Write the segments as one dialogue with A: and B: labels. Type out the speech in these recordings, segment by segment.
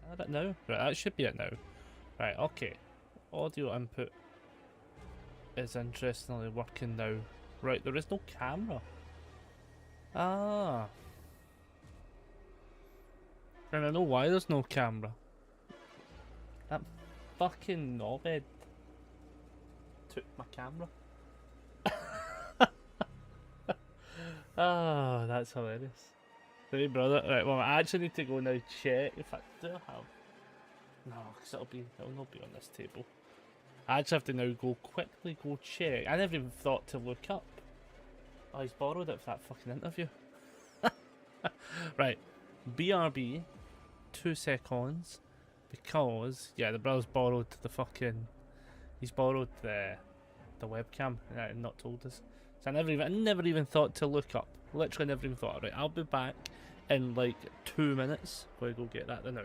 A: that it now? Right, that should be it now. Right, okay. Audio input is interestingly working now. Right, there is no camera. Ah. And I know why there's no camera. That fucking knobhead took my camera. Ah, that's hilarious. Hey brother, right, well I actually need to go now check if I do have... No, because it'll not be on this table. I actually have to now quickly go check. I never even thought to look up. Oh, he's borrowed it for that fucking interview. Right, BRB, 2 seconds, because, yeah, the brother's borrowed the fucking... He's borrowed the webcam and not told us. So I never even thought to look up. Literally never even thought. Right, I'll be back in like 2 minutes. We'll go get that now.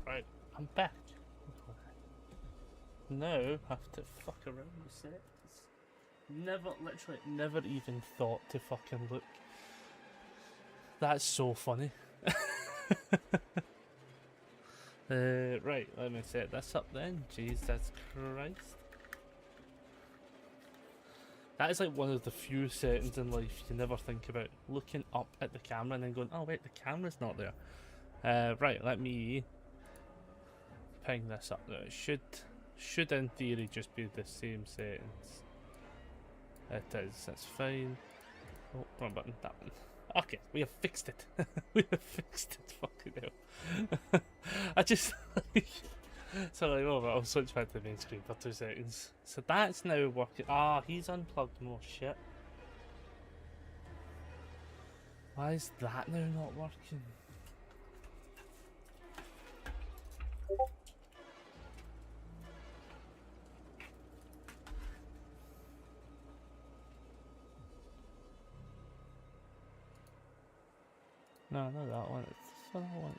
A: Right, I'm back. Now I have to fuck around with settings. Literally never even thought to fucking look. That's so funny. Right, let me set this up then. Jesus Christ. That is like one of the few settings in life you never think about. Looking up at the camera and then going, oh wait, the camera's not there. Right, let me ping this up now. It should in theory just be the same settings. It is, that's fine. Oh, wrong button, that one. Okay, we have fixed it. We have fixed it, fucking hell. I just so like, oh, I'll switch back to the main screen for 2 seconds. So that's now working. Ah, he's unplugged more shit. Why is that now not working? No, not that one. It's this other one.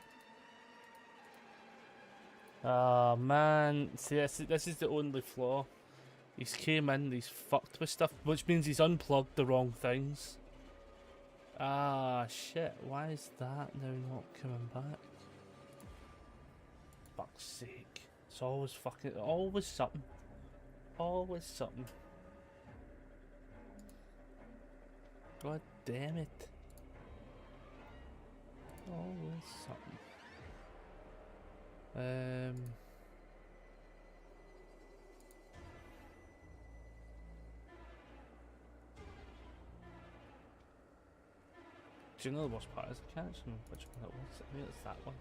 A: Ah, man. See, this is the only flaw. He's came in, he's fucked with stuff, which means he's unplugged the wrong things. Ah, shit. Why is that now not coming back? Fuck's sake. It's always fucking... Always something. Always something. God damn it. Always something. Do you know the worst part is I can't actually remember which one it was. I think it's that one.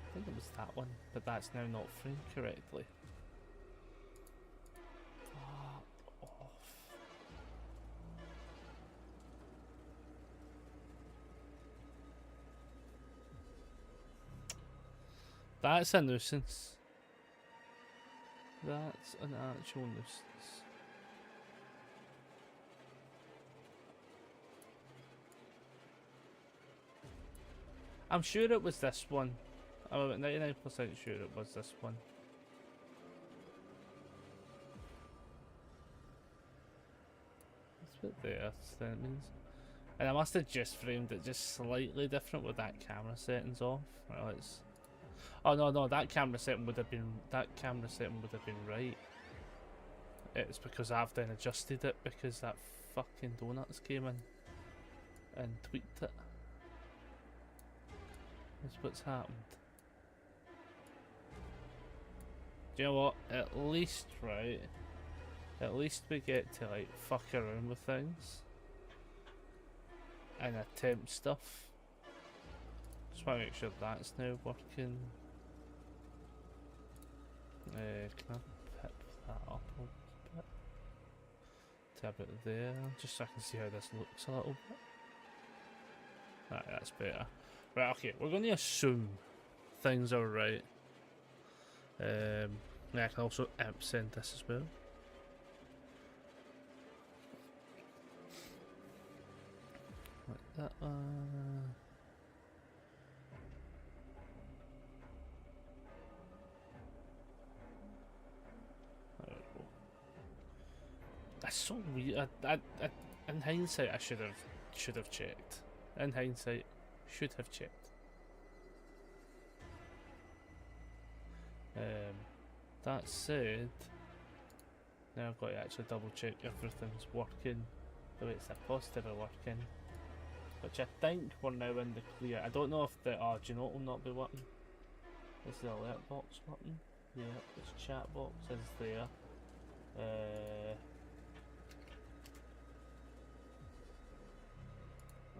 A: I think it was that one, but that's now not framed correctly. Fuck off. That's a nuisance. That's an actual nuisance. I'm sure it was this one. I'm about 99% sure it was this one. That's what the Earth then means. And I must have just framed it just slightly different with that camera settings off. Right, let's... Oh no, that camera setting would have been right. It's because I've then adjusted it because that fucking donuts came in and tweaked it. That's what's happened. Do you know what? At least, right? At least we get to like fuck around with things and attempt stuff. Just want to make sure that's now working. Can I pip that up a bit? To about there, just so I can see how this looks a little bit. Right, that's better. Right, okay, we're going to assume things are right. Yeah, I can also send this as well. Like that one. There we go. That's so weird. In hindsight, I should have checked. In hindsight, should have checked. That said, now I've got to actually double check everything's working the way it's supposed to be working, which I think we're now in the clear. I don't know if the do you know what will not be working? Is the alert box working? Yeah, this chat box is there.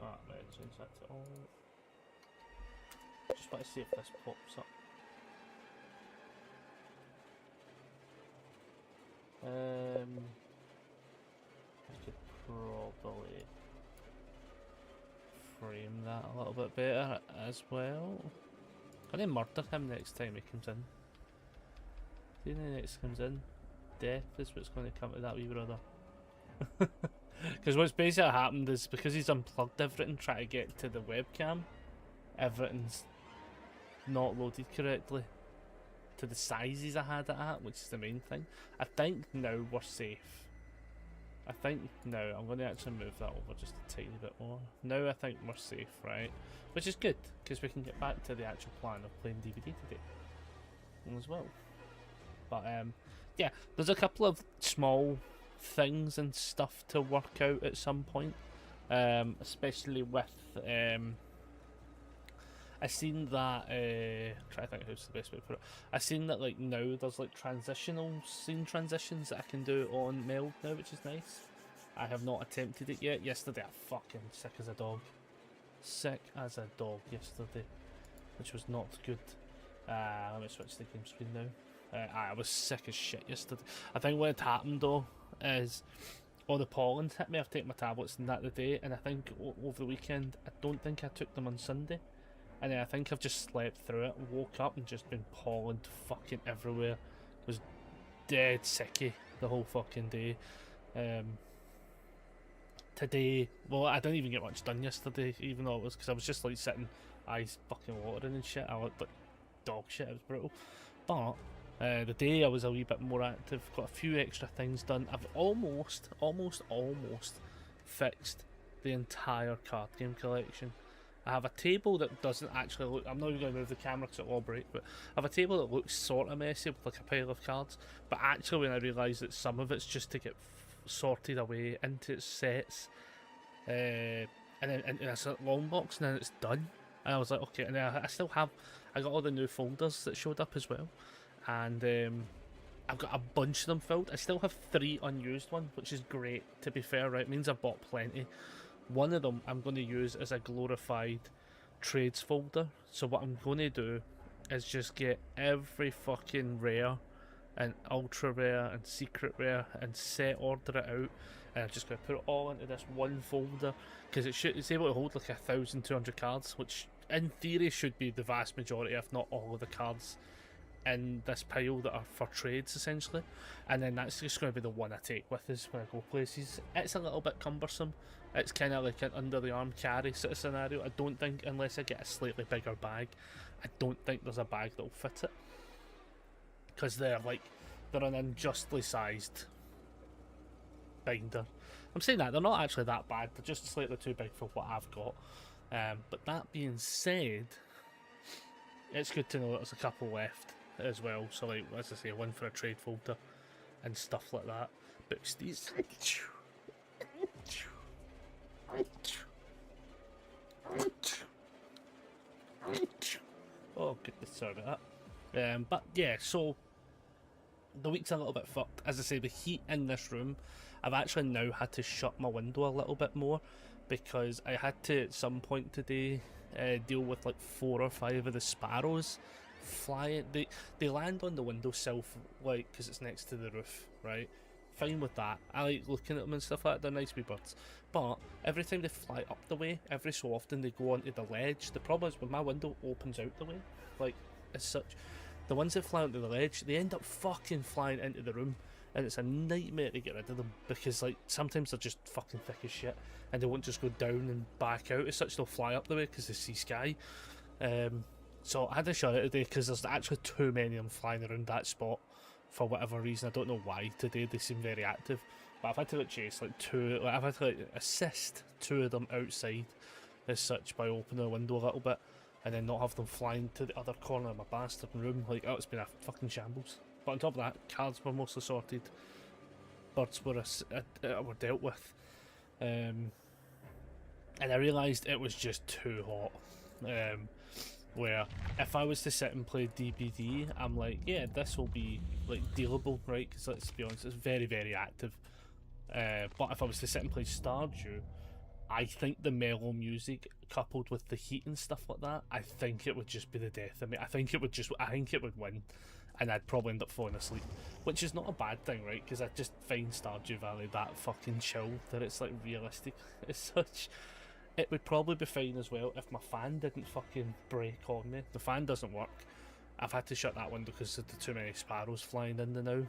A: Right, change that to all. Just want to see if this pops up. I could probably frame that a little bit better as well. I'm gonna murder him next time he comes in. See, when he next comes in, death is what's going to come to that wee brother. Because what's basically happened is because he's unplugged everything, trying to get to the webcam, everything's not loaded correctly to the sizes I had it at, which is the main thing. I think now we're safe. I think now I'm going to actually move that over just a tiny bit more. Now I think we're safe, right? Which is good because we can get back to the actual plan of playing DVD today as well. But yeah, there's a couple of small things and stuff to work out at some point, especially with I seen that try to think who's the best way to put it. I seen that like now there's like scene transitions that I can do on Meld now, which is nice. I have not attempted it yet. Yesterday I fucking sick as a dog yesterday, which was not good. Let me switch the game screen now. I was sick as shit yesterday. I think what had happened though is all the pollen hit me. I've taken my tablets and that the day, and I think over the weekend I don't think I took them on Sunday, and then I think I've just slept through it, woke up and just been pollen fucking everywhere. Was dead sicky the whole fucking day. Today, well, I didn't even get much done yesterday, even though it was because I was just like sitting, eyes fucking watering and shit. I looked like dog shit. It was brutal. But the day I was a wee bit more active, got a few extra things done. I've almost fixed the entire card game collection. I have a table that doesn't actually look, I'm not even going to move the camera because it'll all break, but I have a table that looks sort of messy with like a pile of cards, but actually when I realised that some of it's just to get sorted away into its sets, and then into this long box, and then it's done. And I was like, okay, and then I still have, I got all the new folders that showed up as well, and I've got a bunch of them filled. I still have 3 unused ones, which is great, to be fair, right? It means I've bought plenty. One of them I'm going to use as a glorified trades folder. So what I'm going to do is just get every fucking rare and ultra rare and secret rare and set order it out, and I'm just going to put it all into this one folder, because it's able to hold like 1,200 cards, which in theory should be the vast majority, if not all of the cards in this pile that are for trades essentially. And then that's just going to be the one I take with us when I go places. It's a little bit cumbersome, It's kind of like an under the arm carry sort of scenario. I don't think, unless I get a slightly bigger bag, I don't think there's a bag that'll fit it, because they're an unjustly sized binder. I'm saying that they're not actually that bad, they're just slightly too big for what I've got. But that being said, it's good to know that there's a couple left as well. So like, as I say, one for a trade folder and stuff like that. Boost these. Oh goodness, sorry about that. But yeah, so the week's a little bit fucked. As I say, the heat in this room, I've actually now had to shut my window a little bit more, because I had to at some point today deal with like 4 or 5 of the sparrows flying. They land on the windowsill, like, because it's next to the roof, right? Fine with that. I like looking at them and stuff like that. They're nice wee birds. But every time they fly up the way, every so often they go onto the ledge. The problem is when my window opens out the way, like as such, the ones that fly onto the ledge, they end up fucking flying into the room, and it's a nightmare to get rid of them, because like sometimes they're just fucking thick as shit and they won't just go down and back out as such. They'll fly up the way because they see sky. So I had to shut it today because there's actually too many of them flying around that spot for whatever reason. I don't know why today they seem very active, but I've had to chase like 2, I've had to assist 2 of them outside as such by opening the window a little bit, and then not have them flying to the other corner of my bastard room. Like, oh, it's been a fucking shambles. But on top of that, cards were mostly sorted, birds were were dealt with, and I realised it was just too hot. Where if I was to sit and play DBD, I'm like, yeah, this will be like dealable, right? Because let's be honest, it's very, very active. But if I was to sit and play Stardew, I think the mellow music coupled with the heat and stuff like that, I think it would just be the death of me. I think it would win, and I'd probably end up falling asleep, which is not a bad thing, right? Because I just find Stardew Valley that fucking chill that it's like realistic as such. It would probably be fine as well if my fan didn't fucking break on me. The fan doesn't work. I've had to shut that window because of the too many sparrows flying in the now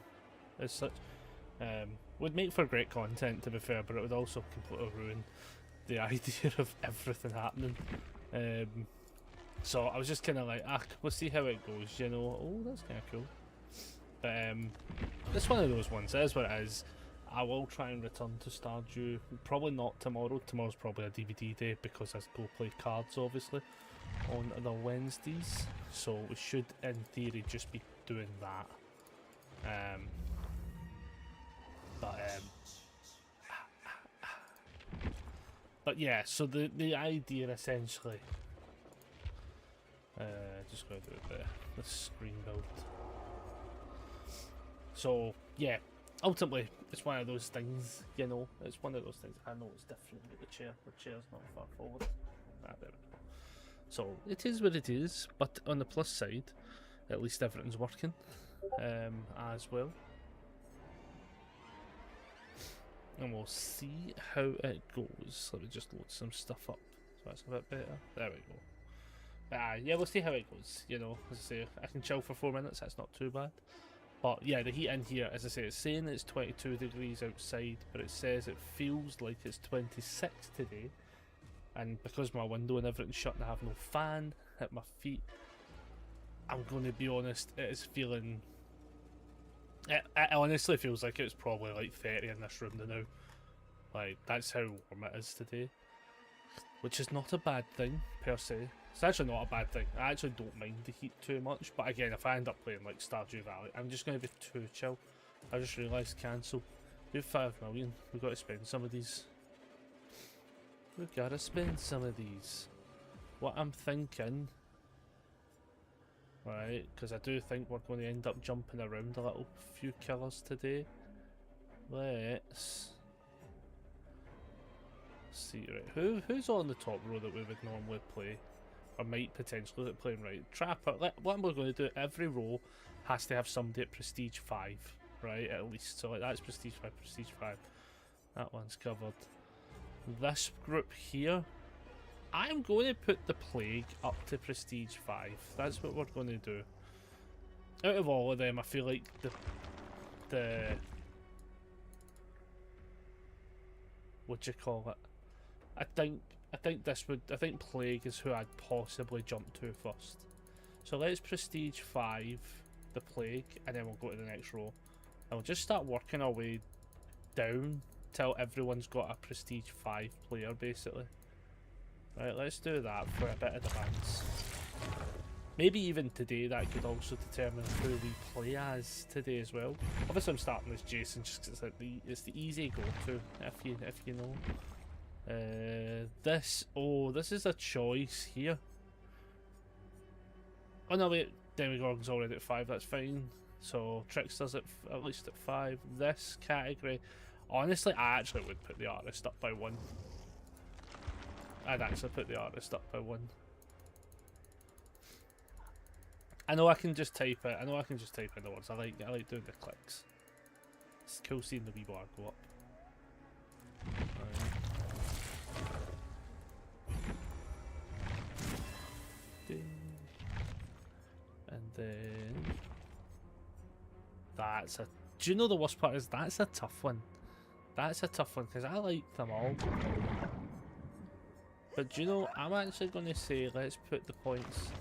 A: as such. Would make for great content, to be fair, but it would also completely ruin the idea of everything happening. So I was just kind of like, we'll see how it goes, you know. Oh, that's kind of cool. But it's one of those ones. It is what it is. I will try and return to Stardew. Probably not tomorrow. Tomorrow's probably a DVD day because I go play cards, obviously, on the Wednesdays. So we should, in theory, just be doing that. But yeah, so the idea essentially, just going to do the screen build. So yeah, ultimately it's one of those things, you know. It's one of those things. I know it's different with the chair. The chair's not far forward. There we go. So it is what it is. But on the plus side, at least everything's working as well. And we'll see how it goes. Let me just load some stuff up so that's a bit better. There we go. Yeah, we'll see how it goes. You know, as I say, I can chill for 4 minutes, that's not too bad. But yeah, the heat in here, as I say, it's saying it's 22 degrees outside, but it says it feels like it's 26 today. And because my window and everything's shut and I have no fan at my feet, I'm going to be honest, it is feeling... It honestly feels like it's probably like 30 in this room now. Like, that's how warm it is today. Which is not a bad thing, per se. It's actually not a bad thing. I actually don't mind the heat too much. But again, if I end up playing like Stardew Valley, I'm just going to be too chill. I just realised cancel. We have 5 million. We've got to spend some of these. We've got to spend some of these. What I'm thinking... Right, because I do think we're going to end up jumping around a little few killers today. Let's see, right, who's on the top row that we would normally play, or might potentially look at playing, right? Trapper, what we're going to do, every row has to have somebody at Prestige 5, right, at least. So like that's Prestige 5, Prestige 5. That one's covered. This group here, I'm going to put the Plague up to Prestige 5. That's what we're going to do. Out of all of them, I feel like the what do you call it? I think Plague is who I'd possibly jump to first. So let's prestige 5 the Plague, and then we'll go to the next row. And we'll just start working our way down till everyone's got a prestige 5 player, basically. Right, let's do that for a bit of advance. Maybe even today that could also determine who we play as today as well. Obviously I'm starting as Jason just because it's the easy go-to, if you know. This is a choice here. Oh no wait, Demigorgon's already at 5, that's fine. So Trickster's at least at 5. This category, honestly I actually would put the artist up by 1. I'd actually put the artist up by 1. I know I can just type it. I know I can just type in the words. I like doing the clicks. It's cool seeing the wee bar go up. Ding. And then that's a. Do you know the worst part is that's a tough one. That's a tough one because I like them all. But do you know, I'm actually going to say let's put the points.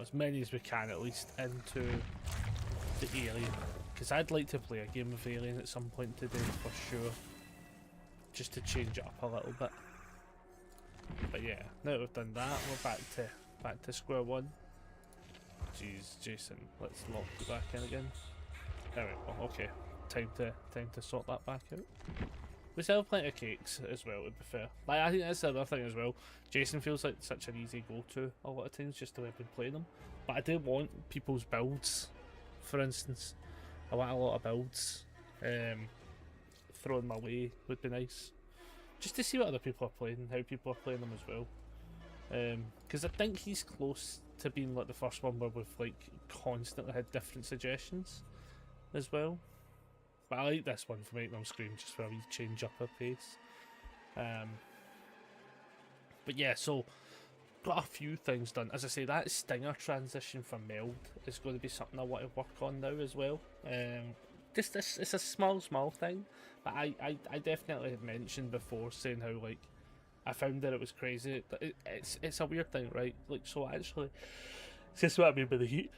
A: As many as we can at least into the Alien, because I'd like to play a game of Alien at some point today for sure, just to change it up a little bit. But yeah, now that we've done that, we're back to square one. Jeez, Jason, let's lock it back in again. There we go. Okay, time to sort that back out. We still have plenty of cakes as well, to be fair. Like, I think that's the other thing as well. Jason feels like such an easy go-to a lot of times, just the way I've been playing them. But I do want people's builds, for instance. I want a lot of builds thrown my way would be nice. Just to see what other people are playing and how people are playing them as well. Because I think he's close to being like the first one where we've like constantly had different suggestions as well. But I like this one for making on screen just for a wee change up of pace. But yeah, so got a few things done. As I say, that stinger transition for Meld is going to be something I want to work on now as well. Just this, it's a small thing, but I definitely had mentioned before saying how like I found that it was crazy. It's a weird thing, right? Like, so actually, this is what I mean by the heat.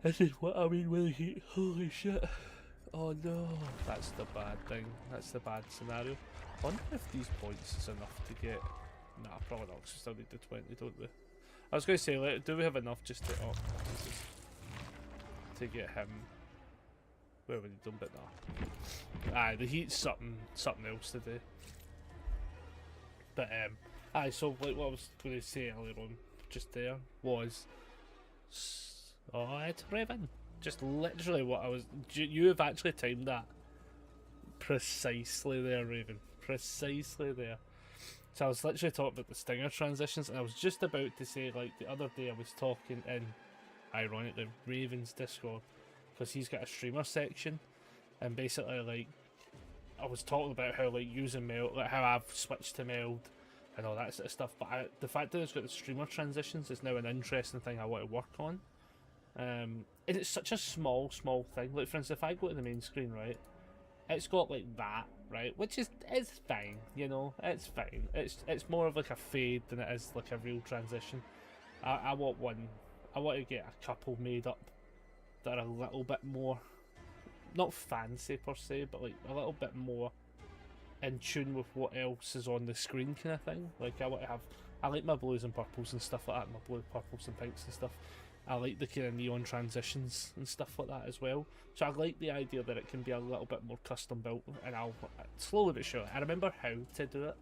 A: This is what I mean by the heat. Holy shit. Oh no, that's the bad thing. That's the bad scenario. I wonder if these points is enough to get. Nah, probably not, because we still need the 20, don't we? I was going to say, like, do we have enough just to. Oh, Jesus. To get him. Where would he done, but nah. Aye, the heat's something else to do. But, aye, so, like, what I was going to say earlier on, just there, was. Oh, it's Raven. Just literally what I was. You have actually timed that precisely there, Raven. Precisely there. So I was literally talking about the stinger transitions, and I was just about to say, like, the other day I was talking in, ironically, Raven's Discord, because he's got a streamer section, and basically, like, I was talking about how, like, using Meld, like, how I've switched to Meld, and all that sort of stuff, but the fact that it's got the streamer transitions is now an interesting thing I want to work on. And it's such a small thing. Like, for instance, if I go to the main screen, right, it's got like that, right, which is it's fine, you know, it's fine. It's more of like a fade than it is like a real transition. I want one. I want to get a couple made up that are a little bit more, not fancy per se, but like a little bit more in tune with what else is on the screen, kind of thing. Like, I want to have. I like my blues and purples and stuff like that. My blue, purples, and pinks and stuff. I like the kind of neon transitions and stuff like that as well. So I like the idea that it can be a little bit more custom built, and I'll slowly but surely. I remember how to do it,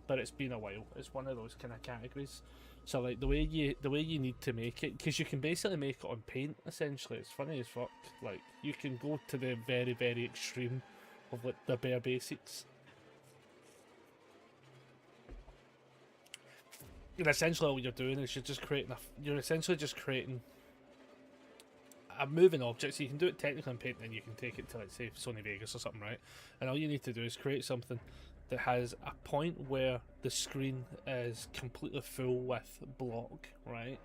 A: but it's been a while. It's one of those kind of categories. So like the way you need to make it, because you can basically make it on paint essentially. It's funny as fuck. Like, you can go to the very extreme of like the bare basics. And essentially all you're doing is you're essentially just creating a moving object. So you can do it technically in paint, and you can take it to, like, say, Sony Vegas or something, right? And all you need to do is create something that has a point where the screen is completely full with block, right?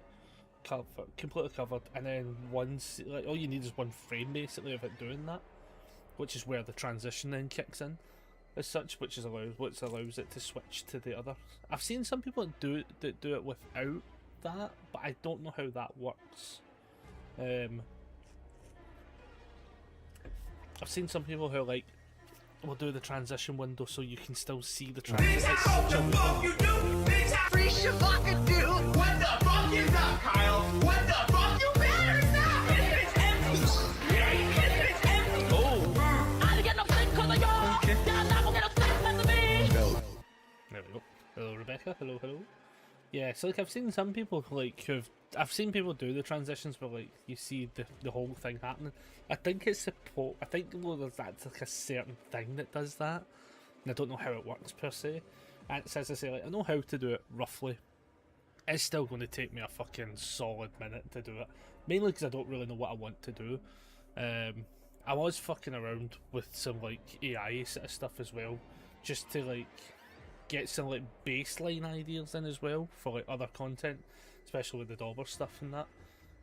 A: Completely covered, and then once, like, all you need is one frame basically of it doing that, which is where the transition then kicks in. as such, which allows it to switch to the other. I've seen some people do it without that, but I don't know how that works. I've seen some people who like will do the transition window so you can still see the transition.
B: What the fuck you do? Bitch, I free fucking do. What the fuck is up, Kyle? What the fuck you better stop? It's empty. It's empty.
A: Oh.
B: I didn't get no sleep because of y'all. Y'all not gonna get no sleep because of me.
A: There we go. Hello, Rebecca. Hello, hello. Yeah, so like I've seen some people like I've seen people do the transitions where like you see the whole thing happening. I think it's support. I think that's like a certain thing that does that, and I don't know how it works per se. And as I say, like I know how to do it roughly. It's still going to take me a fucking solid minute to do it, mainly because I don't really know what I want to do. I was fucking around with some like AI sort of stuff as well, just to like get some like baseline ideas in as well for like other content, especially with the Dauber stuff and that.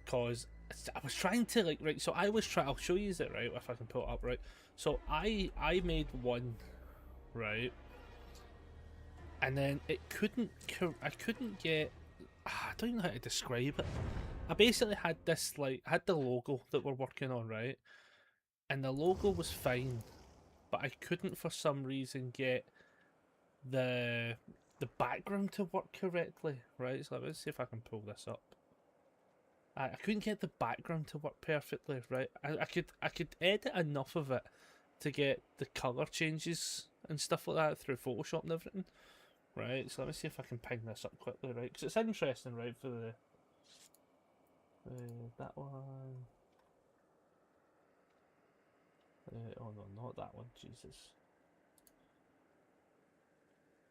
A: Cause I was trying to like I'll show you it right if I can pull it up right. So I made one, right, and then I couldn't get. I don't even know how to describe it. I basically had this like I had the logo that we're working on, right, and the logo was fine, but I couldn't for some reason get the background to work correctly, right? So let's see if I can pull this up. I couldn't get the background to work perfectly, right? I could edit enough of it to get the colour changes and stuff like that through Photoshop and everything, right? So let me see if I can ping this up quickly, right? Because it's interesting, right? For the that one. Oh no, not that one. Jesus.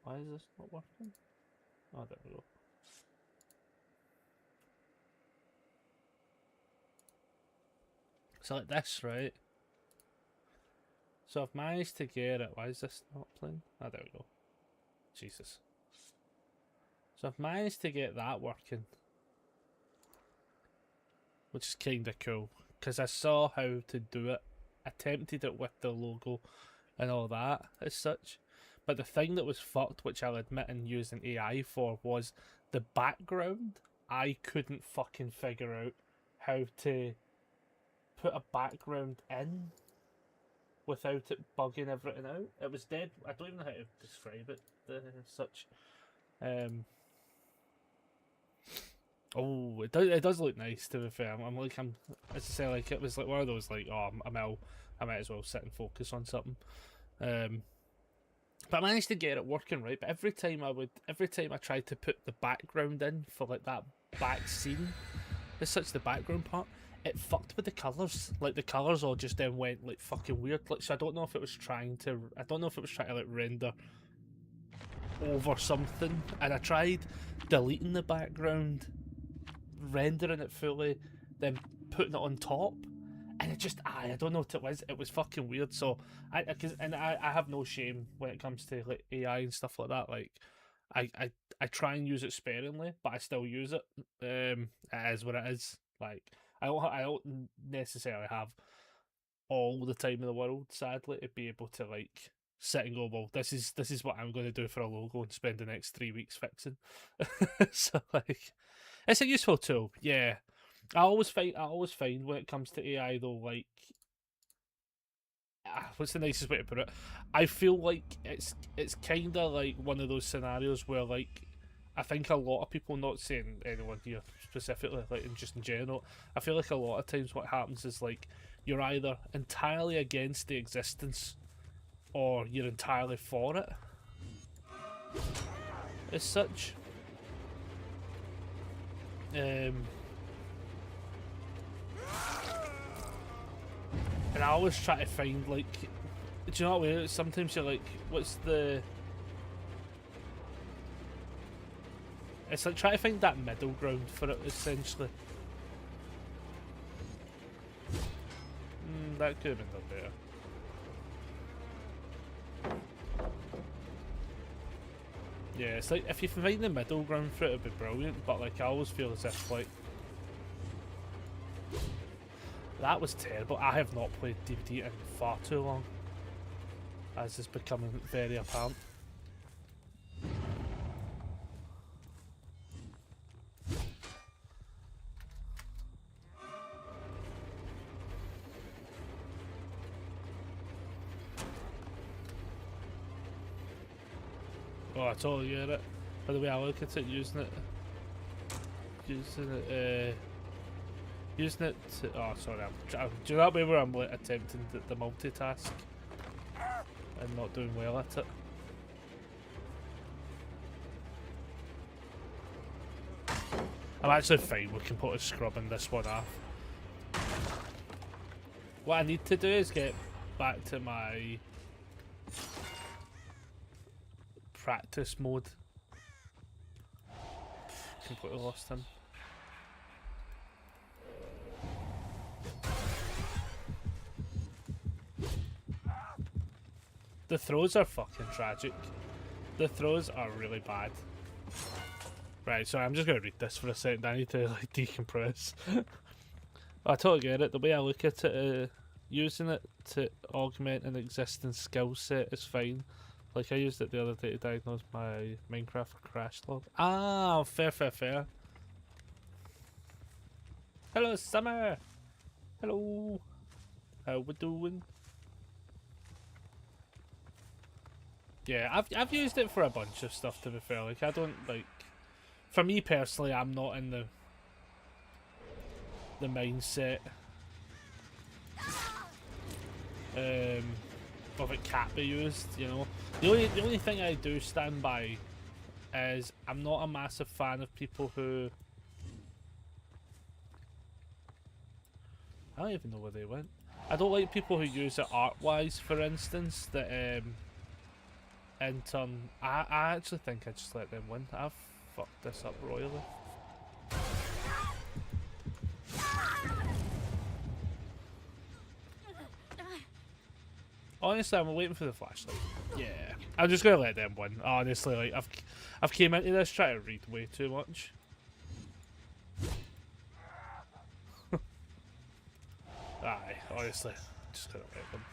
A: Why is this not working? Oh, there we go. So like this, right? So I've managed to get it. Why is this not playing? Oh, there we go. Jesus. So I've managed to get that working, which is kind of cool because I saw how to do it. Attempted it with the logo and all that as such. But the thing that was fucked, which I'll admit in using AI for, was the background. I couldn't fucking figure out how to put a background in without it bugging everything out. It was dead. I don't even know how to describe it as such. Oh, it does look nice, to be fair. I'm as I say, like it was like one of those like, oh, I might as well sit and focus on something. But I managed to get it working right. But every time I tried to put the background in for like that back scene, as such the background part, it fucked with the colours. Like the colours all just then went like fucking weird. Like so I don't know if it was trying to like render over something. And I tried deleting the background, rendering it fully, then putting it on top. And it just, I don't know what it was. It was fucking weird. So I have no shame when it comes to like AI and stuff like that. Like, I try and use it sparingly, but I still use it. It is what it is. Like, I don't necessarily have all the time in the world, sadly, to be able to like sit and go, well, this is what I'm going to do for a logo and spend the next 3 weeks fixing. So like, it's a useful tool, yeah. I always find when it comes to AI though, like, what's the nicest way to put it? I feel like it's kind of like one of those scenarios where like I think a lot of people, not saying anyone here specifically, like just in general, I feel like a lot of times what happens is like you're either entirely against the existence or you're entirely for it. As such. And I always try to find, like, do you know what? Sometimes you're like, what's the... It's like trying to find that middle ground for it, essentially. That could have been done better. Yeah, it's like, if you find the middle ground for it, it'd be brilliant, but like, I always feel as if, like, that was terrible. I have not played DBD in far too long. as is becoming very apparent. Oh, I totally get it. By the way I look at it, using it to, oh sorry, do you know that way where I'm like attempting the multitask and not doing well at it? I'm actually fine with completely scrubbing this one off. What I need to do is get back to my practice mode. Completely lost him. The throws are fucking tragic. The throws are really bad. Right, so I'm just gonna read this for a second. I need to like decompress. I totally get it. The way I look at it, using it to augment an existing skill set is fine. Like I used it the other day to diagnose my Minecraft crash log. Ah, fair. Hello, Summer. Hello. How we doing? Yeah, I've used it for a bunch of stuff, to be fair. Like I don't like. For me personally, I'm not in the mindset of it can't be used. You know, the only thing I do stand by is I'm not a massive fan of people who. I don't even know where they went. I don't like people who use it art-wise, for instance. That in turn, I actually think I just let them win. I've fucked this up royally. Honestly, I'm waiting for the flashlight. Yeah, I'm just gonna let them win. Honestly, like I've came into this trying to read way too much. Aye, honestly, just gonna let them.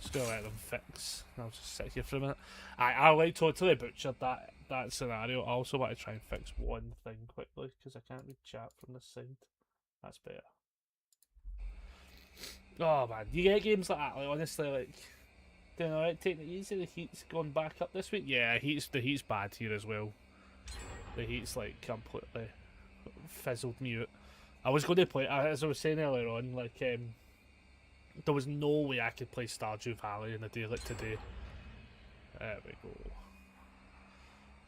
A: Just gonna let them fix. I'll just sit here for a minute. I like totally butchered that scenario. I also want to try and fix one thing quickly because I can't read chat from this side. That's better. Oh man, you get games like that. Like honestly, like doing alright, taking it easy. The heat's gone back up this week. Yeah, the heat's bad here as well. The heat's like completely fizzled me out. I was going to play, as I was saying earlier on, like there was no way I could play Stardew Valley in a day like today. There we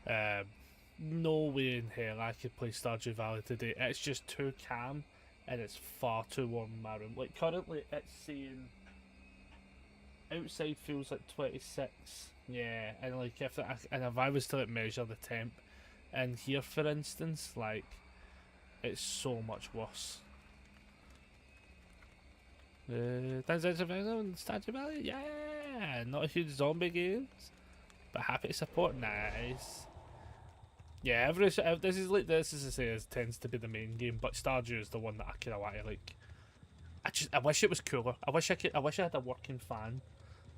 A: go. No way in hell I could play Stardew Valley today. It's just too calm and it's far too warm in my room. Like currently it's saying outside feels like 26. Yeah, and like if I was to like measure the temp in here for instance, like it's so much worse. Stardew Valley? Yeah! Not a huge zombie games, but happy to support. Nice. Yeah, this is to say, it tends to be the main game, but Stardew is the one that I kind of want to like. I wish it was cooler. I wish I had a working fan.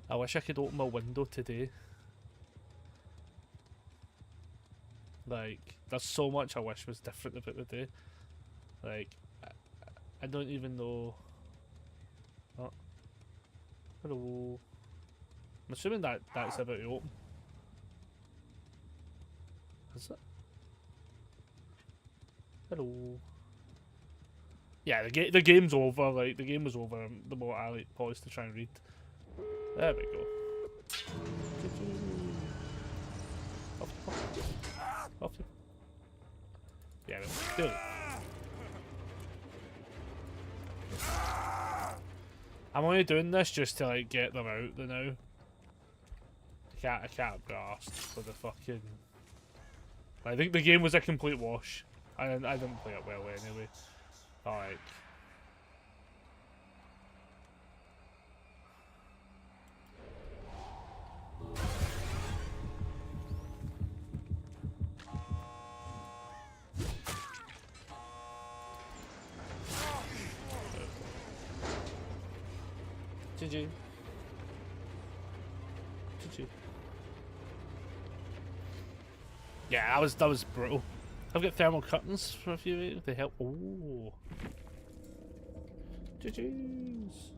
A: I wish I could open my window today. Like, there's so much I wish was different about the day. Like, I don't even know. Oh. Hello. I'm assuming that's about to open. Is it? Hello. Yeah, the game's over. Like the game was over. The more I like paused to try and read. There we go. Off you. Yeah, do it. I'm only doing this just to like get them out now. I can't be arsed for the fucking. I think the game was a complete wash. I didn't play it well anyway. Alright. GG. Yeah, that was brutal. I've got thermal curtains for a few. They help. Oh, GG's.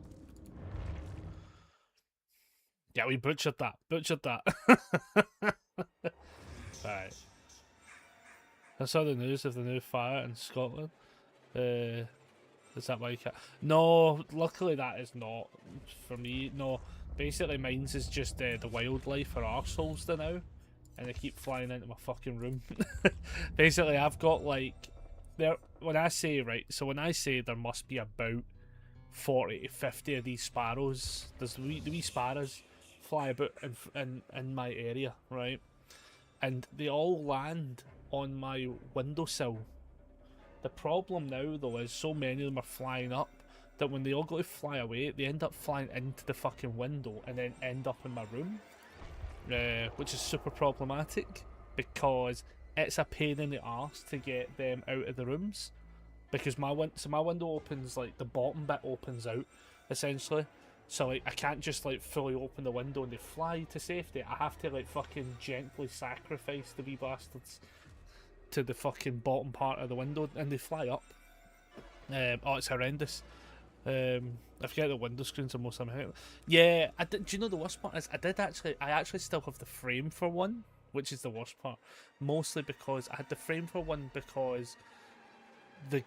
A: Yeah, we butchered that. Butchered that. Right. I saw the news of the new fire in Scotland. Is that why you can't? No, luckily that is not for me. No, basically mine's is just the wildlife are arseholes now, and they keep flying into my fucking room. Basically, I've got like there. When I say right, so when I say there must be about 40 to 50 of these sparrows. There's the wee sparrows fly about in my area, right? And they all land on my windowsill. The problem now, though, is so many of them are flying up that when they all go to fly away, they end up flying into the fucking window and then end up in my room, which is super problematic because it's a pain in the arse to get them out of the rooms because my window opens, like the bottom bit opens out essentially, so like I can't just like fully open the window and they fly to safety. I have to like fucking gently sacrifice the wee bastards to the fucking bottom part of the window and they fly up. Oh, it's horrendous. I forget the window screens are most of them. Yeah, do you know the worst part is I actually still have the frame for one, which is the worst part. Mostly because I had the frame for one because the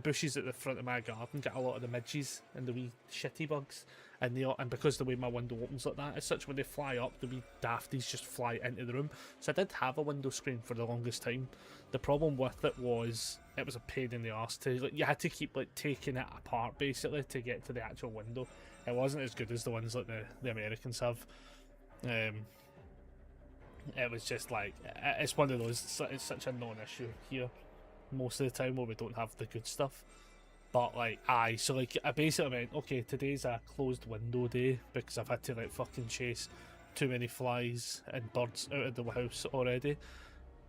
A: bushes at the front of my garden get a lot of the midges and the wee shitty bugs, and because the way my window opens like that, as such when they fly up, the wee dafties just fly into the room. So I did have a window screen for the longest time. The problem with it was a pain in the arse to like you had to keep like taking it apart basically to get to the actual window. It wasn't as good as the ones like the Americans have. It was just like it's one of those. It's such a non-issue here most of the time where we don't have the good stuff. But like so like I basically went, okay, today's a closed window day because I've had to like fucking chase too many flies and birds out of the house already.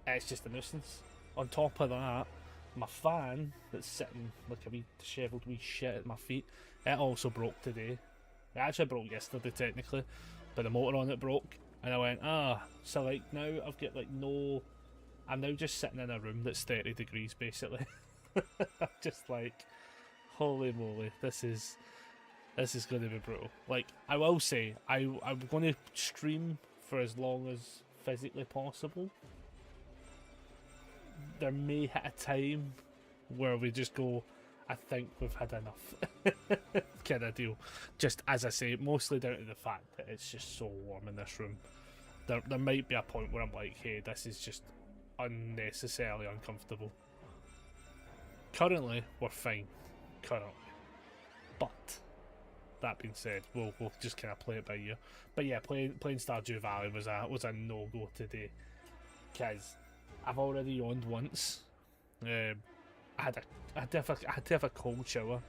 A: It's just a nuisance. On top of that, my fan that's sitting like a wee dishevelled wee shit at my feet, it also broke today. It actually broke yesterday technically, but the motor on it broke, and I went, so like now I've got like no. I'm now just sitting in a room that's 30 degrees basically. I'm just like, holy moly, this is going to be brutal. Like, I will say, I'm going to stream for as long as physically possible. There may hit a time where we just go, I think we've had enough kind of deal. Just as I say, mostly down to the fact that it's just so warm in this room. There might be a point where I'm like, hey, this is just unnecessarily uncomfortable. Currently, we're fine. Currently. But, that being said, we'll just kind of play it by ear. But yeah, playing Stardew Valley was a no-go today. Because I've already yawned once. I had to have a cold shower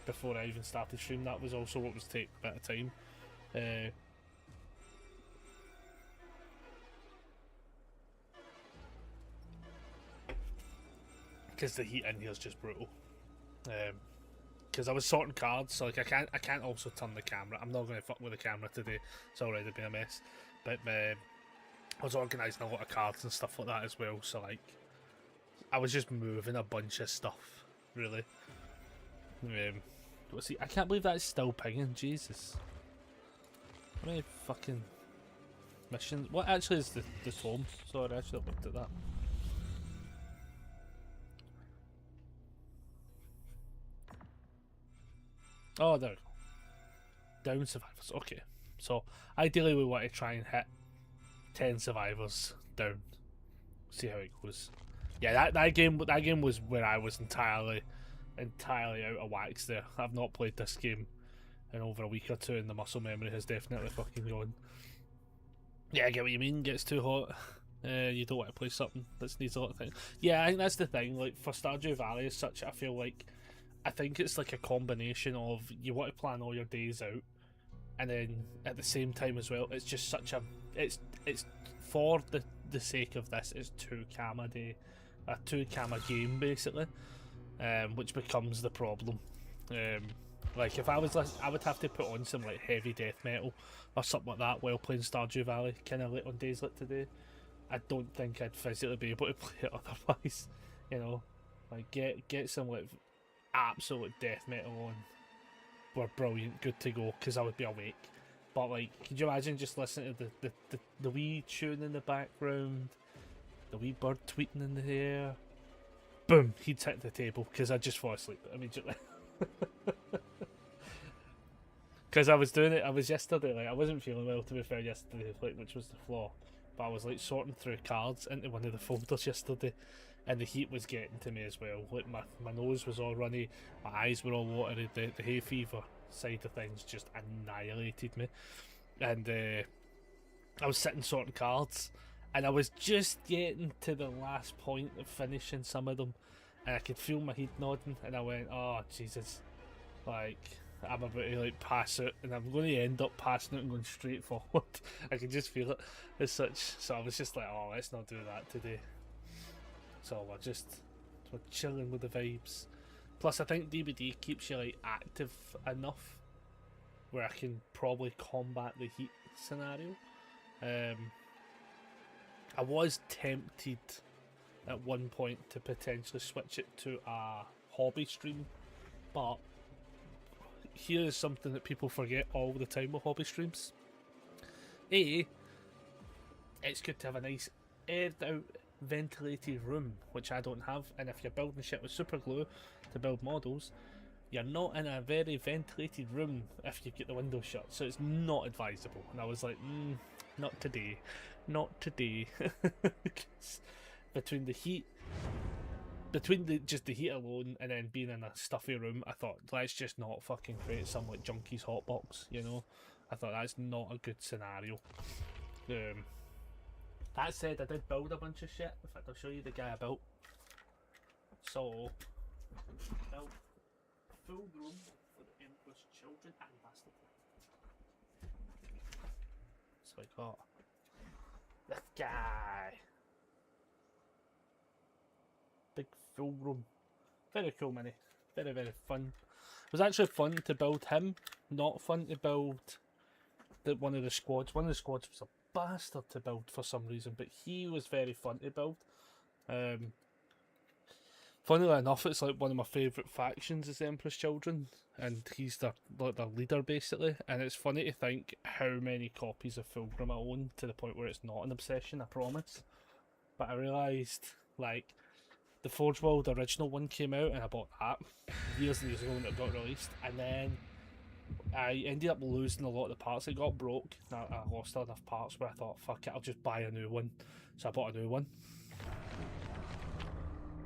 A: before I even started stream. That was also what was taking a bit of time. Because the heat in here is just brutal. Because I was sorting cards, so like I can't also turn the camera. I'm not going to fuck with the camera today. It's already been a mess. But I was organising a lot of cards and stuff like that as well. So like I was just moving a bunch of stuff, really. See, I can't believe that is still pinging. Jesus. How many fucking missions? What actually is the tome? Sorry, I should have looked at that. Oh, there we go. Down survivors. Okay. So, ideally we want to try and hit 10 survivors down. See how it goes. Yeah, that game was where I was entirely out of wax there. I've not played this game in over a week or two and the muscle memory has definitely fucking gone. Yeah, I get what you mean. Gets too hot. You don't want to play something that needs a lot of things. Yeah, I think that's the thing. Like, for Stardew Valley as such, I think it's like a combination of you want to plan all your days out, and then at the same time as well, it's just such a it's for the sake of this, it's 2 a day, a 2 a game basically, which becomes the problem. Like if I would have to put on some like heavy death metal or something like that while playing Stardew Valley, kind of like on days like today. I don't think I'd physically be able to play it otherwise. You know, like get some like absolute death metal on. We're brilliant, good to go, because I would be awake. But like, could you imagine just listening to the wee tune in the background, the wee bird tweeting in the air? Boom, he'd hit the table because I just fall asleep immediately. Because I was doing it, I was yesterday, like I wasn't feeling well to be fair yesterday, like which was the flaw. But I was like sorting through cards into one of the folders yesterday, and the heat was getting to me as well. Like my nose was all runny, my eyes were all watery, the hay fever side of things just annihilated me. And I was sitting sorting cards, and I was just getting to the last point of finishing some of them, and I could feel my head nodding, and I went, oh Jesus, like I'm about to like pass out, and I'm going to end up passing out and going straight forward. I can just feel it as such. So I was just like, oh, let's not do that today. So we're chilling with the vibes. Plus, I think DBD keeps you like active enough where I can probably combat the heat scenario. I was tempted at one point to potentially switch it to a hobby stream, but here is something that people forget all the time with hobby streams. A, it's good to have a nice aired out ventilated room, which I don't have, and if you're building shit with super glue to build models, you're not in a very ventilated room if you get the window shut, so it's not advisable. And I was like, not today, not today. Between the heat, just the heat alone, and then being in a stuffy room, I thought, let's just not fucking create some like Junkie's hotbox, you know? I thought that's not a good scenario. That said, I did build a bunch of shit. In fact, I'll show you the guy I built. So, built a full room for the Emperor's children and bastard. So I got this guy. Big full room. Very cool mini. Very, very fun. It was actually fun to build him, not fun to build one of the squads. One of the squads was a bastard to build for some reason, but he was very fun to build. Funnily enough, it's like one of my favourite factions is the Emperor's Children, and he's their leader basically. And it's funny to think how many copies of Fulgrim I own, to the point where it's not an obsession, I promise. But I realised, like, the Forge World original one came out, and I bought that years and years ago when it got released, and then I ended up losing a lot of the parts. It got broke. I lost enough parts where I thought, fuck it, I'll just buy a new one. So I bought a new one.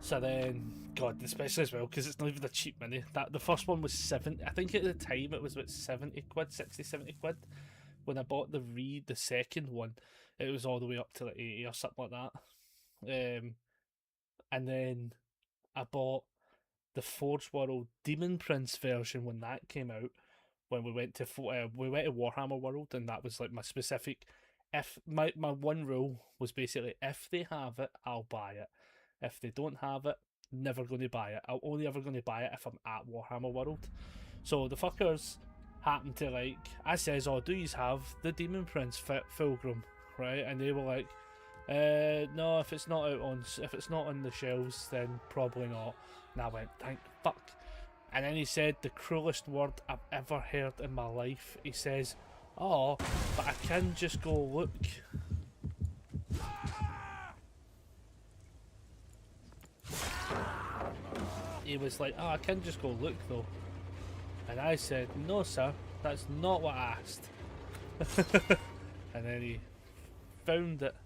A: So then, God, especially as well, because it's not even a cheap mini. The first one was 70, I think at the time it was about 70 quid, 60, 70 quid. When I bought the second one, it was all the way up to like 80 or something like that. And then I bought the Forge World Demon Prince version when that came out. When we went to Warhammer World, and that was like my specific. If my one rule was basically, if they have it, I'll buy it. If they don't have it, never going to buy it. I'm only ever going to buy it if I'm at Warhammer World. So the fuckers happened to like, I says, oh, do you have the Demon Prince Fulgrim, right? And they were like, no, if it's not on the shelves, then probably not. And I went, thank fuck. And then he said the cruelest word I've ever heard in my life. He says, oh, but I can just go look. He was like, oh, I can just go look though. And I said, no sir, that's not what I asked. And then he found it.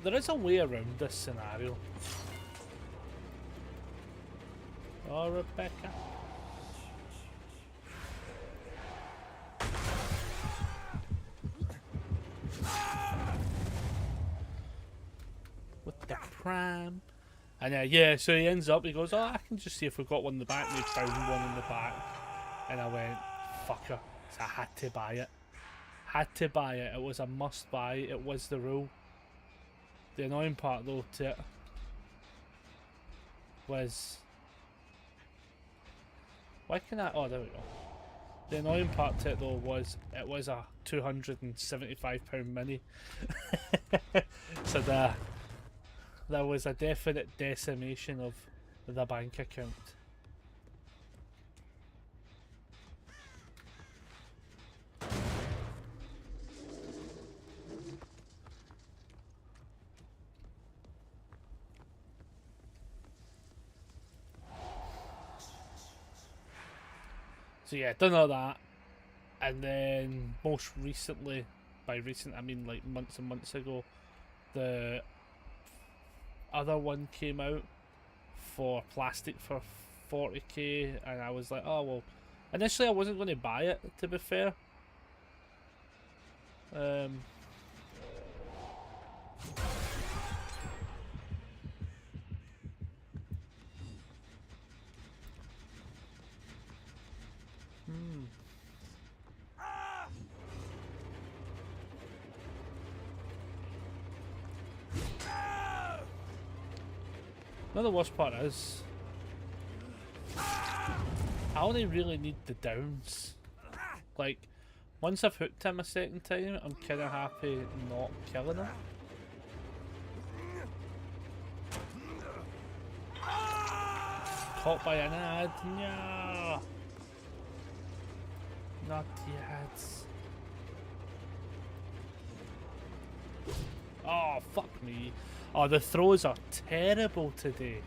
A: There is a way around this scenario. Oh, Rebecca. With the pram. And yeah, so he ends up, he goes, oh, I can just see if we've got one in the back. And he found one in the back. And I went, fucker. So I had to buy it. Had to buy it. It was a must buy. It was the rule. The annoying part though to it was... Why can I... Oh, there we go. The annoying part to it though was it was a £275 mini. So there was a definite decimation of the bank account. So yeah, done all that, and then most recently, by recent I mean like months and months ago, the other one came out for plastic for 40k, and I was like, oh well. Initially, I wasn't going to buy it, to be fair. Now the worst part is, I only really need the downs. Like, once I've hooked him a second time, I'm kind of happy not killing him. Caught by an ad, no! Not the ads. Oh, fuck me. Oh, the throws are terrible today.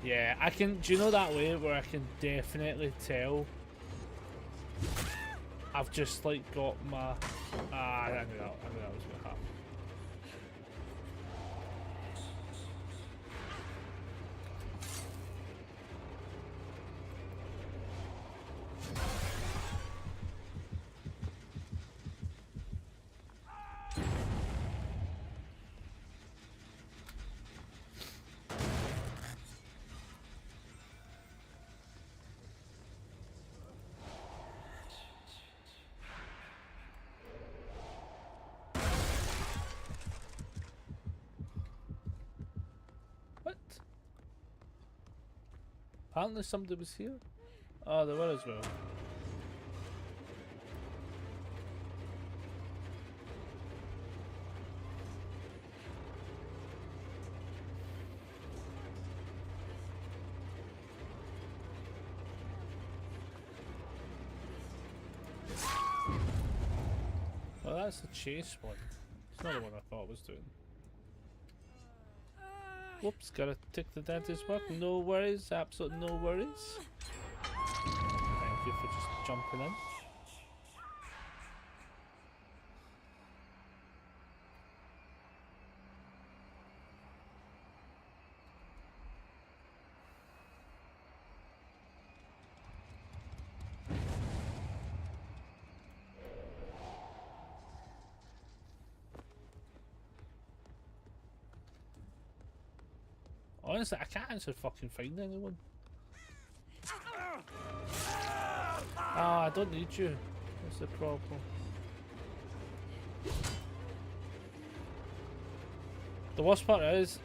A: Yeah, I can... Do you know that way where I can definitely tell I've just, like, got my... I knew that was going to happen. What? Apparently somebody was here. Oh, there were as well. Well, that's the chase one. It's not the one I thought I was doing. Whoops, gotta tick the dentist work. No worries, absolutely no worries. Thank you for just jumping in. Honestly, I can't actually fucking find anyone. Ah, I don't need you. That's the problem. The worst part is,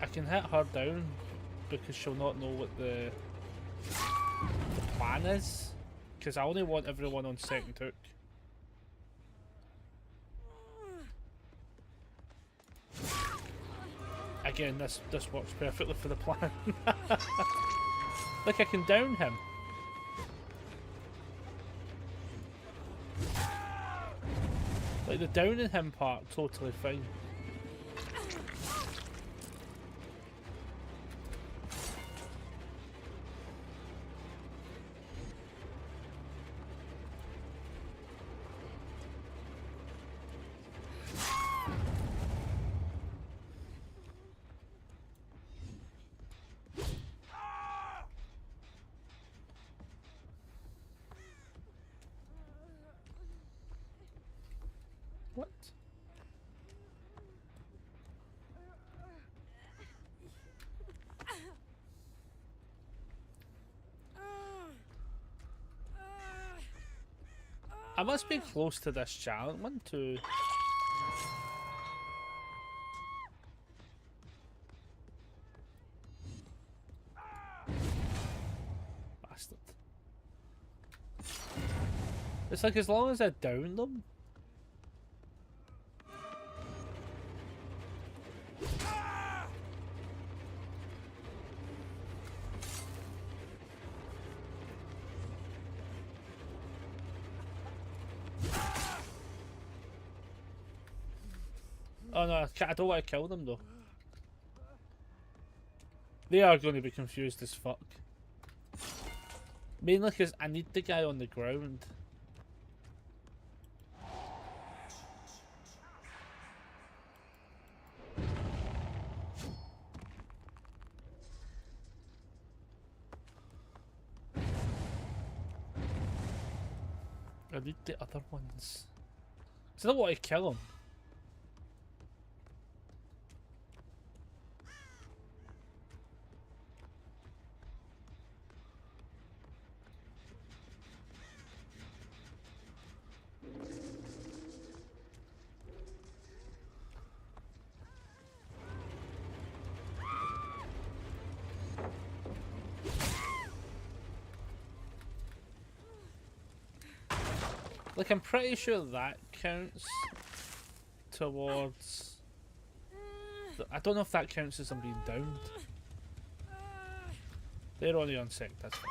A: I can hit her down because she'll not know what the plan is. Because I only want everyone on second hook. Again, this works perfectly for the plan. Like, I can down him. Like, the downing him part, totally fine. What? I must be close to this challenge. 1, 2. It's like as long as I down them. Oh no, I don't want to kill them though. They are going to be confused as fuck. Mainly because I need the guy on the ground. I need the other ones. So I don't want to kill him. Like, I'm pretty sure that counts towards... I don't know if that counts as I'm being downed. They're only on sec, that's fine.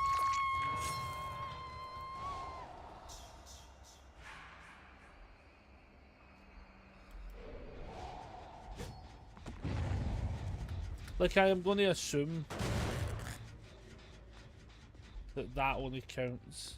A: Like, I am going to assume that that only counts.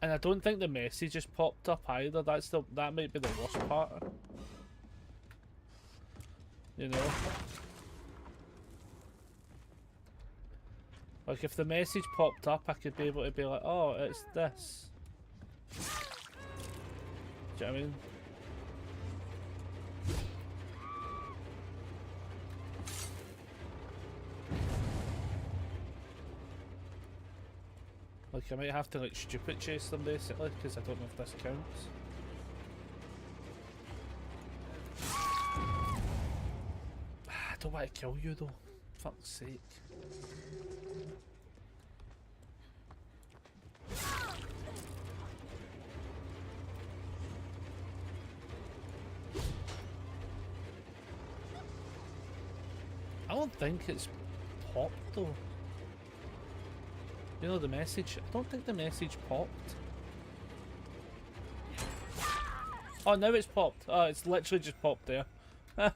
A: And I don't think the message just popped up either. That might be the worst part. You know? Like if the message popped up, I could be able to be like, oh, it's this. Do you know what I mean? Like I might have to like stupid chase them basically, because I don't know if this counts. I don't want to kill you though, fuck's sake. I don't think it's popped though. You know the message? I don't think the message popped. Oh, now it's popped. Oh, it's literally just popped there. Oh,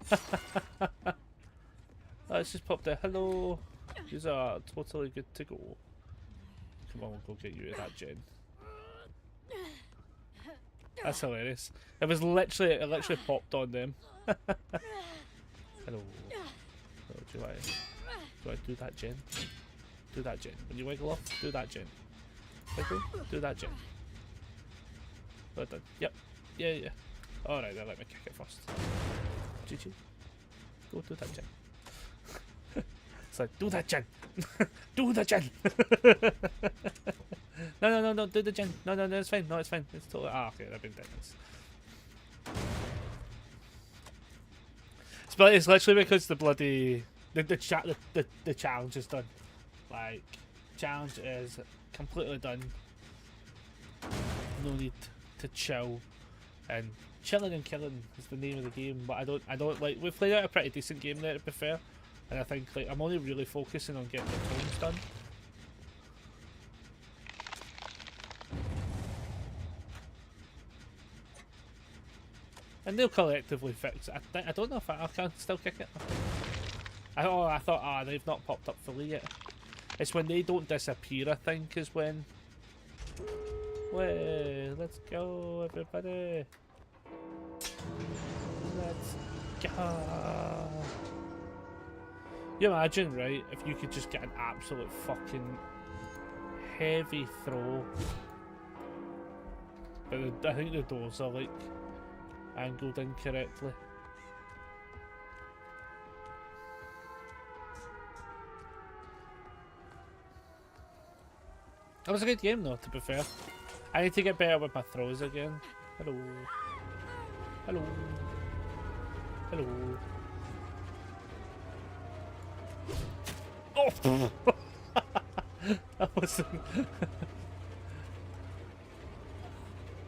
A: it's just popped there. Hello. These are totally good to go. Come on, we'll go get you to that gen. That's hilarious. It literally popped on them. Hello. Oh, do I do that gen? Do that gen. When you wiggle off, do that gen. Wiggle, do that gen. Well done. Yep. Yeah. Alright, then let me kick it first. GG. Go do that gen. It's like, do that gen! Do the gen! No, do the gen. No, it's fine. No, it's fine. It's totally. Ah, okay, I've been dead. It's literally because the bloody. The challenge is done. Like, challenge is completely done. No need to chill, and chilling and killing is the name of the game. But I don't like. We've played out a pretty decent game there, to be fair, and I think like I'm only really focusing on getting the tomes done. And they'll collectively fix it. I don't know if I can still kick it. I thought they've not popped up fully yet. It's when they don't disappear, I think, is when... Way, let's go, everybody. Let's go. You imagine, right, if you could just get an absolute fucking heavy throw. But I think the doors are, like, angled incorrectly. That was a good game though, to be fair. I need to get better with my throws again. Hello. Hello. Hello. Oh! That wasn't...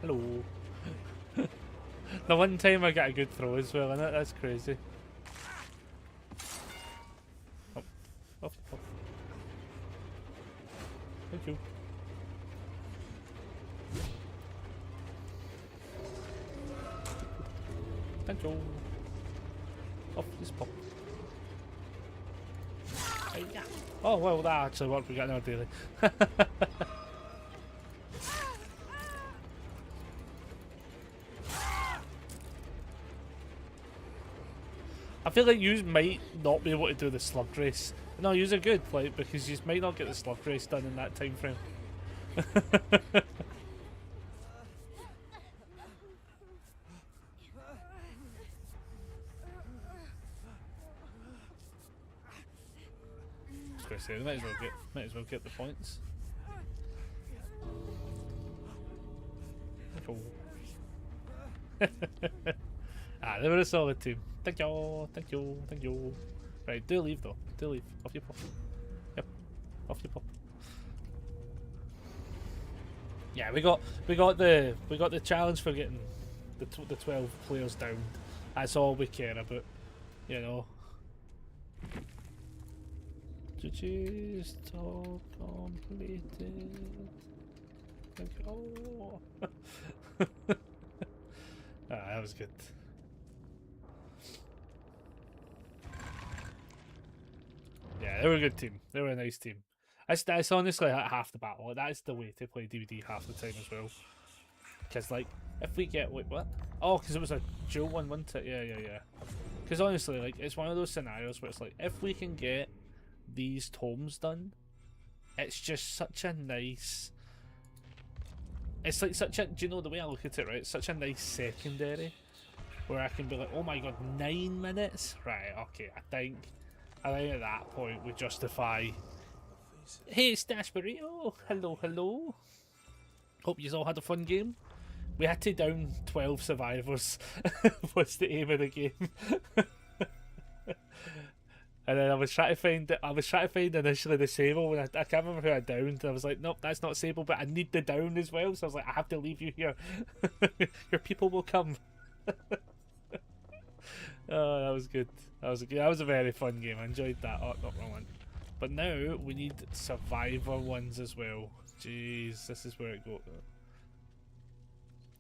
A: Hello. The one time I got a good throw as well, innit? That's crazy. Up. Up. Up. Thank you. Thank you. Off this pop. Hiya. Oh well, that actually worked. We got another daily. I feel like you might not be able to do the slug race. No, you are good, like, because you might not get the slug race done in that time frame. I was gonna say, might as well get the points. Oh. Ah, they were a solid team. Thank you, thank you, thank you. Right, do leave though. Do leave. Off you pop. Yep. Off you pop. Yeah, we got the challenge for getting the 12 players down. That's all we care about, you know. GG's all completed. Thank you. Ah, that was good. Yeah, they were a good team. They were a nice team. That's honestly like half the battle. That is the way to play DVD half the time as well. Because, like, if we get... Wait, what? Oh, because it was a dual one, wasn't it? Yeah. Because honestly, like, it's one of those scenarios where it's like, if we can get these tomes done, it's just such a nice... It's like such a... Do you know the way I look at it, right? It's such a nice secondary where I can be like, oh my god, 9 minutes? Right, okay, I think at that point we justify... Hey, Stashbury. Oh, hello. Hope you all had a fun game. We had to down 12 survivors. Was the aim of the game. And then I was trying to find initially the Sable, and I can't remember who I downed. I was like, nope, that's not Sable, but I need the down as well. So I was like, I have to leave you here. Your people will come. Oh, that was good. That was a very fun game. I enjoyed that. Oh, not wrong one. But now we need survivor ones as well. Jeez, this is where it goes.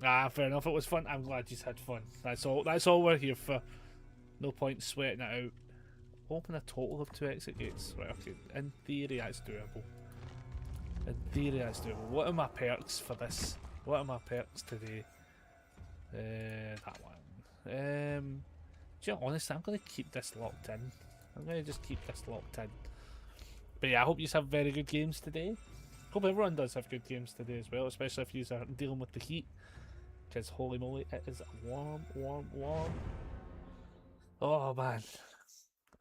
A: Ah, fair enough. It was fun. I'm glad you had fun. That's all we're here for. No point sweating it out. Open a total of 2 exit gates. Right, okay. In theory, that's doable. What are my perks for this? What are my perks today? That one. Do you know, honestly, I'm going to keep this locked in. I'm going to just keep this locked in. But yeah, I hope you have very good games today. Hope everyone does have good games today as well, especially if you are dealing with the heat. Because holy moly, it is warm. Oh man.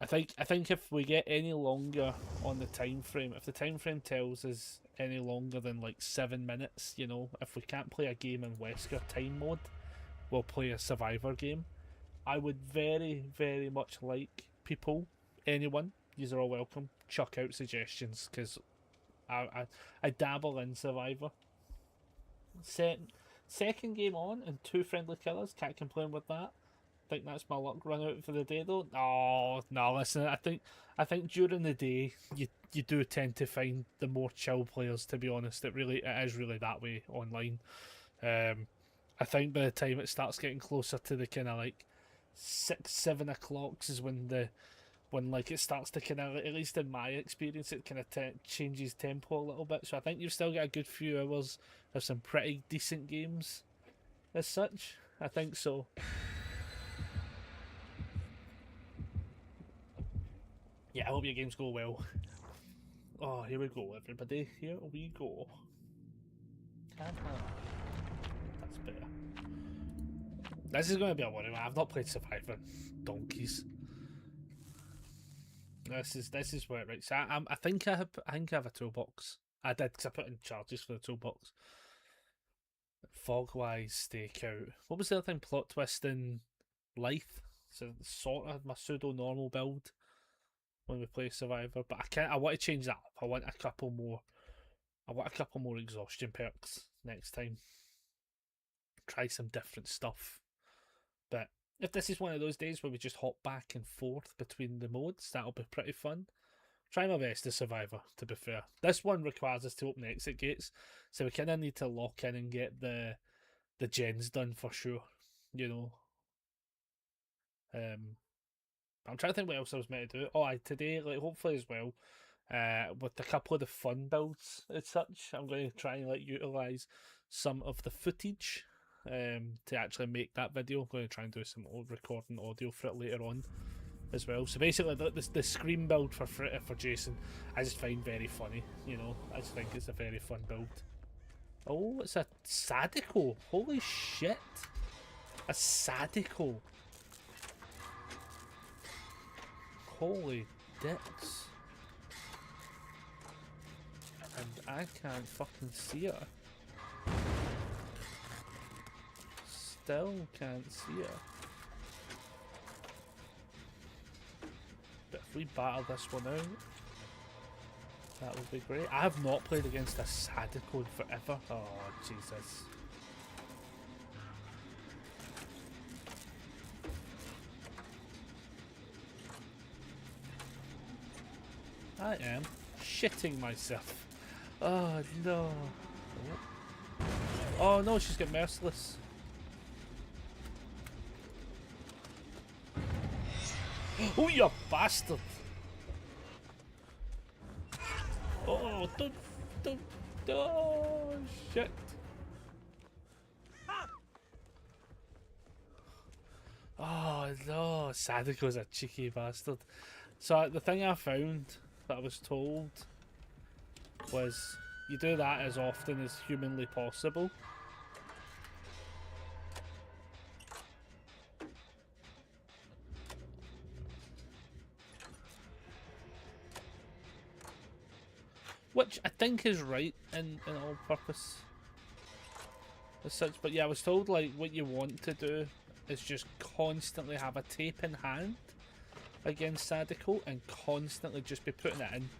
A: I think if we get any longer on the time frame, if the time frame tells us any longer than like 7 minutes, you know, if we can't play a game in Wesker time mode, we'll play a survivor game. I would very, very much like people, anyone, these are all welcome, chuck out suggestions, because I dabble in survivor. Second game on and 2 friendly killers, can't complain with that. Think that's my luck run out for the day though. Oh no, listen, I think during the day you do tend to find the more chill players, to be honest. It is really that way online. I think by the time it starts getting closer to the kind of like 6-7 o'clocks is when like it starts to kind of, at least in my experience, it kind of changes tempo a little bit. So I think you've still got a good few hours of some pretty decent games as such. I think so. Yeah, I hope your games go well. Oh, here we go, everybody. Here we go. That's better. This is going to be a worry. I've not played Survivor donkeys. This is where, right? So I think I have a toolbox. I did, because I put in charges for the toolbox. Fogwise stakeout. What was the other thing? Plot twist in Lithe. So sort of my pseudo normal build when we play Survivor, but I want to change that up. I want a couple more. I want a couple more exhaustion perks next time. Try some different stuff. But if this is one of those days where we just hop back and forth between the modes, that'll be pretty fun. Try my best to Survivor, to be fair. This one requires us to open exit gates, so we kind of need to lock in and get the gens done for sure, you know. I'm trying to think what else I was meant to do. Oh, today, like, hopefully as well, with a couple of the fun builds as such, I'm going to try and like utilise some of the footage to actually make that video. I'm going to try and do some recording audio for it later on as well. So basically, the scream build for Jason, I just find very funny. You know, I just think it's a very fun build. Oh, it's a Sadiko! Holy shit! A Sadiko! Holy dicks! And I can't fucking see her. Still can't see her. But if we battle this one out, that would be great. I have not played against a Sadiko in forever. Oh, Jesus. I am shitting myself. Oh, no. Oh, no, she's got Merciless. Oh, you bastard! Oh, don't, oh, shit. Oh, no, Sadiko's a cheeky bastard. So, the thing I found that I was told was you do that as often as humanly possible. Which I think is right in all purpose as such. But yeah, I was told like what you want to do is just constantly have a tape in hand against Sadiko and constantly just be putting it in.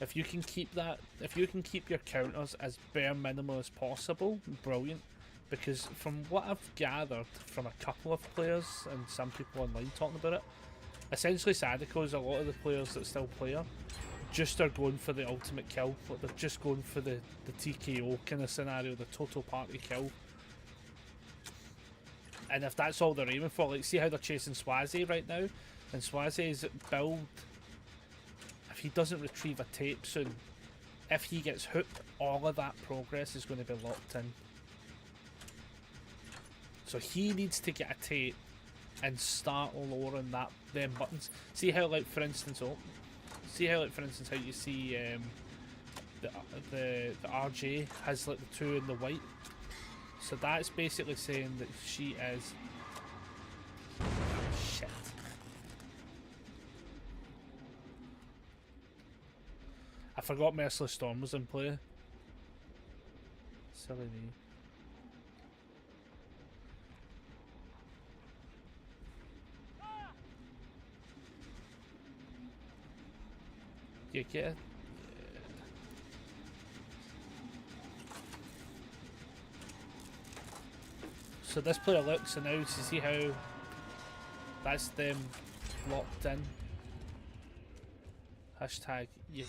A: If you can keep that, if you can keep your counters as bare minimum as possible, brilliant. Because from what I've gathered from a couple of players and some people online talking about it, essentially Sadiko's a lot of the players that still play her just are going for the ultimate kill. Like they're just going for the TKO kind of scenario, the total party kill. And if that's all they're aiming for, like see how they're chasing Swazi right now? And Swazi's build, if he doesn't retrieve a tape soon, if he gets hooked, all of that progress is going to be locked in. So he needs to get a tape and start lowering them buttons. See how, like, for instance, how you see the RJ has like the 2 in the white. So that's basically saying that she is. Oh, shit. I forgot Merciless Storm was in play. Silly me. You get it? Yeah. So this player looks, and now to see how that's them locked in. Hashtag you.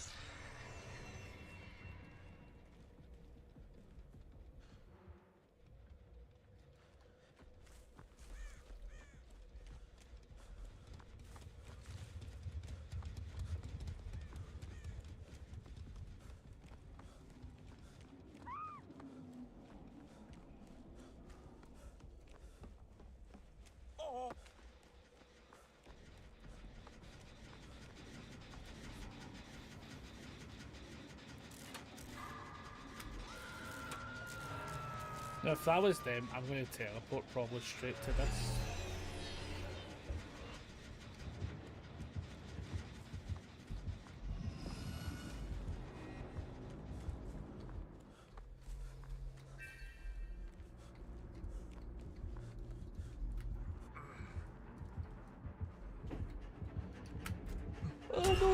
A: Now, if that was them, I'm going to teleport probably straight to this.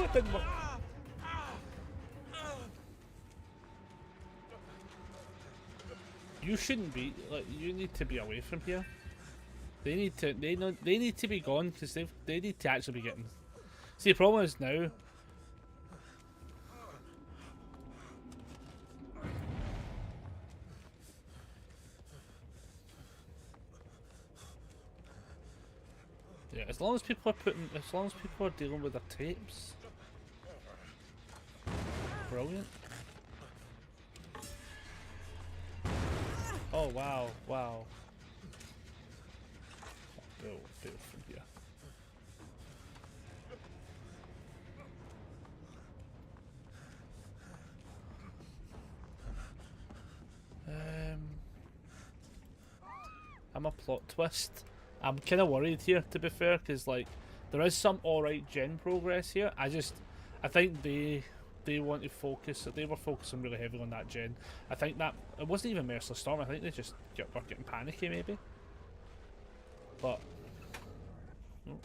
A: it didn't work. You shouldn't be, like, you need to be away from here. They need to, they need to be gone because they need to actually be getting. See, the problem is now. Yeah, as long as people are dealing with their tapes. Brilliant. Oh wow, wow. Bill from here. I'm a plot twist. I'm kind of worried here, to be fair, because like there is some alright gen progress here. I think they want to focus. They were focusing really heavily on that gen. I think that it wasn't even Merciless Storm. I think they just were getting panicky maybe. But oh.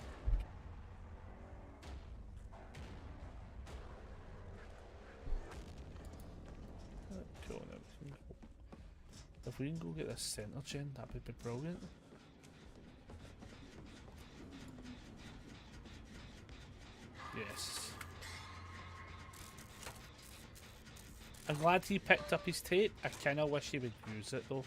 A: Cool. If we can go get this center gen, that would be brilliant. Yes. I'm glad he picked up his tape. I kind of wish he would use it though.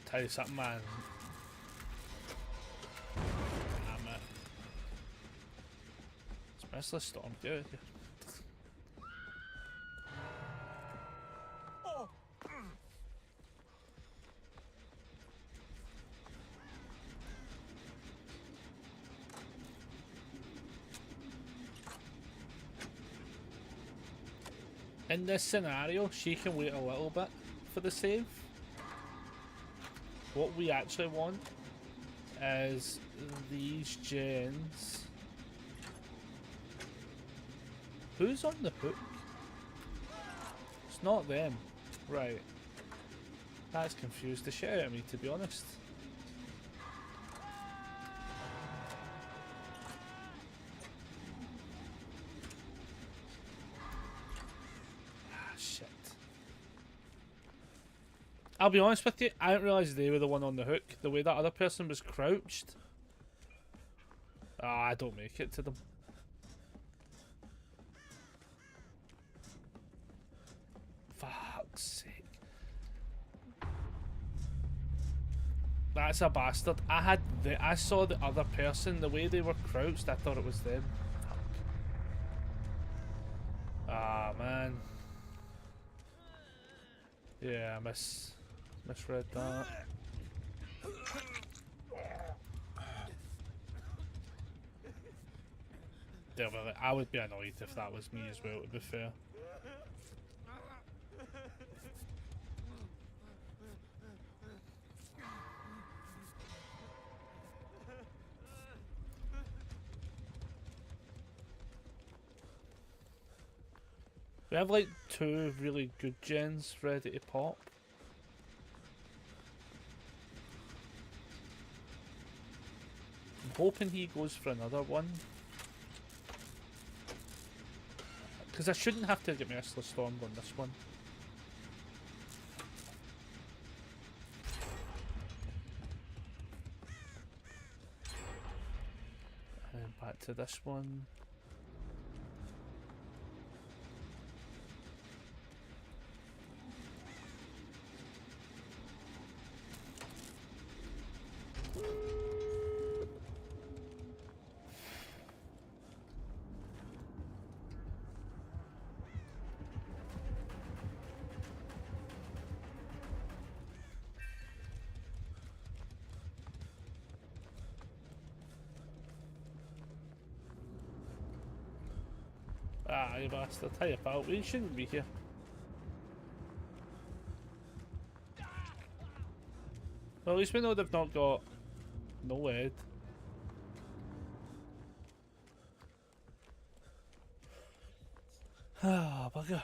A: Tell you something, man. Damn it. It's Merciless Storm, get out of here. In this scenario, she can wait a little bit for the save. What we actually want is these gens. Who's on the hook? It's not them. Right. That's confused the shit out of me, to be honest. I'll be honest with you, I didn't realise they were the one on the hook. The way that other person was crouched. Ah, I don't make it to them. Fuck's sake. That's a bastard. I saw the other person, the way they were crouched, I thought it was them. Fuck. Ah, man. Yeah, I misread that. Yeah, well, I would be annoyed if that was me as well, to be fair. We have like 2 really good gens ready to pop. I'm hoping he goes for another one. Because I shouldn't have to get Merciless Storm on this one. And back to this one. Ah, you bastard. How you pal? We shouldn't be here. Well, at least we know they've not got no head. Ah, bugger.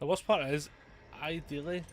A: The worst part is, ideally,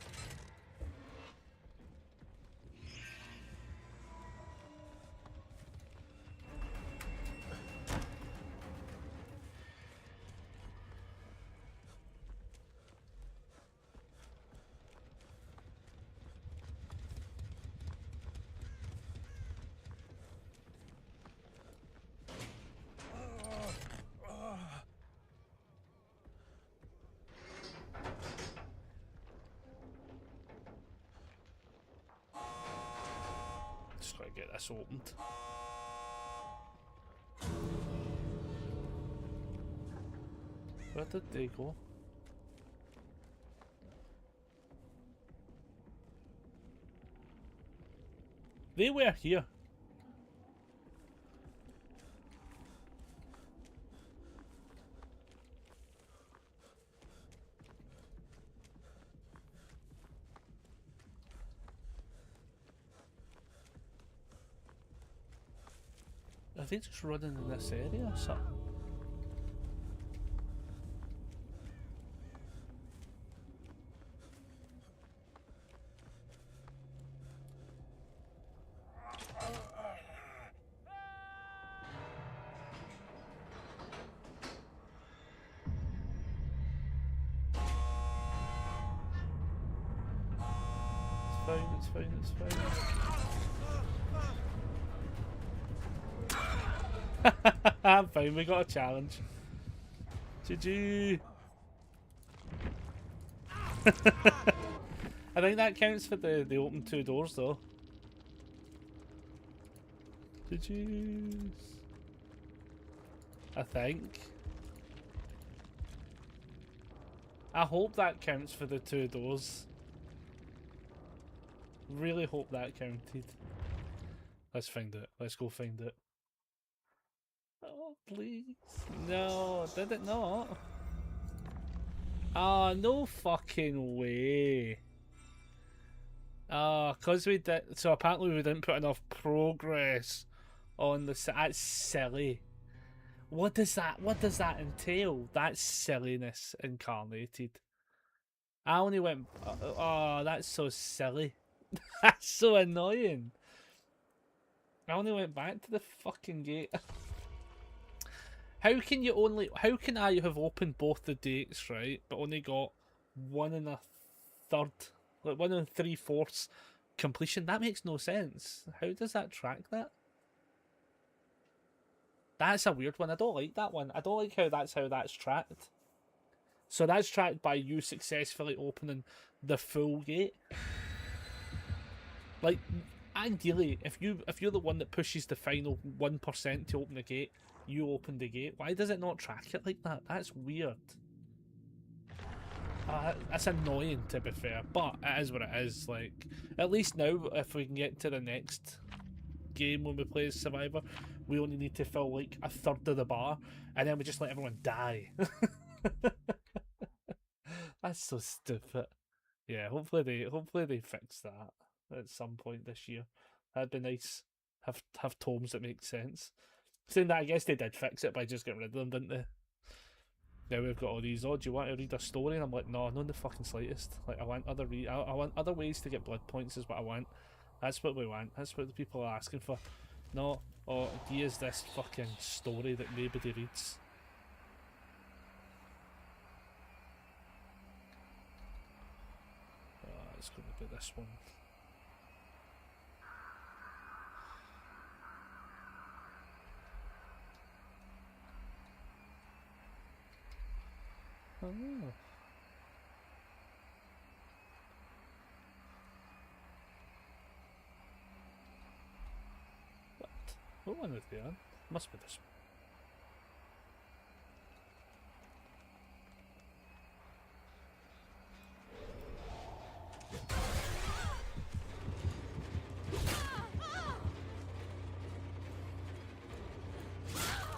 A: just gotta get this opened. Where did they go? They were here. Are they just running in this area or something? It's fine, it's fine. I'm fine, we got a challenge. GG. I think that counts for the open 2 doors though. GG's. I think. I hope that counts for the 2 doors. Really hope that counted. Let's find it. Let's go find it. Oh, please. No, did it not? Oh, no fucking way. Oh, because we did. So apparently we didn't put enough progress on the. That's silly. What does that entail? That's silliness incarnated. I only went. Oh, that's so silly. That's so annoying. I only went back to the fucking gate. How can I have opened both the dates, right, but only got 1 1/3, like 1 3/4 completion? That makes no sense. How does that track that? That's a weird one. I don't like that one. I don't like how that's tracked. So that's tracked by you successfully opening the full gate. Like, ideally, if you're the one that pushes the final 1% to open the gate, you open the gate. Why does it not track it like that? That's weird. That's annoying, to be fair, but it is what it is. Like, at least now, if we can get to the next game when we play as Survivor, we only need to fill like 1/3 of the bar, and then we just let everyone die. That's so stupid. Yeah, hopefully they fix that at some point this year. That'd be nice. Have tomes that make sense. Saying that, I guess they did fix it by just getting rid of them, didn't they? Now we've got all these. Oh, do you want to read a story? And I'm like, no, not in the fucking slightest. Like, I want other ways to get blood points. Is what I want. That's what we want. That's what the people are asking for. No, oh, here's this fucking story that nobody reads. Oh, it's going to be this one. Oh. What? What one is the on? Must be this one.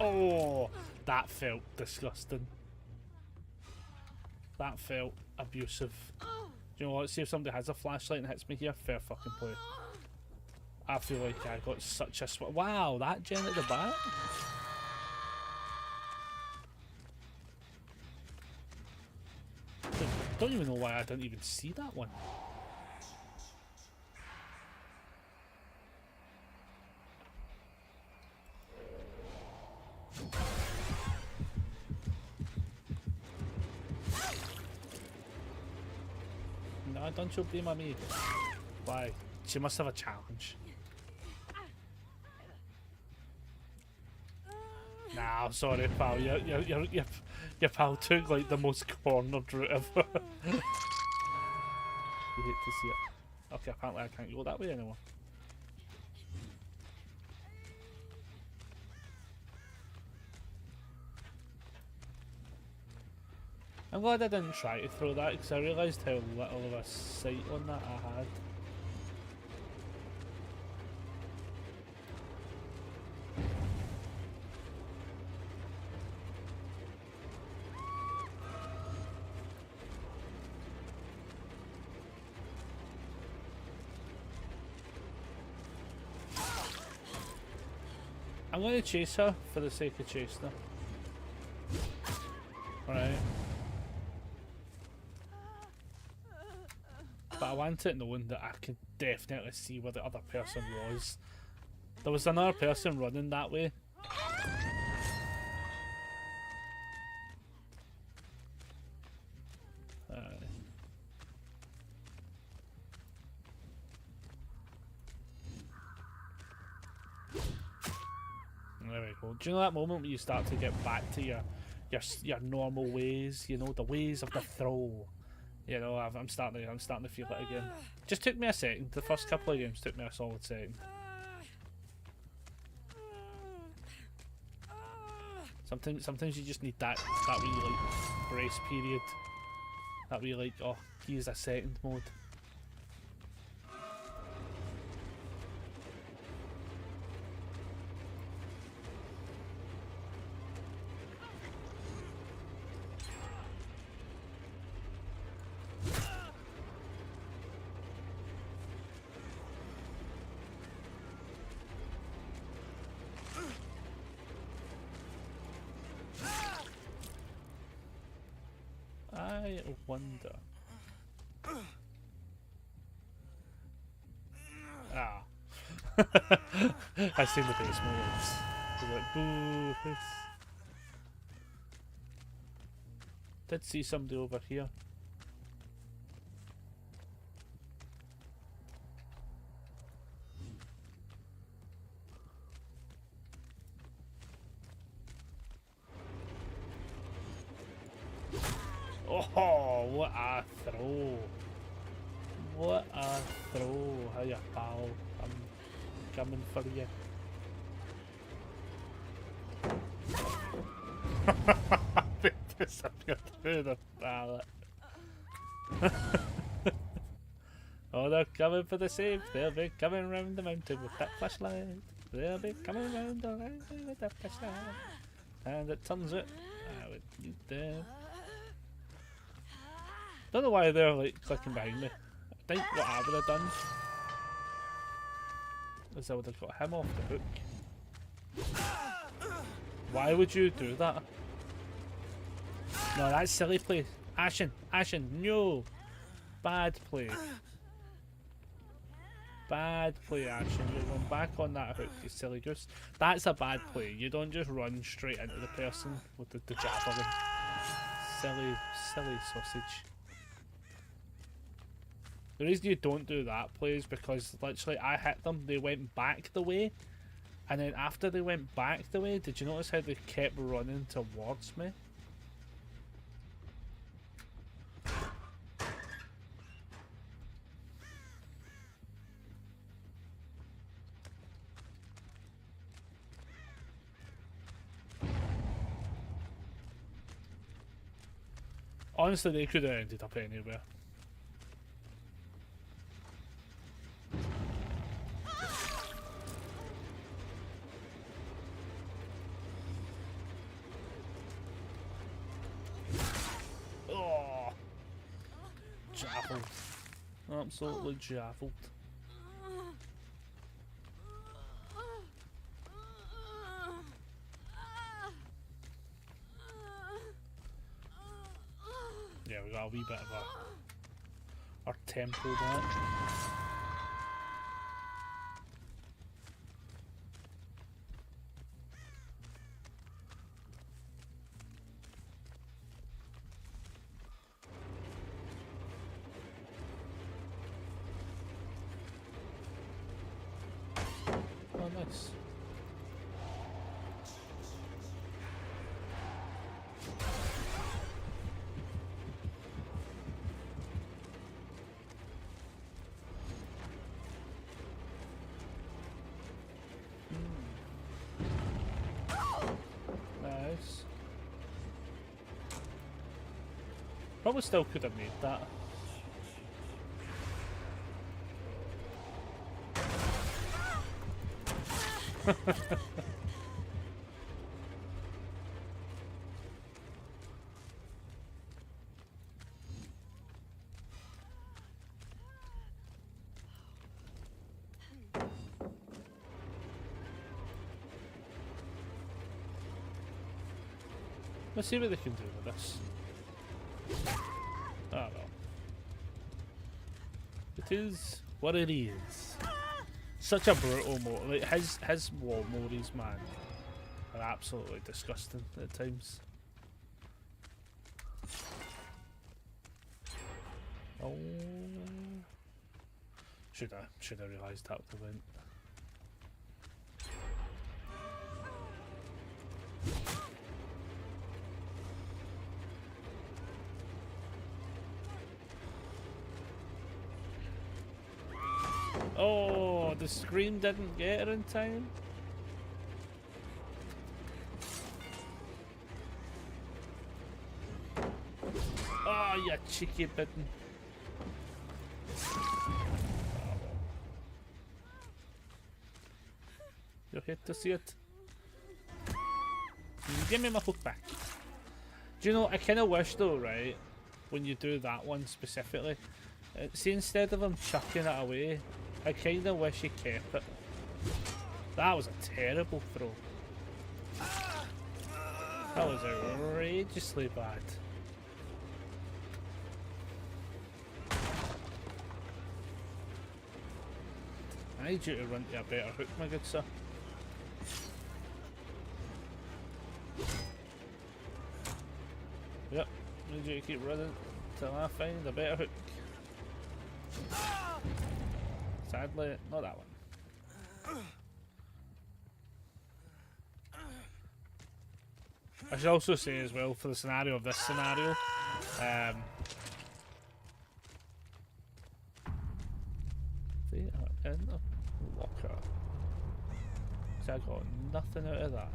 A: Oh, That felt disgusting. That felt abusive. Do you know what? See if somebody has a flashlight and hits me here, fair fucking play. I feel like I got such a wow, that gen at the back? Don't even know why I didn't even see that one. No, don't you blame me. Why? She must have a challenge. Nah, sorry, pal. Your pal took like the most cornered route ever. You hate to see it. Okay, apparently I can't go that way anymore. I'm glad I didn't try to throw that because I realised how little of a sight on that I had. I'm going to chase her for the sake of chasing her. Right. But I want it knowing that I can definitely see where the other person was. There was another person running that way. There we go. Do you know that moment when you start to get back to your normal ways? You know, the ways of the throw. You know, I'm starting to feel it again. Just took me a second. The first couple of games took me a solid second. Sometimes you just need that wee like brace period. That wee like, oh, here's a second mode. I wonder. Ah. I seen the basement once. I was like, boo, this. Did see somebody over here. Oh, what a throw. What a throw. Hiya, pal. I'm coming for you. They disappeared through the pallet. Oh, they're coming for the save. They'll be coming round the mountain with that flashlight. They'll be coming round the mountain with that flashlight. And it turns out I would need them. Don't know why they're like clicking behind me. I think what I would have done is I would have got him off the hook. Why would you do that? No, that's silly play. Ashen, no! Bad play. Bad play, Ashen. You're going back on that hook, you silly goose. That's a bad play. You don't just run straight into the person with the javelin. Silly sausage. The reason you don't do that play is because literally I hit them, they went back the way, and then after they went back the way, did you notice how they kept running towards me? Honestly, they could have ended up anywhere. Absolutely jaffled. Yeah, we got a wee bit of our tempo back. Oh, nice. Nice. Probably still could have made that. Let's see what they can do with this. Oh no. It is what it is. Such a brutal mode. Like his wall mores, man, are absolutely disgusting at times. Oh, should have realised that would have went. Oh, the scream didn't get her in time. Oh, you cheeky bitten. You hate to see it. Give me my hook back. Do you know, I kind of wish though, right, when you do that one specifically, see, instead of him chucking it away, I kind of wish he kept it. That was a terrible throw. That was outrageously bad. I need you to run to a better hook, my good sir. Yep, I need you to keep running till I find a better hook. Sadly, not that one. I should also say as well, for the scenario of this scenario, they are in the locker. See, I got nothing out of that.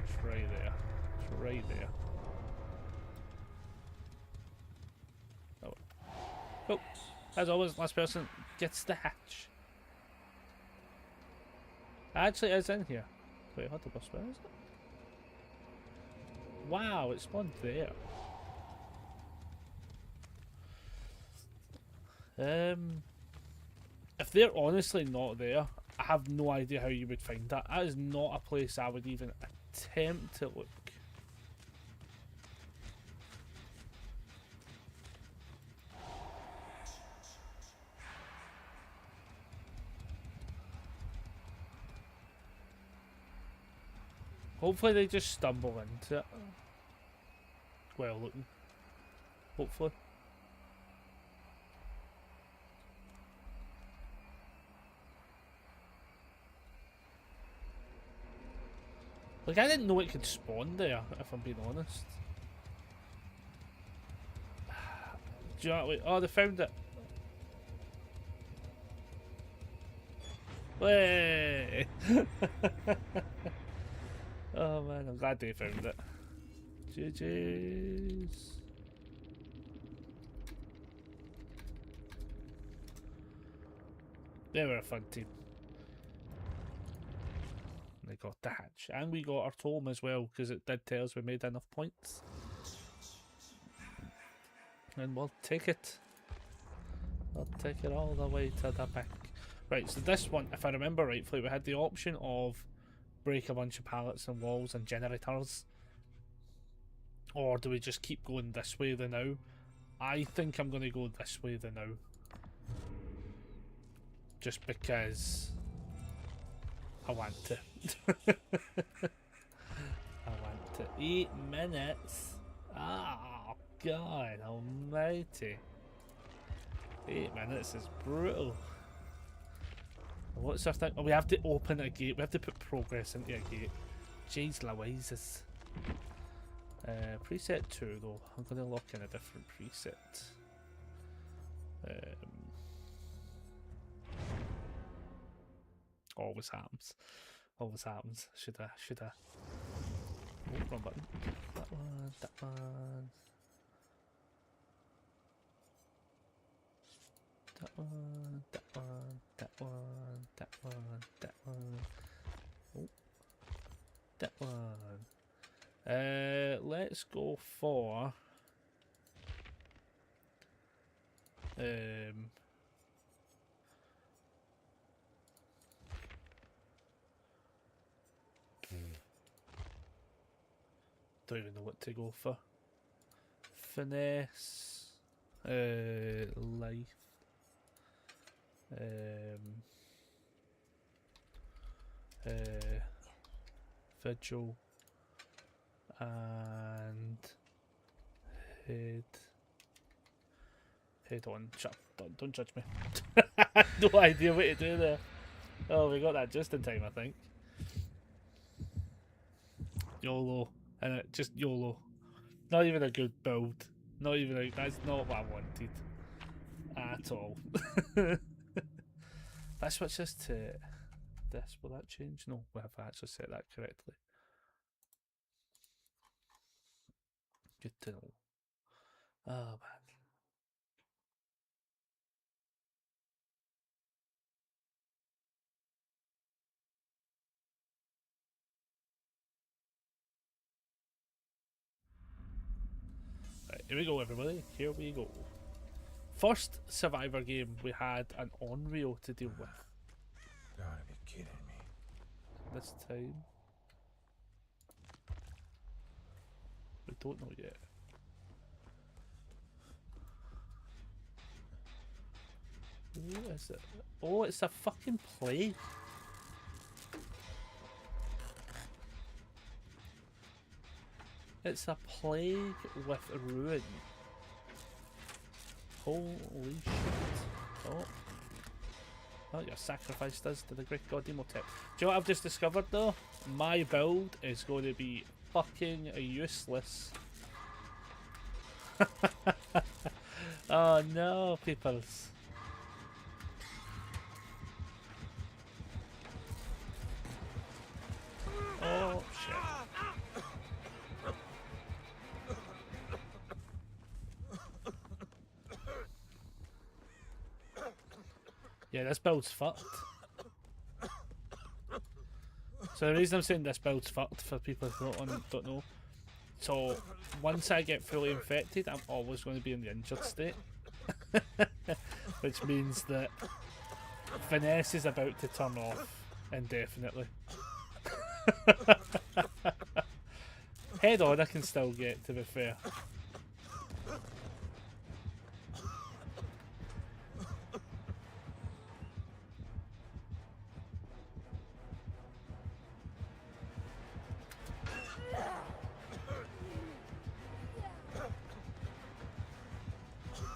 A: It's right there. It's right there. Oh. Oh. As always, last person gets the hatch. Actually, it's in here. Wait, what the bus? Where is it? Wow, it spawned there. If they're honestly not there, I have no idea how you would find that. That is not a place I would even attempt to look. Hopefully they just stumble into it. Well looking. Hopefully. Like, I didn't know it could spawn there, if I'm being honest. Do you know what? Oh, they found it. Way! Oh man, I'm glad they found it. GG's. They were a fun team. They got the hatch. And we got our tome as well, because it did tell us we made enough points. And we'll take it. I'll take it all the way to the back. Right, so this one, if I remember rightfully, we had the option of break a bunch of pallets and walls and generators. Or do we just keep going this way the now? I think I'm going to go this way the now. Just because I want to. I want to. 8 minutes. Oh, God almighty. 8 minutes is brutal. What's our thing? Oh, we have to open a gate. We have to put progress into a gate. Jeez Louises. Preset 2 though. I'm going to lock in a different preset. Always happens. Always happens. Should I? Oh, wrong button. That one, that one. That one, that one, that one, that one, that one. Oh, that one. Let's go for don't even know what to go for. Finesse, life, vigil, and head on. Shut up, don't judge me. No idea what to do there. Oh, we got that just in time, I think. YOLO, and just YOLO. Not even a good build. Not even a, that's not what I wanted at all. Let's switch this to this. Will that change? No, we have actually set that correctly. Good to know. Oh man. Right, here we go, everybody. Here we go. First Survivor game, we had an Onryo to deal with.
C: Gotta be kidding me.
A: This time, we don't know yet. What is it? Oh, it's a fucking plague. It's a plague with ruin. Holy shit. Oh. Well, your sacrifice does to the great god Emotep. Do you know what I've just discovered though? My build is going to be fucking useless. Oh no, peoples. Oh shit. Yeah, this build's fucked. So the reason I'm saying this build's fucked, for people who don't know, so once I get fully infected, I'm always going to be in the injured state. Which means that finesse is about to turn off indefinitely. Head on I can still get, to be fair.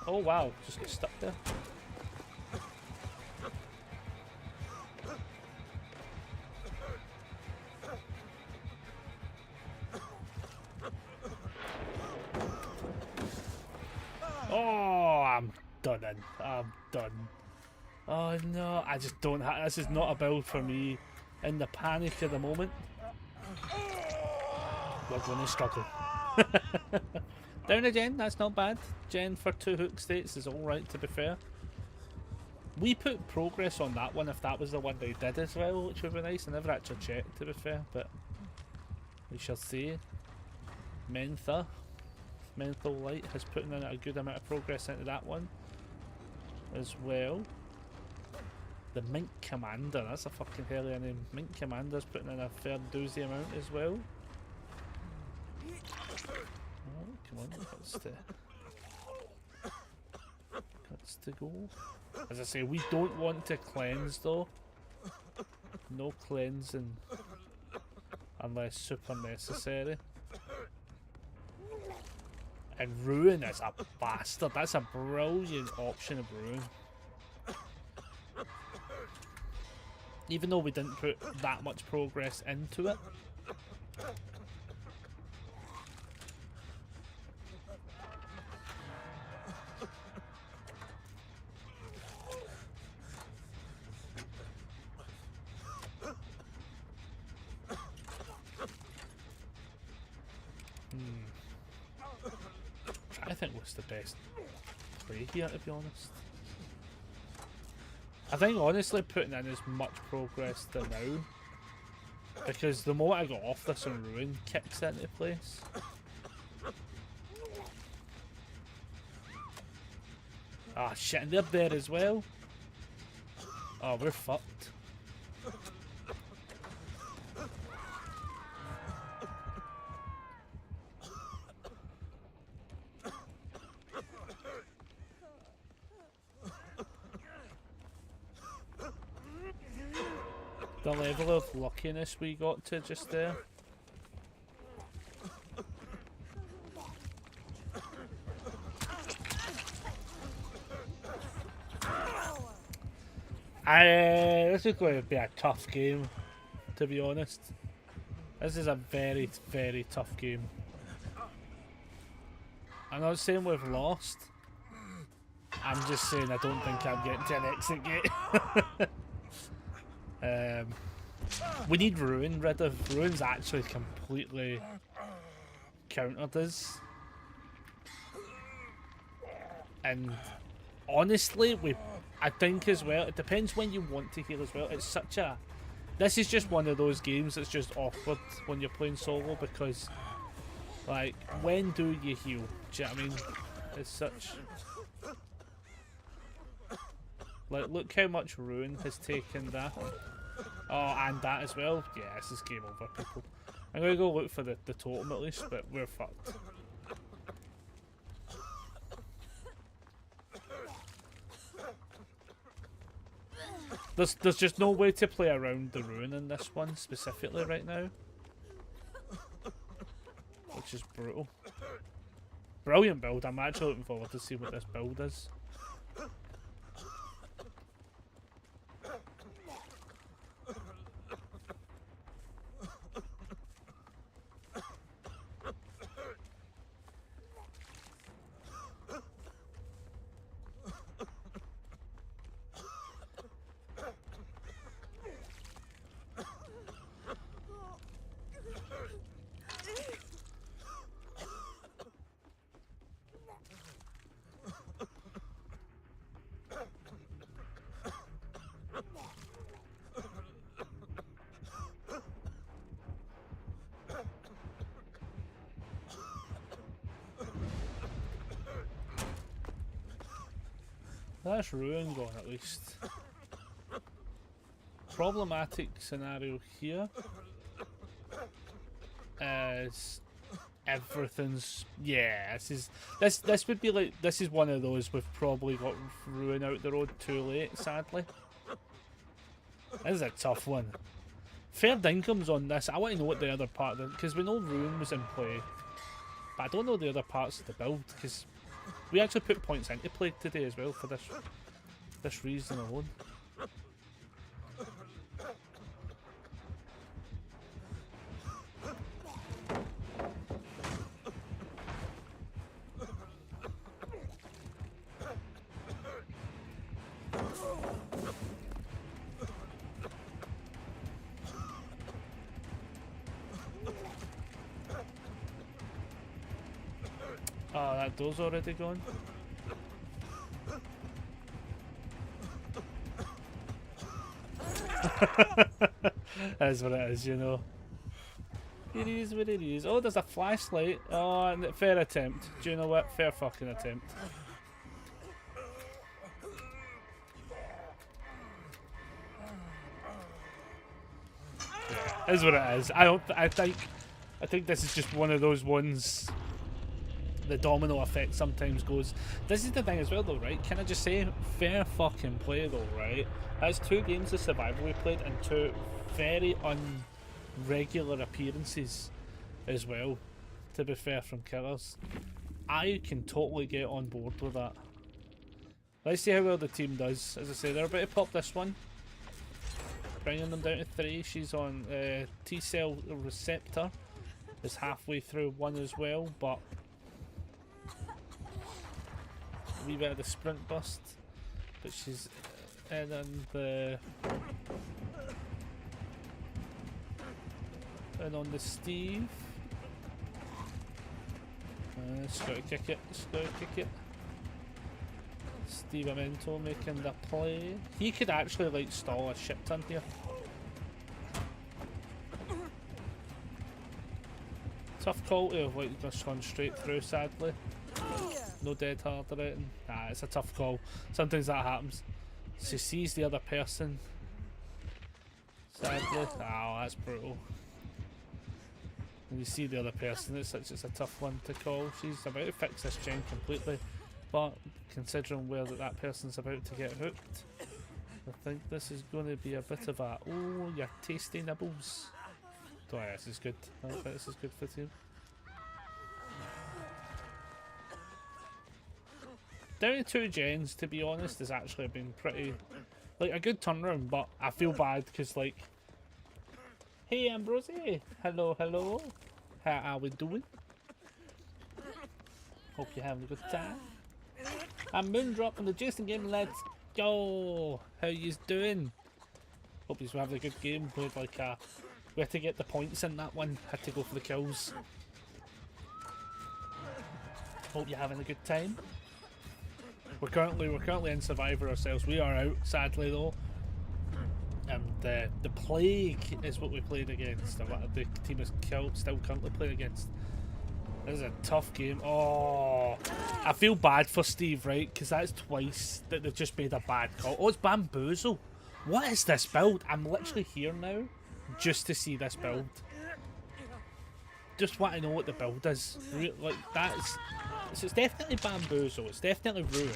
A: Oh wow, just get stuck there. Oh, I'm done in. I'm done. Oh no, I just don't have. This is not a build for me. In the panic of the moment, we're going to struggle. Down again, that's not bad. Gen for 2 hook states is alright, to be fair. We put progress on that one if that was the one they did as well, which would be nice. I never actually checked, to be fair, but we shall see. Menthol Light has put in a good amount of progress into that one. as well. The Mink Commander, that's a fucking hell of a name. Mink Commander's putting in a fair doozy amount as well. Oh, come on, that's to go. As I say, we don't want to cleanse though. No cleansing unless super necessary. And Ruin is a bastard. That's a brilliant option of Ruin. Even though we didn't put that much progress into it. I think what's the best play here, to be honest. I think honestly putting in as much progress than now, because the moment I got off this and Ruin kicks into place. Ah shit, and they're there as well. Oh, we're fucked. The level of luckiness we got to just there. This is going to be a tough game, to be honest. This is a very, very tough game. I'm not saying we've lost. I'm just saying I don't think I'm getting to an exit gate. We need Ruin rid of. Ruin's actually completely countered us. And honestly, I think as well, it depends when you want to heal as well. It's such a... This is just one of those games that's just awkward when you're playing solo because, like, when do you heal? Do you know what I mean? It's such... Like, look how much Ruin has taken that. Oh, and that as well. Yeah, this is game over, people. I'm going to go look for the totem at least, but we're fucked. There's just no way to play around the Ruin in this one specifically right now. Which is brutal. Brilliant build. I'm actually looking forward to see what this build is. That's Ruin gone at least. Problematic scenario here is everything's... Yeah, this would be like... This is one of those we've probably got Ruin out the road too late, sadly. This is a tough one. Fair income's on this. I want to know what the other part... Because we know Ruin was in play. But I don't know the other parts of the build, because... We actually put points into play today as well for this reason alone. Oh, that door's already gone. That's what it is, you know. It is what it is. Oh, there's a flashlight. Oh, and fair attempt. Do you know what? Fair fucking attempt. Is what it is. I think this is just one of those ones. The domino effect sometimes goes. This is the thing as well, though, right? Can I just say, fair fucking play, though, right? That's 2 games of survival we played and 2 very unregular appearances as well. To be fair, from killers, I can totally get on board with that. Let's see how well the team does. As I say, they're about to pop this one. Bringing them down to 3. She's on T-cell receptor. Is halfway through 1 as well, but a wee bit of the sprint bust. But she's in the on the Steve. Just gotta kick it. Just gotta kick it. Steve Amento making the play. He could actually like stall a shit ton here. Tough call to have like just gone straight through, sadly. No dead hard or anything. Nah, it's a tough call. Sometimes that happens. She sees the other person. Sadly. Oh, that's brutal. When you see the other person, it's a tough one to call. She's about to fix this gen completely. But considering where that person's about to get hooked, I think this is going to be a bit of a, oh, your tasty nibbles. Oh yeah, this is good. I think this is good for the team. Down to 2 gens, to be honest, has actually been pretty, like, a good turnaround, but I feel bad because, like, hey Ambrosie, hello, hello, how are we doing? Hope you're having a good time. I'm Moondrop from the Jason game, let's go! How yous doing? Hope you're having a good game. We had like we had to get the points in that one, had to go for the kills. Hope you're having a good time. We're currently in Survivor ourselves. We are out, sadly though. And the Plague is what we played against. The team is still currently playing against. This is a tough game. Oh, I feel bad for Steve, right? Because that's twice that they've just made a bad call. Oh, it's Bamboozle. What is this build? I'm literally here now just to see this build. Just want to know what the build is. Like, that's... It's definitely Bamboozle. It's definitely Ruin.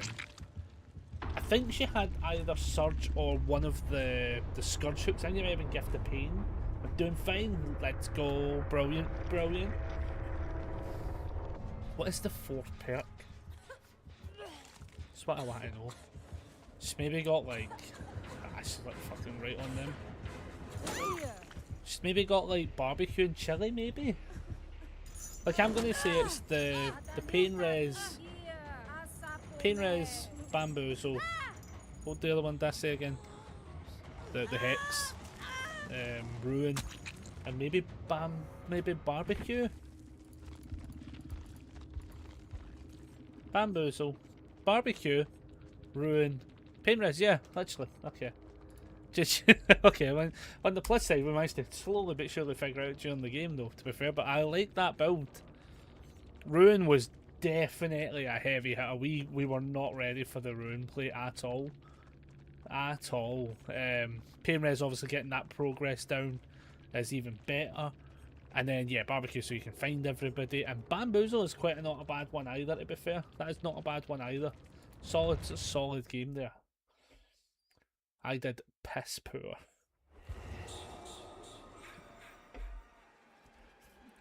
A: I think she had either Surge or one of the Scourge hooks. I think it might have been Gift of Pain. I'm doing fine. Let's go. Brilliant. Brilliant. What is the 4th perk? That's what I want to know. She's maybe got like... she's like fucking right on them. She's maybe got like barbecue and chili, maybe? Like, I'm going to say it's the Pain Res, Bamboozle. What the other one did I say again? The Hex, Ruin, and maybe barbecue. Bamboozle, barbecue, Ruin, Pain Res. Yeah, literally. Okay. Just okay. On the plus side, we managed to slowly but surely figure out during the game, though. To be fair, but I like that build. Ruin was definitely a heavy hitter. We were not ready for the Ruin play at all. At all. Pain Res obviously getting that progress down is even better. And then, yeah, barbecue so you can find everybody. And Bamboozle is quite not a bad one either, to be fair. That is not a bad one either. Solid game there. I did piss poor.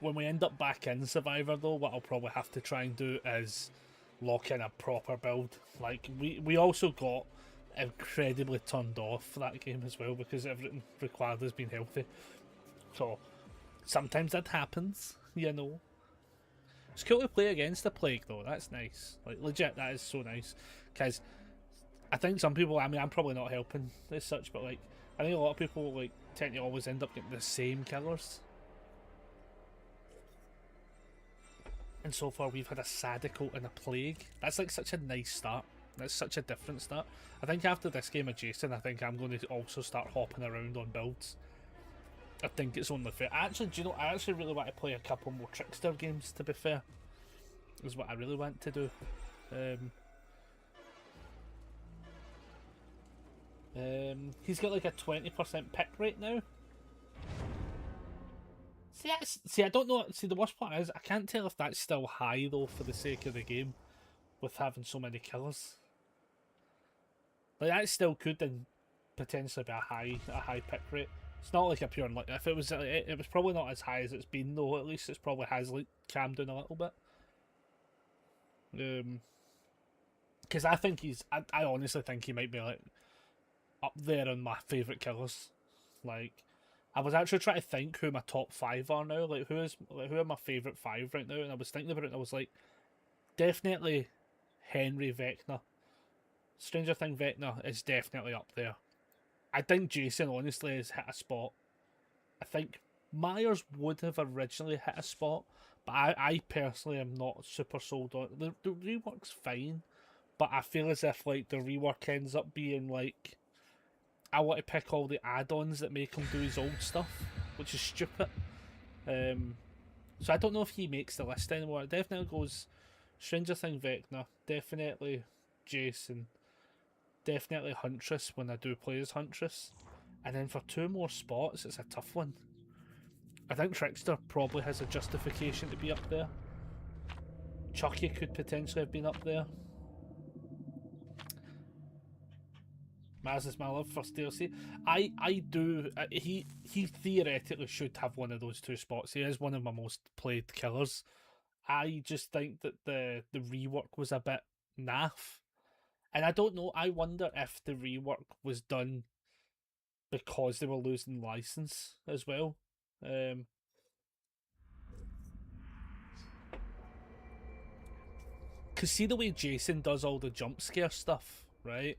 A: When we end up back in Survivor though, what I'll probably have to try and do is lock in a proper build. Like, we also got incredibly turned off for that game as well because everything required has been healthy. So, sometimes that happens, you know. It's cool to play against the Plague though, that's nice. Like, legit, that is so nice. Because I think some people, I mean, I'm probably not helping as such, but like, I think a lot of people like tend to always end up getting the same killers. And so far we've had a Sadiko and a Plague. That's like such a nice start. That's such a different start. I think after this game of Jason, I think I'm going to also start hopping around on builds. I think it's only fair. Actually, do you know, I actually really want to play a couple more Trickster games, to be fair. Is what I really want to do. He's got like a 20% pick rate now. See, I don't know. See, the worst part is I can't tell if that's still high though for the sake of the game, with having so many killers. Like that still could then potentially be a high pick rate. It's not like a pure like if it was probably not as high as it's been though. At least it's probably has like calmed down a little bit. Because I think I honestly think he might be like up there on my favourite killers. Like, I was actually trying to think who my top 5 are now. Like, who are my favourite 5 right now? And I was thinking about it and I was like, definitely Henry Vecna. Stranger Thing Vecna is definitely up there. I think Jason honestly has hit a spot. I think Myers would have originally hit a spot, but I personally am not super sold on it. The rework's fine, but I feel as if like the rework ends up being like, I want to pick all the add-ons that make him do his old stuff, which is stupid. So I don't know if he makes the list anymore. It definitely goes Stranger Thing Vecna, definitely Jason, definitely Huntress when I do play as Huntress. And then for 2 more spots, it's a tough one. I think Trickster probably has a justification to be up there. Chucky could potentially have been up there. Maz is my love for DLC. I do. He theoretically should have one of those 2 spots. He is one of my most played killers. I just think that the rework was a bit naff, and I don't know. I wonder if the rework was done because they were losing license as well. Cause see the way Jason does all the jump scare stuff, right?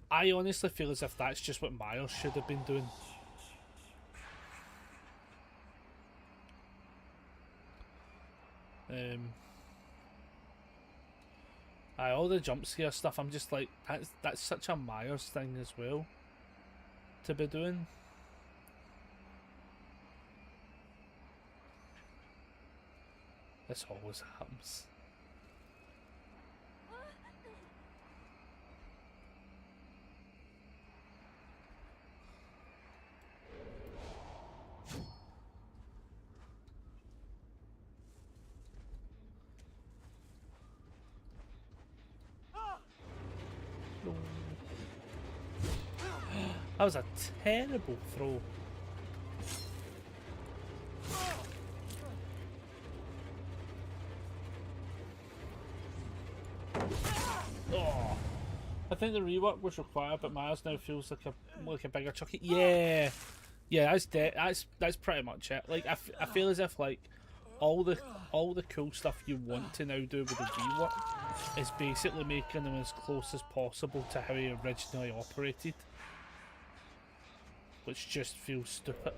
A: I honestly feel as if that's just what Myers should have been doing. All the jump scare stuff, I'm just like, that's such a Myers thing as well to be doing. This always happens. That was a terrible throw. Oh, I think the rework was required, but Myers now feels like a bigger Chucky. Yeah, yeah, that's pretty much it. Like I feel as if like all the cool stuff you want to now do with the rework is basically making them as close as possible to how he originally operated, which just feels stupid.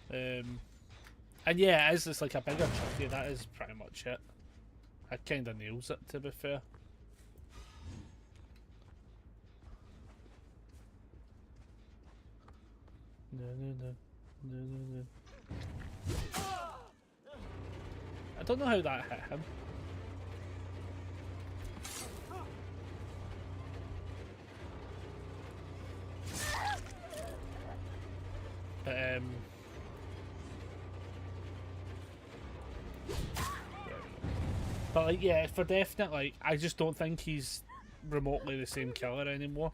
A: And yeah, it is just like a bigger Chucky. That is pretty much it. That kind of nails it, to be fair. No. I don't know how that hit him. But like, yeah, for definite, like, I just don't think he's remotely the same killer anymore.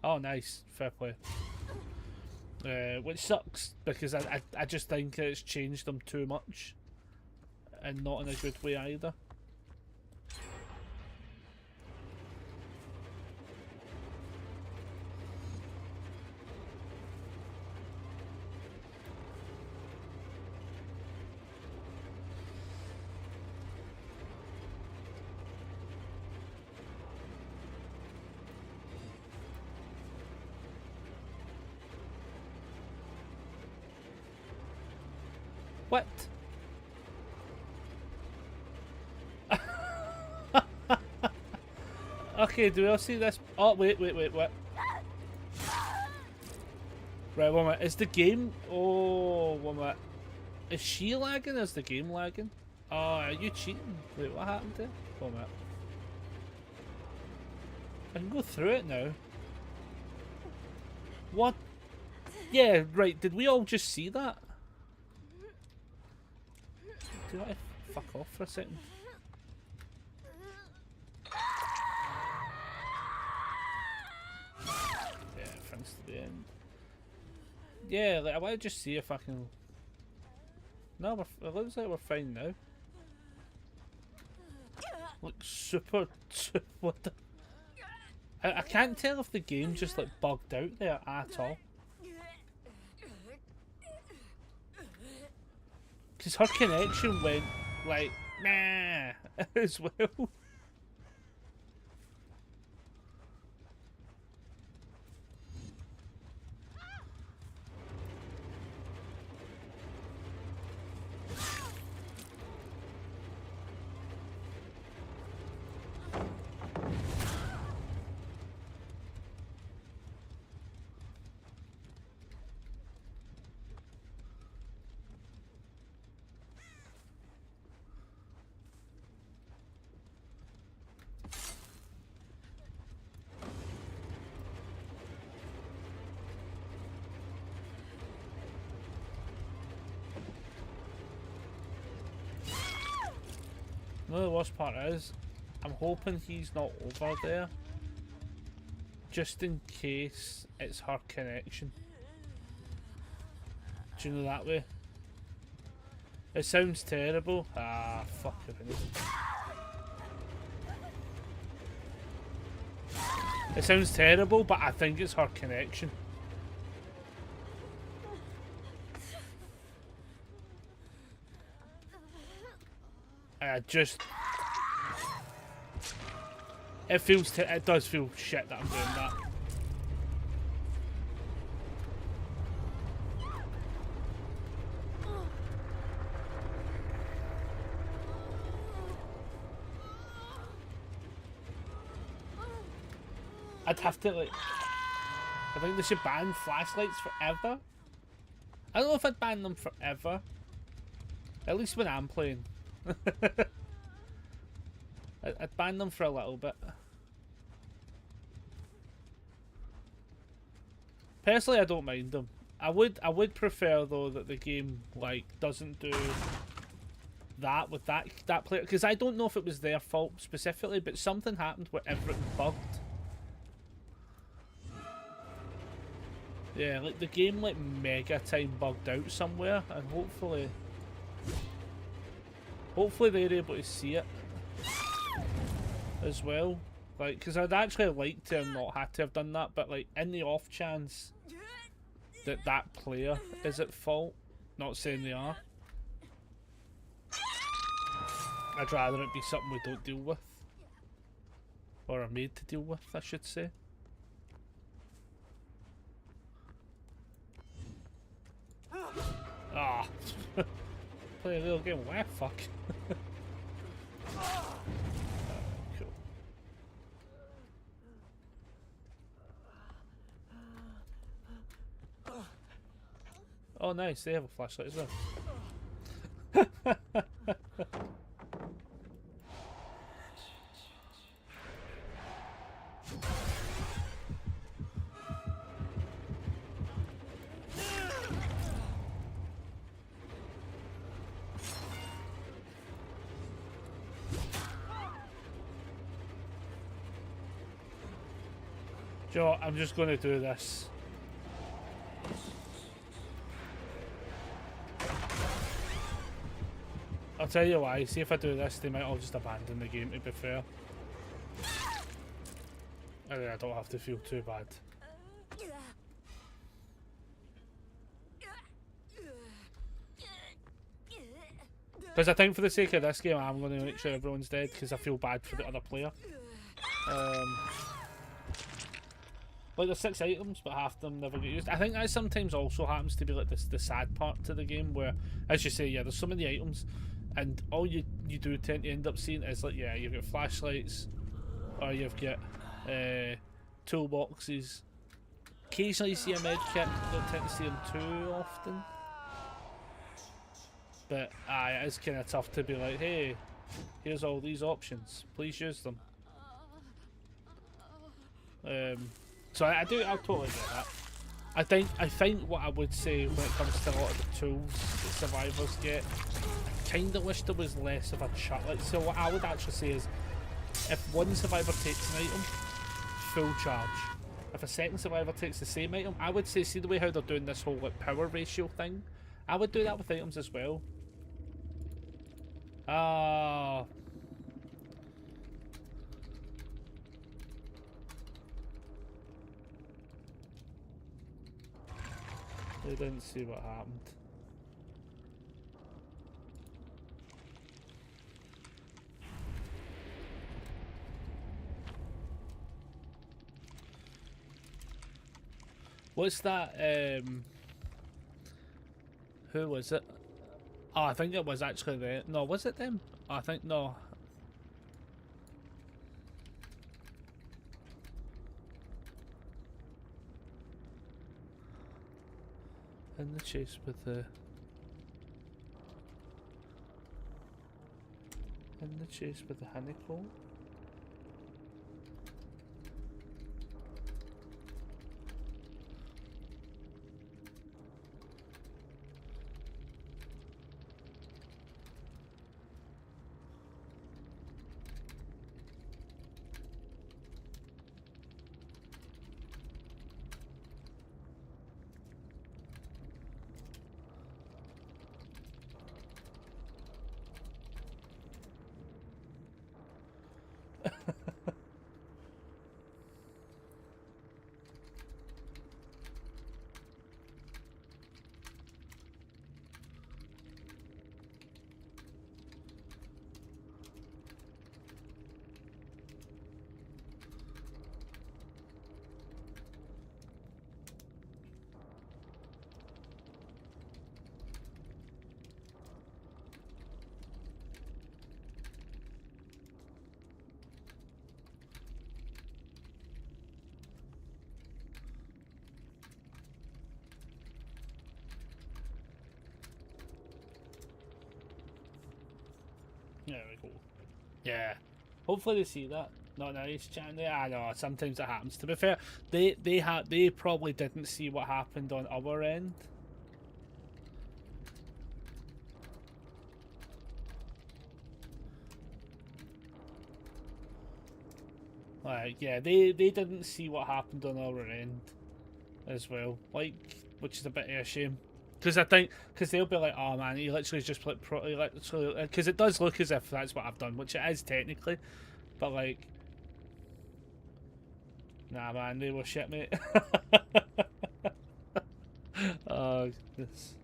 A: Oh, nice, fair play. Which sucks because I just think it's changed them too much, and not in a good way either. What? Okay, do we all see this? Oh, wait, what? Right, 1 minute. Is the game... Oh, 1 minute. Is she lagging? Is the game lagging? Oh, are you cheating? Wait, what happened there? 1 minute. I can go through it now. What Yeah, right. Did we all just see that? Do you want to fuck off for a second? Yeah, friends to the end. Yeah, like, I want to just see if I can... No, it looks like we're fine now. Like, super... What the... I can't tell if the game just, like, bugged out there at all. Because her connection went, like, nah, as well. No, the worst part is, I'm hoping he's not over there, just in case it's her connection. Do you know that way? It sounds terrible. Ah, fuck if it isn't. It sounds terrible, but I think it's her connection. It does feel shit that I'm doing that. I'd have to, like, I think they should ban flashlights forever. I don't know if I'd ban them forever. At least when I'm playing. I'd ban them for a little bit. Personally, I don't mind them. I would prefer though that the game like doesn't do that with that player, because I don't know if it was their fault specifically, but something happened where everything bugged. Yeah, like the game like mega time bugged out somewhere, and hopefully they're able to see it as well. Like, because I'd actually like to have not had to have done that, but like in the off chance that that player is at fault, not saying they are, I'd rather it be something we don't deal with, or are made to deal with, I should say. Ah, play a little game. Where fuck? Cool. Oh, nice. They have a flashlight as well. Joe, I'm just going to do this. I'll tell you why. See, if I do this, they might all just abandon the game, to be fair. And then I don't have to feel too bad. Because I think for the sake of this game, I'm going to make sure everyone's dead, because I feel bad for the other player. Like, there's 6 items, but half of them never get used. I think that sometimes also happens to be like this, the sad part to the game, where, as you say, yeah, there's so many items, and all you do tend to end up seeing is, like, yeah, you've got flashlights, or you've got toolboxes. Occasionally you see a med kit, don't tend to see them too often. But, it is kind of tough to be like, hey, here's all these options, please use them. So I totally get that. I think what I would say when it comes to a lot of the tools that survivors get, I kind of wish there was less of a charge. Like, so what I would actually say is, if one survivor takes an item, full charge. If a second survivor takes the same item, I would say, see the way how they're doing this whole like power ratio thing, I would do that with items as well. They didn't see what happened. What's that, who was it? Oh, I think it was actually them. No, was it them? I think, no. In the chase with the... In the chase with the honeycomb? There we go. Yeah. Hopefully they see that. Not nice, chatting there. I know, sometimes it happens. To be fair, they probably didn't see what happened on our end. Like, yeah, they didn't see what happened on our end as well. Like, which is a bit of a shame. Because I think, because they'll be like, oh man, he literally just like, because it does look as if that's what I've done, which it is technically, but like, nah man, they were shit, mate. Oh goodness.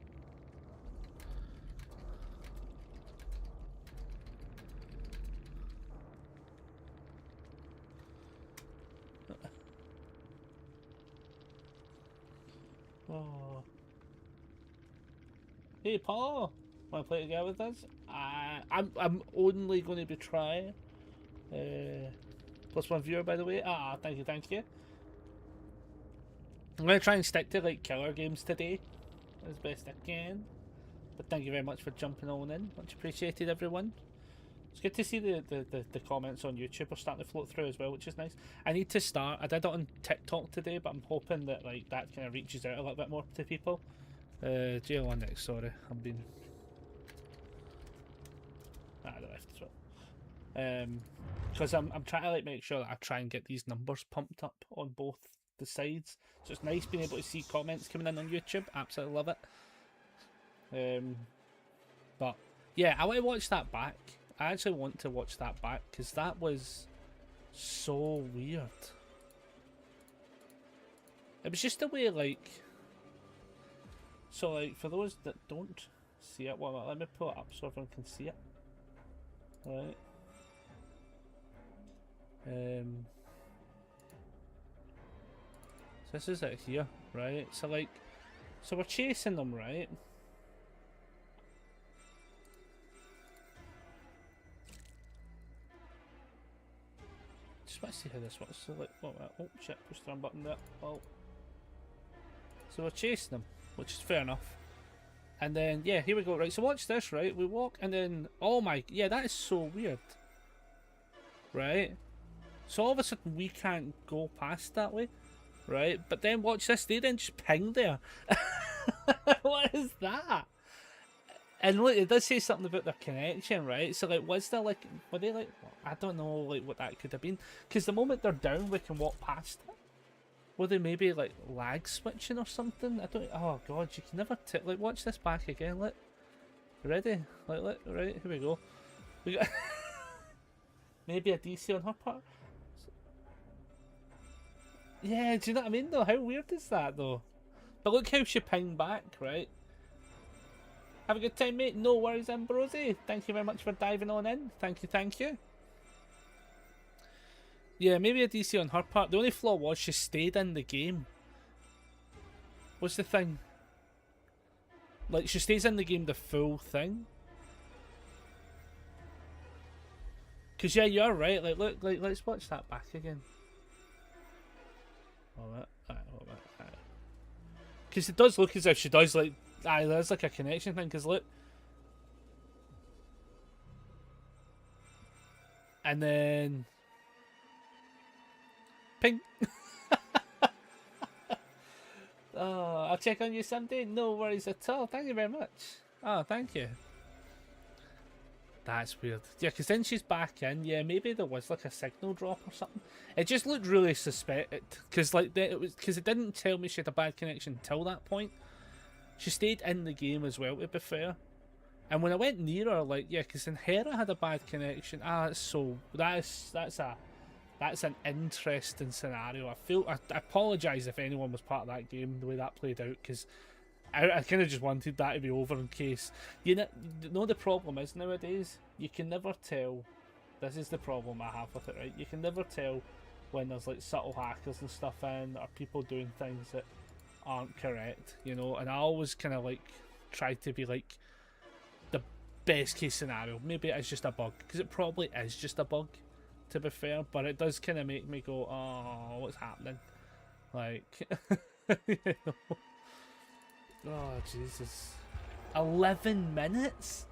A: Oh. Hey Paul, wanna play together with us? I'm only going to be trying. +1 viewer, by the way. Ah, thank you. I'm gonna try and stick to like killer games today, as best I can. But thank you very much for jumping on in. Much appreciated, everyone. It's good to see the comments on YouTube are starting to float through as well, which is nice. I need to start. I did it on TikTok today, but I'm hoping that like that kind of reaches out a little bit more to people. JL1 next, sorry, I've been... the left as well. Because I'm trying to like make sure that I try and get these numbers pumped up on both the sides. So it's nice being able to see comments coming in on YouTube. Absolutely love it. But yeah, I want to watch that back. I actually want to watch that back because that was so weird. It was just the way like... So, like, for those that don't see it, well, let me pull it up so everyone can see it. Right. So this is it here, right? So, like, so we're chasing them, right? Just want to see how this works. So, like, oh shit, push the wrong button there. Oh. So we're chasing them, which is fair enough. And then, yeah, here we go, right, so watch this, right, we walk, and then, oh my, yeah, that is so weird. Right? So all of a sudden, we can't go past that way, right? But then watch this, they then just ping there. What is that? And look, it does say something about their connection, right? So like, was there like, were they like, I don't know, like what that could have been, because the moment they're down, we can walk past it. Were they maybe like lag switching or something? I don't. Oh god, you can never tell. Like, watch this back again. Look, ready? Like, look, right, here we go. We got maybe a DC on her part. Yeah, do you know what I mean though? How weird is that though? But look how she pinged back, right? Have a good time, mate. No worries, Ambrosi. Thank you very much for diving on in. Thank you, thank you. Yeah, maybe a DC on her part. The only flaw was she stayed in the game. What's the thing? Like, she stays in the game the full thing. Because, yeah, you're right. Like, look, like, let's watch that back again. Alright, alright. Because it does look as if she does, like, there's like a connection thing, because look. And then... ping. Oh, I'll check on you someday. No worries at all. Thank you very much. Oh, thank you. That's weird. Yeah, because then she's back in. Yeah, maybe there was like a signal drop or something. It just looked really suspected because like it didn't tell me she had a bad connection until that point. She stayed in the game as well, to be fair. And when I went near her, like, yeah, because in Hera had a bad connection. That's an interesting scenario. I apologise if anyone was part of that game, the way that played out, because I kind of just wanted that to be over in case. You know the problem is nowadays, you can never tell. This is the problem I have with it, right? You can never tell when there's like subtle hackers and stuff in, or people doing things that aren't correct, you know. And I always kind of like try to be like the best case scenario. Maybe it's just a bug, because it probably is just a bug, to be fair, but it does kind of make me go, oh, what's happening? Like, you know? Oh, Jesus. 11 minutes?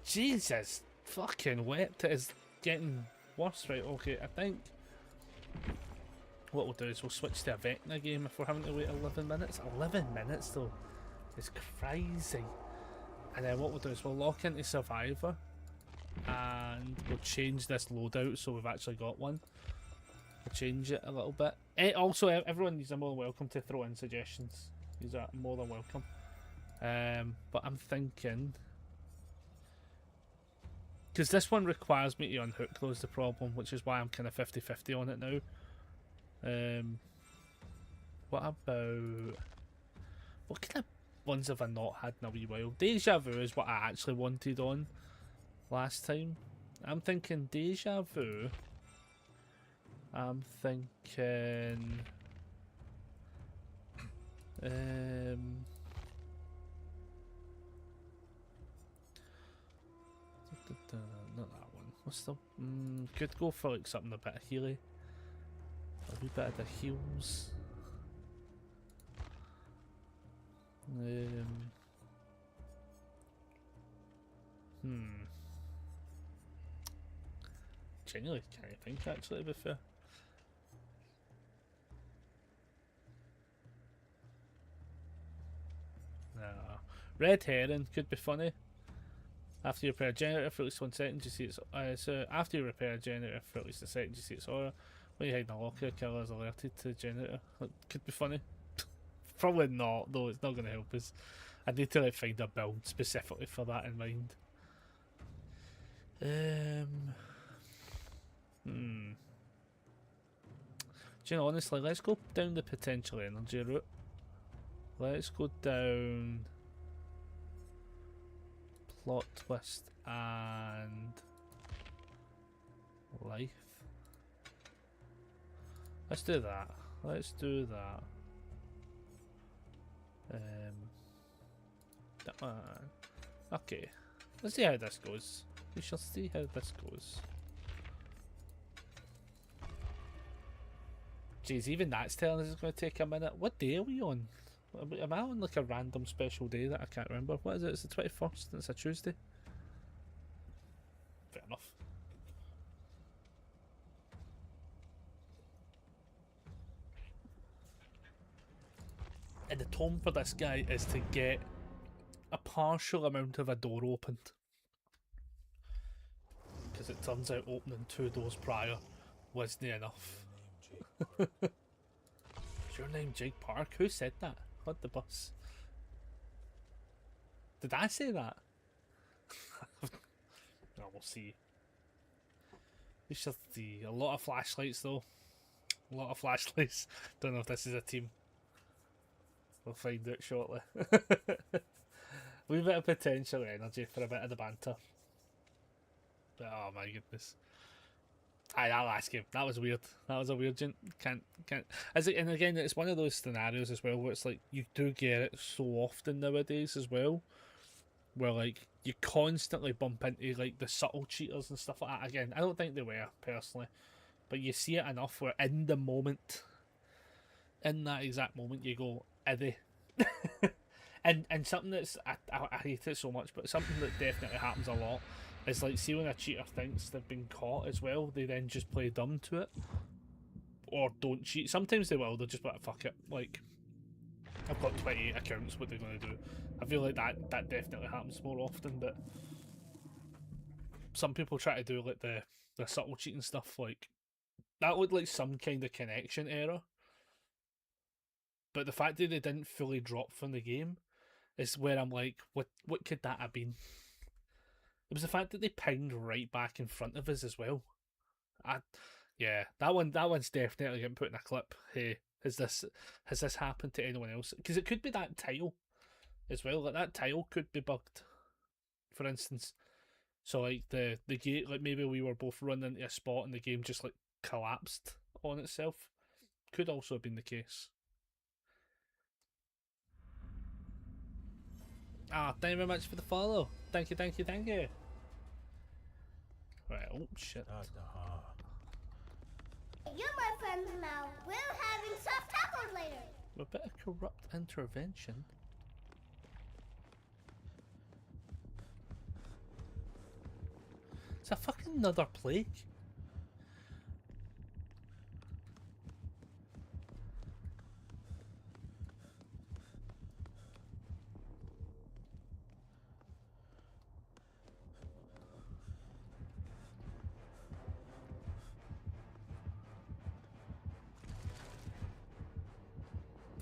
A: Jesus. Fucking wept. It is getting worse, right? Okay, I think what we'll do is we'll switch to a Vecna game if we're having to wait 11 minutes. 11 minutes, though. It's crazy. And then what we'll do is we'll lock into Survivor. And we'll change this loadout so we've actually got one. We'll change it a little bit. Also, everyone is more than welcome to throw in suggestions. These are more than welcome. But I'm thinking, because this one requires me to unhook though is the problem, which is why I'm kind of 50-50 on it now. What about, what kind of ones have I not had in a wee while? Deja Vu is what I actually wanted on last time. I'm thinking Deja Vu. I'm thinking not that one. What's the could go for like something a bit of Healy. A wee bit of the heals. Genuinely can't think actually, to be fair. No. Red Herring could be funny. After you repair a generator for at least 1 second, you see it's so after you repair a generator for at least a second, you see it's aura. When you hide in a locker, killer is alerted to the generator. That could be funny. Probably not, though. It's not going to help us. I need to like find a build specifically for that in mind. Do you know, honestly, let's go down the potential energy route. Let's go down plot twist and life. Let's do that. Let's do that. That one. Okay. Let's see how this goes. We shall see how this goes. Jeez, even that's telling us it's going to take a minute. What day are we on? Am I on like a random special day that I can't remember? What is it? It's the 21st and it's a Tuesday. Fair enough. And the tone for this guy is to get a partial amount of a door opened. Because it turns out opening 2 doors prior wasn't enough. Is your name Jake Park? Who said that? What the bus? Did I say that? No, we'll see. We shall see. A lot of flashlights though. A lot of flashlights. Don't know if this is a team. We'll find out shortly. Wee bit of potential energy for a bit of the banter. But oh my goodness. Aye, that last game. That was weird. That was a weird can't and again it's one of those scenarios as well where it's like you do get it so often nowadays as well. Where like you constantly bump into like the subtle cheaters and stuff like that. Again, I don't think they were personally. But you see it enough where in the moment, in that exact moment, you go, are they? and something that's, I hate it so much, but something that definitely happens a lot is like, see when a cheater thinks they've been caught as well, they then just play dumb to it. Or don't cheat. Sometimes they will, they'll just be like, fuck it. Like, I've got 28 accounts, what they're going to do. I feel like that definitely happens more often, but some people try to do like the subtle cheating stuff, like, that looked like some kind of connection error. But the fact that they didn't fully drop from the game is where I'm like, what could that have been? It was the fact that they pinged right back in front of us as well. Yeah, that one's definitely getting put in a clip. Hey, has this happened to anyone else? Because it could be that tile as well. Like that tile could be bugged, for instance. So like the gate, like maybe we were both running into a spot and the game just like collapsed on itself. Could also have been the case. Ah, thank you very much for the follow. Thank you. Right, oh shit.
D: You're my friends now. We're having soft tacos later.
A: A bit of corrupt intervention. It's a fucking another plague.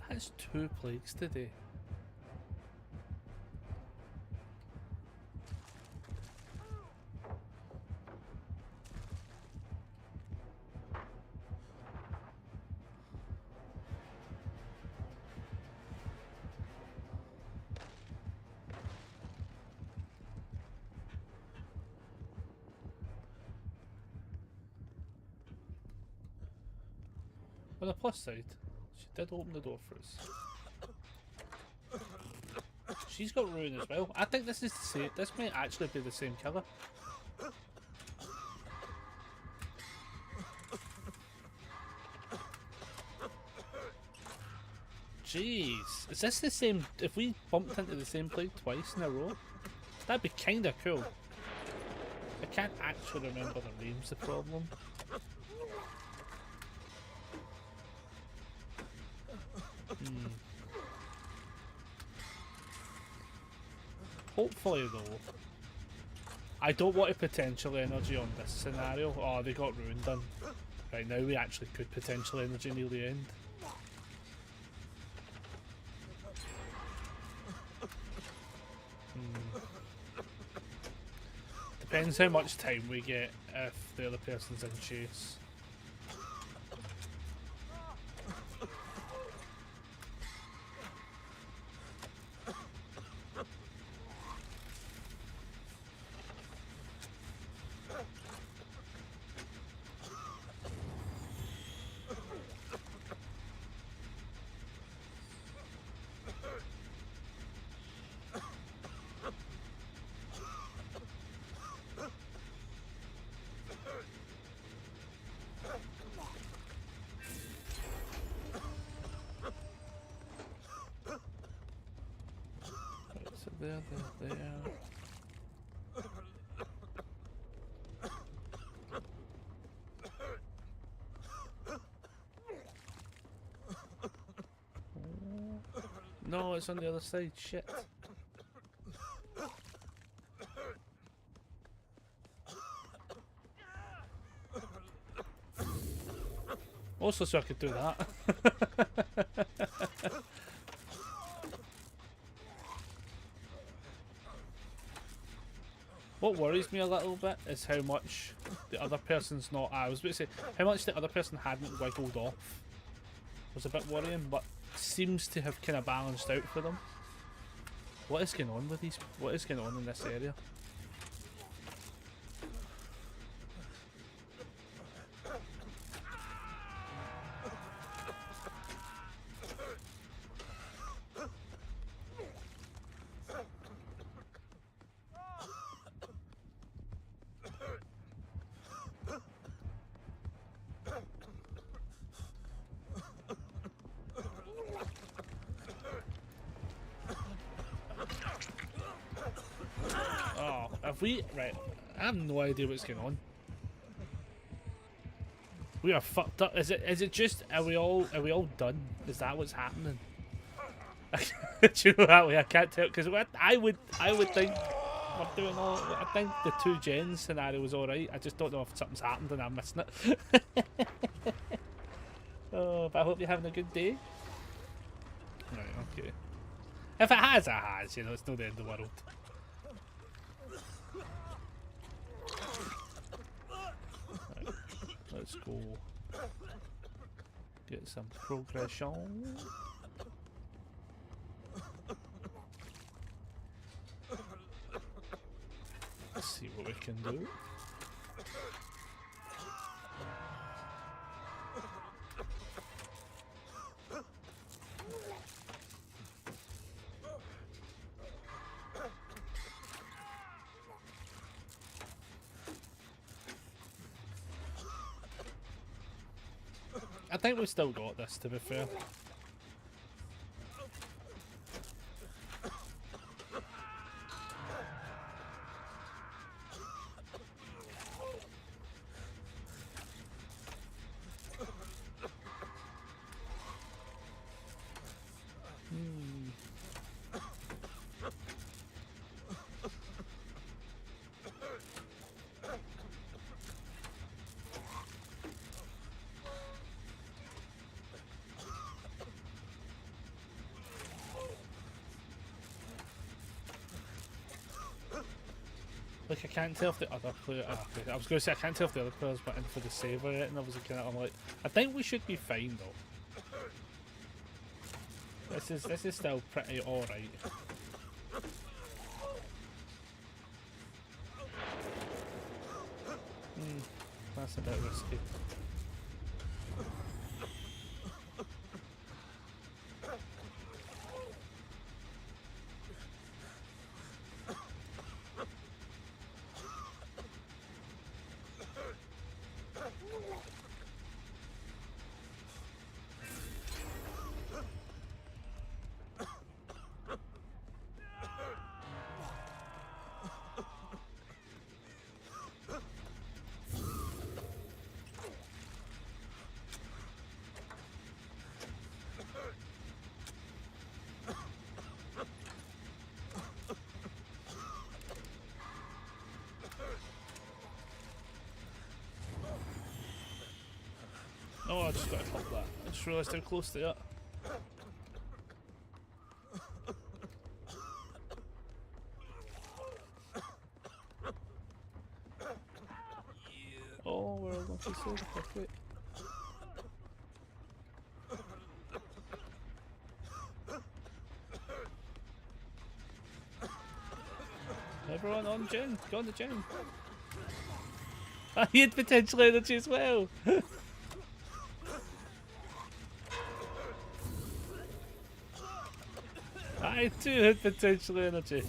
A: That's 2 plagues today. On the plus side, she did open the door for us. She's got ruin as well. I think this is the same. This may actually be the same killer. Jeez, is this the same? If we bumped into the same plague twice in a row, that'd be kinda cool. I can't actually remember the names. The problem. Hopefully though, I don't want to potential energy on this scenario. Oh, they got ruined done. Right, now we actually could potential energy near the end. Depends how much time we get if the other person's in chase. There. it's on the other side. Shit. Also, so I could do that. What worries me a little bit is how much the other person's not. I was about to say how much the other person hadn't wiggled off was a bit worrying, but seems to have kind of balanced out for them. What is going on with these? What is going on in this area? Have we? Right. I have no idea what's going on. We are fucked up. Is it just are we all done? Is that what's happening? Do you know that way? I can't tell because I would think we're doing all. I think the 2 gens scenario was alright. I just don't know if something's happened and I'm missing it. Oh, but I hope you're having a good day. Right. Okay. If it has, it has. You know, it's not the end of the world. Let's go get some progression. Let's see what we can do. I think we've still got this, to be fair. Like, I can't tell if the other player. Okay, I was going to say I can't tell if the other players went in for the save or it, and I was looking at it, I'm like, I think we should be fine though. This is still pretty alright. That's a bit risky. Oh, I just got to top that. I just realised how close they are. Oh, we're going to save it. Wait. Everyone on Jen. Go on the Jen. He had potential energy as well. I too had potential energy.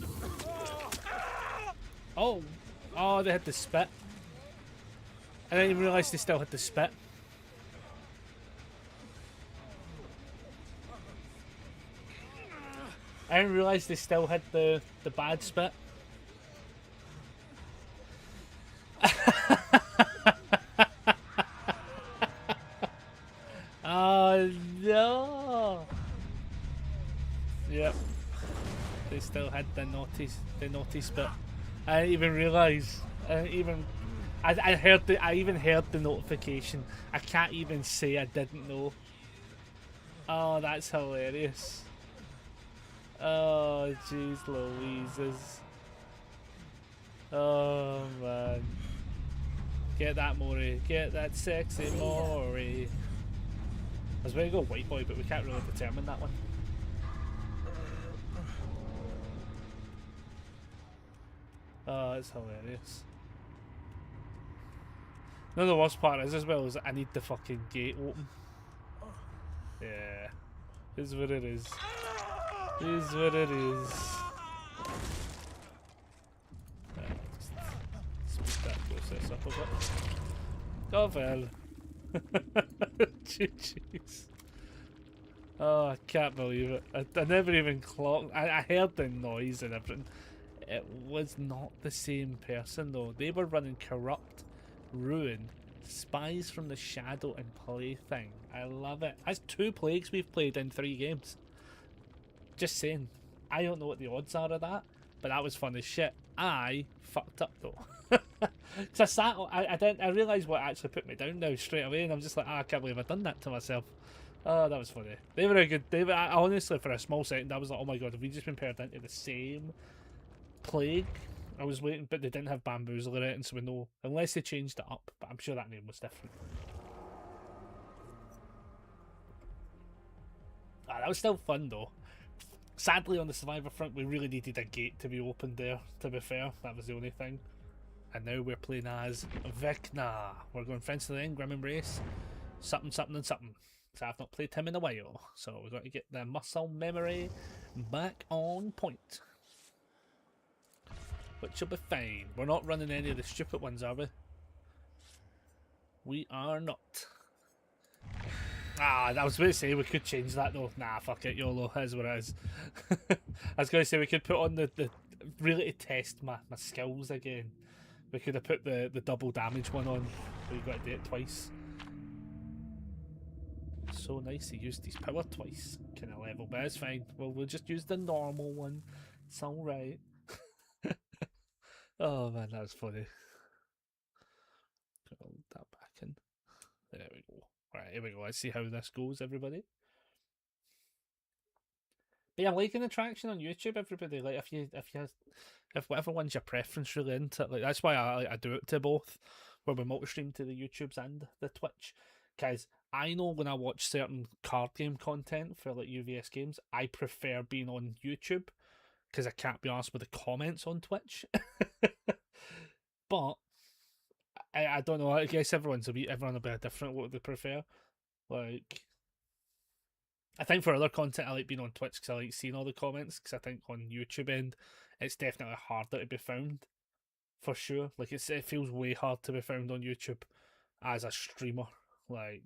A: Oh, they had the spit. I didn't even realise they still had the spit. I didn't realise they still had the bad spit. Oh no! Yep. They still had the naughty spit. I didn't even realise. I even heard the notification. I can't even say I didn't know. Oh, that's hilarious. Oh, jeez Louises. Oh, man. Get that Maury. Get that sexy Maury. I was going to go white boy, but we can't really determine that one. Oh, it's hilarious. No, the worst part is as well is that I need the fucking gate open. Yeah. Is what it is. Is what it is. Just speed that process up a bit. Oh well. GG's. Oh, I can't believe it. I never even clocked. I heard the noise and everything. It was not the same person though. They were running Corrupt, Ruin, Spies from the Shadow, and Plaything. I love it. That's 2 plagues we've played in 3 games. Just saying. I don't know what the odds are of that, but that was fun as shit. I fucked up though. So I realised what actually put me down now straight away, and I'm just like, I can't believe I've done that to myself. Oh, that was funny. They were a good. Honestly, for a small second, I was like, oh my god, have we just been paired into the same plague? I was waiting, but they didn't have Bamboozle in it, and so we know, unless they changed it up, but I'm sure that name was different. That was still fun though. Sadly, on the Survivor front, we really needed a gate to be opened there, to be fair. That was the only thing. And now we're playing as Vecna. We're going Friends to the End, Grim Embrace, something, something, and something. So I've not played him in a while, so we've got to get the muscle memory back on point. Which will be fine. We're not running any of the stupid ones, are we? We are not. I was going to say we could change that though. Nah, fuck it, YOLO, is what it is. I was going to say we could put on the really to test my skills again. We could have put the double damage one on, but you got to do it twice. So nice, he used his power twice. Kind of level, but it's fine. We'll just use the normal one. It's alright. Oh man, that was funny. Put that back in. There we go. Right, here we go. Let's see how this goes, everybody. But yeah, I'm liking the traction on YouTube, everybody. Like, if whatever one's your preference, really into it. Like, that's why I do it to both, where we multi-stream to the YouTubes and the Twitch. Because I know when I watch certain card game content for like UVS games, I prefer being on YouTube because I can't be honest with the comments on Twitch. But I don't know. I guess everyone will be a bit different. What they prefer, like. I think for other content, I like being on Twitch because I like seeing all the comments. Because I think on YouTube end, it's definitely harder to be found, for sure. Like it feels way hard to be found on YouTube as a streamer. Like,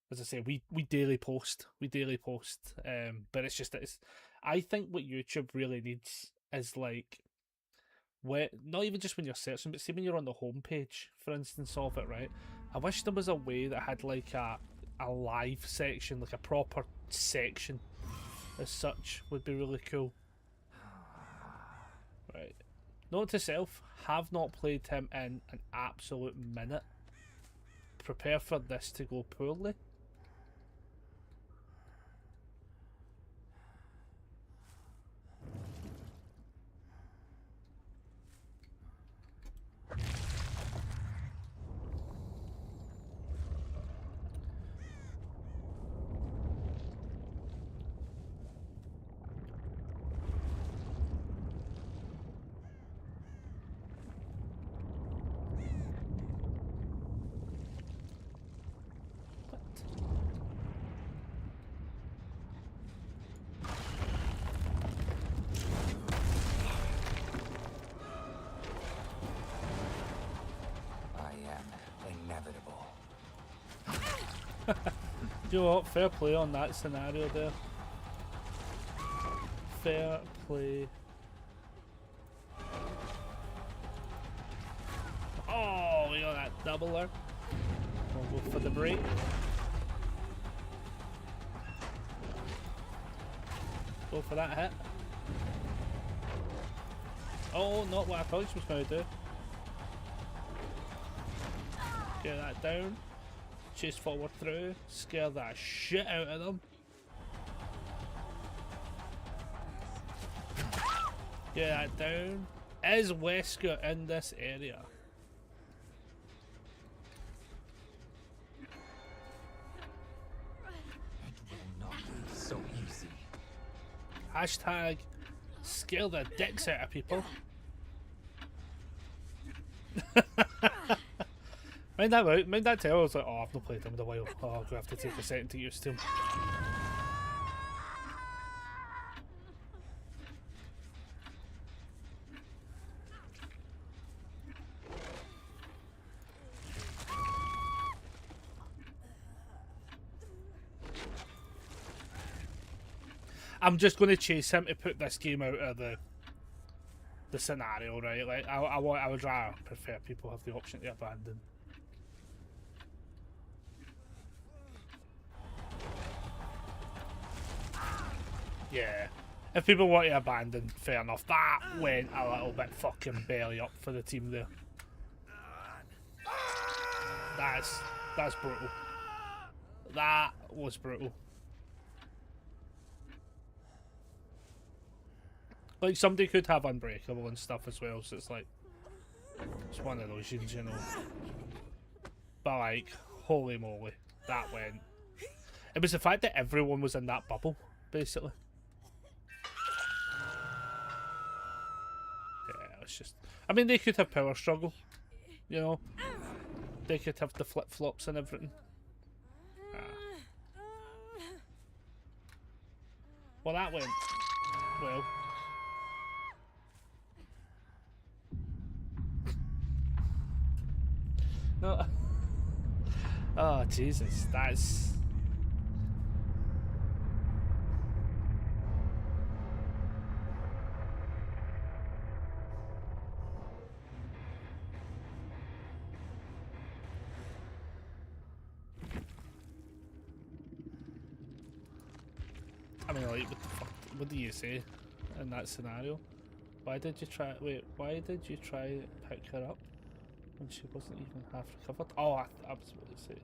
A: as I say, we daily post, but it's just that I think what YouTube really needs is like, not even just when you're searching, but see when you're on the homepage, for instance, of it, right? I wish there was a way that had like a live section, like a proper section as such, would be really cool. Right. Note to self, have not played him in an absolute minute. Prepare for this to go poorly. Do you know what? Fair play on that scenario there. Fair play. Oh, we got that doubler. We'll go for the break. Go for that hit. Oh, not what I thought she was going to do. Get that down. Chase forward through. Scare that shit out of them. Get that down. Is Wesker in this area?
E: So easy.
A: Hashtag scare the dicks out of people. Mind that tail, I was like, oh, I've not played him in a while. Oh, I'm gonna have to take a second to get used to him. I'm just going to chase him to put this game out of the scenario, right? Like I would rather prefer people have the option to abandon. Yeah, if people want to abandon, fair enough. That went a little bit fucking belly up for the team there. That's brutal. That was brutal. Like, somebody could have Unbreakable and stuff as well, so it's like, it's one of those, you know. But like, holy moly, that went. It was the fact that everyone was in that bubble, basically. Yeah, it's just, I mean, they could have power struggle, you know. They could have the flip-flops and everything. Well, that went well. No. Oh, Jesus, that's... I mean, like, what the fuck, what do you say in that scenario? Why did you try to pick her up when she wasn't even half recovered? Oh, I was about to say.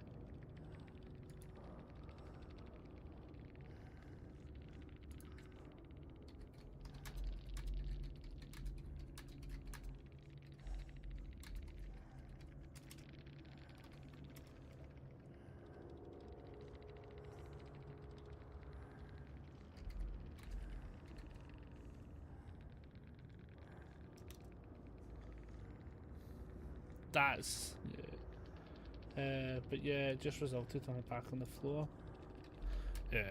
A: That's yeah. But yeah, it just resulted in it back on the floor. Yeah.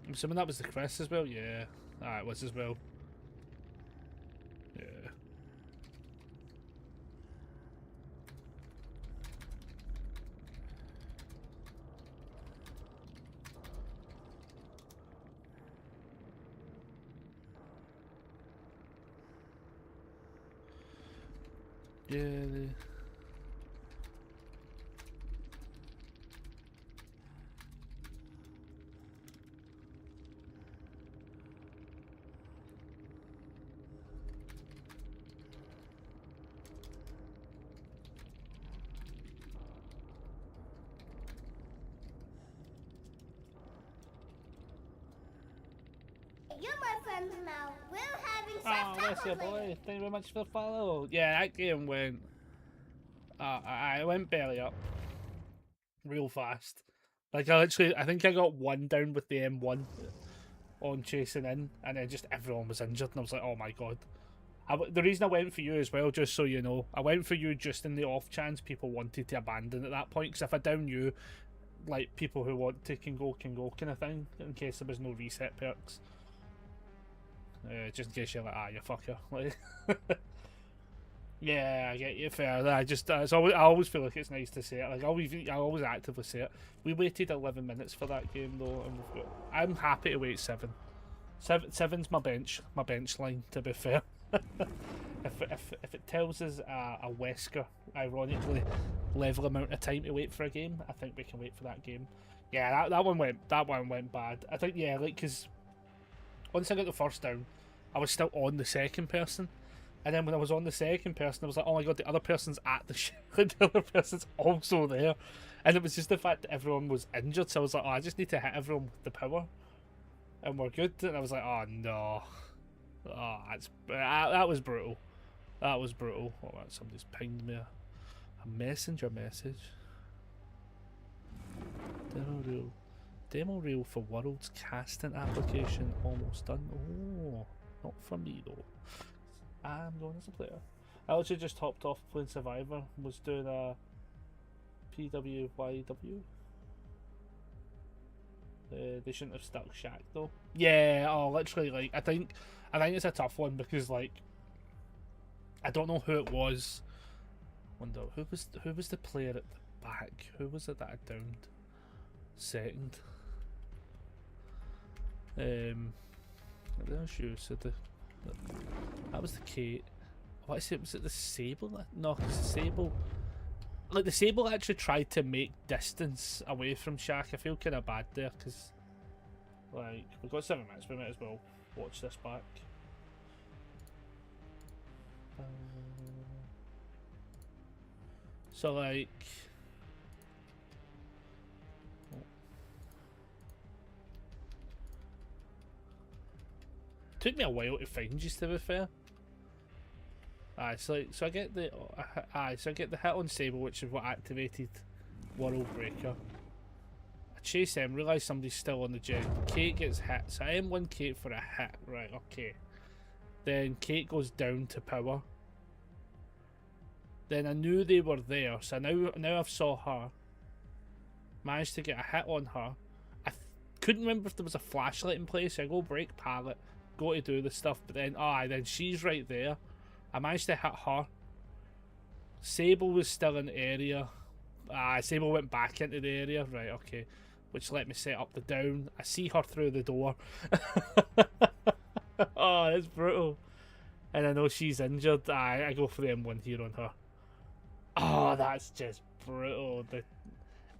A: I'm assuming that was the crest as well. Yeah, it was as well. Yeah. Yeah,
D: You're my friends now. We're having
A: oh,
D: some
A: that's your boy. Thank you very much for the follow. Yeah, that game went. I went belly up, real fast. Like I think I got one down with the M1 on chasing in, and then just everyone was injured, and I was like, oh my god. The reason I went for you as well, just so you know, I went for you just in the off chance people wanted to abandon at that point, because if I down you, like people who want to can go kind of thing, in case there was no reset perks. Just in case you're like, you fucker. Like, yeah, I get you, fair. I always feel like it's nice to say it. Like I always actively say it. We waited 11 minutes for that game though, and I'm happy to wait 7. Seven's my bench line. To be fair, If it tells us a Wesker, ironically, level amount of time to wait for a game, I think we can wait for that game. Yeah, that one went bad. I think, yeah, like, because once I got the first down, I was still on the second person, and then when I was on the second person, I was like, oh my god, the other person's at the the other person's also there, and it was just the fact that everyone was injured, so I was like, oh, I just need to hit everyone with the power, and we're good. And I was like, oh no, oh, that was brutal. That was brutal. Oh, somebody's pinged me a messenger message. Demo reel for Worlds casting application almost done. Oh, not for me though. I'm going as a player. I actually just hopped off playing Survivor. Was doing a PWYW. They shouldn't have stuck Shaq though. Yeah. Oh, literally, like I think it's a tough one because like I don't know who it was. Wonder who was the player at the back? Who was it that I downed? Second. There's you. So that was the Kate. What is it? Was it the Sable? No, because the Sable. Like the Sable actually tried to make distance away from Shaq. I feel kind of bad there because, like, we've got 7 minutes. We might as well watch this back. So like. Took me a while to find you, to be fair. So I get the hit on Sable, which is what activated World Breaker. I chase them, realise somebody's still on the jet. Kate gets hit, so I M1 Kate for a hit, right? Okay. Then Kate goes down to power. Then I knew they were there, so now I've saw her. Managed to get a hit on her. I couldn't remember if there was a flashlight in place, so I go break pallet. Go to do the stuff, but then then she's right there. I managed to hit her. Sable was still in the area. Sable went back into the area. Right, okay. Which let me set up the down. I see her through the door. Oh, that's brutal. And I know she's injured. I go for the M1 here on her. Oh, that's just brutal.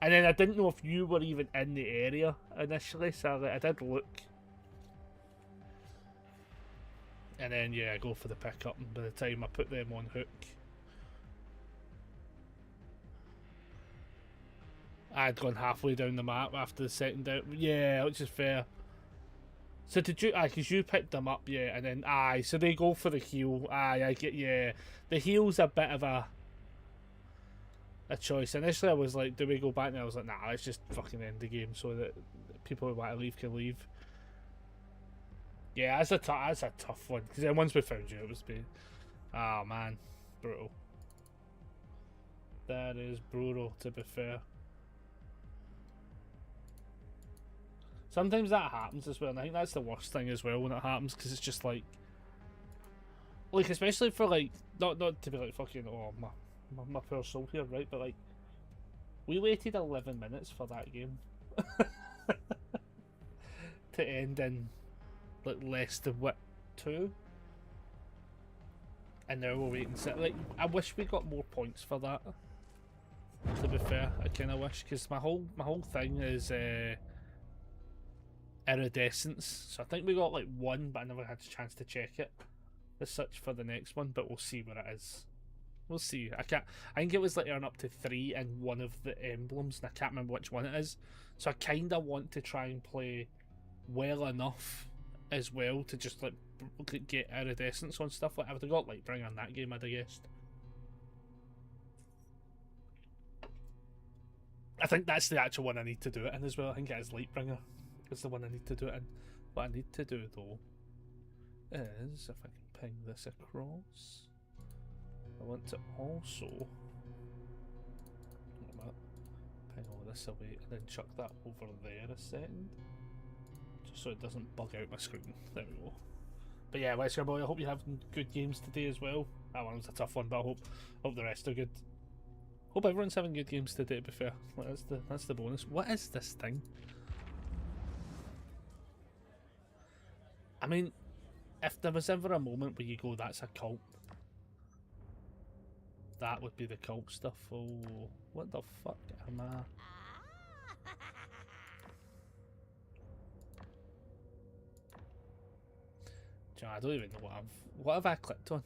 A: And then I didn't know if you were even in the area initially, so I did look. And then, yeah, I go for the pickup, and by the time I put them on hook, I'd gone halfway down the map after the second down. Yeah, which is fair. So did you, because you picked them up, yeah, and then, so they go for the heal. I get, yeah. The heal's a bit of a choice. Initially, I was like, do we go back? And I was like, nah, let's just fucking end the game so that people who want to leave can leave. Yeah, that's a tough one. Because then once we found you, it was been... Oh, man. Brutal. That is brutal, to be fair. Sometimes that happens as well, and I think that's the worst thing as well when it happens, because it's just like... Like, especially for, like... Not to be like, fucking, oh, my poor soul here, right? But, like... We waited 11 minutes for that game. To end in... like less than what, 2, and now we're waiting. Like, I wish we got more points for that. To be fair, I kind of wish, because my whole thing is iridescence. So I think we got like 1, but I never had a chance to check it as such for the next one. But we'll see what it is. We'll see. I think it was like earn up to 3 in one of the emblems, and I can't remember which one it is. So I kind of want to try and play well enough as well to just like get iridescence on stuff. Like I would have got like bring on that game, I'd have guessed. I think that's the actual one I need to do it in as well. I think it is Lightbringer. It's the one I need to do it in. What I need to do though is, if I can ping this across, I want to also ping all this away and then chuck that over there a second, just so it doesn't bug out my screen. There we go. But yeah, Wesker boy, I hope you're having good games today as well. That one was a tough one, but I hope the rest are good. Hope everyone's having good games today, to be fair. Like, that's the bonus. What is this thing? I mean, if there was ever a moment where you go, that's a cult, That would be the cult stuff. Oh, what the fuck am I? John, I don't even know what have I clicked on?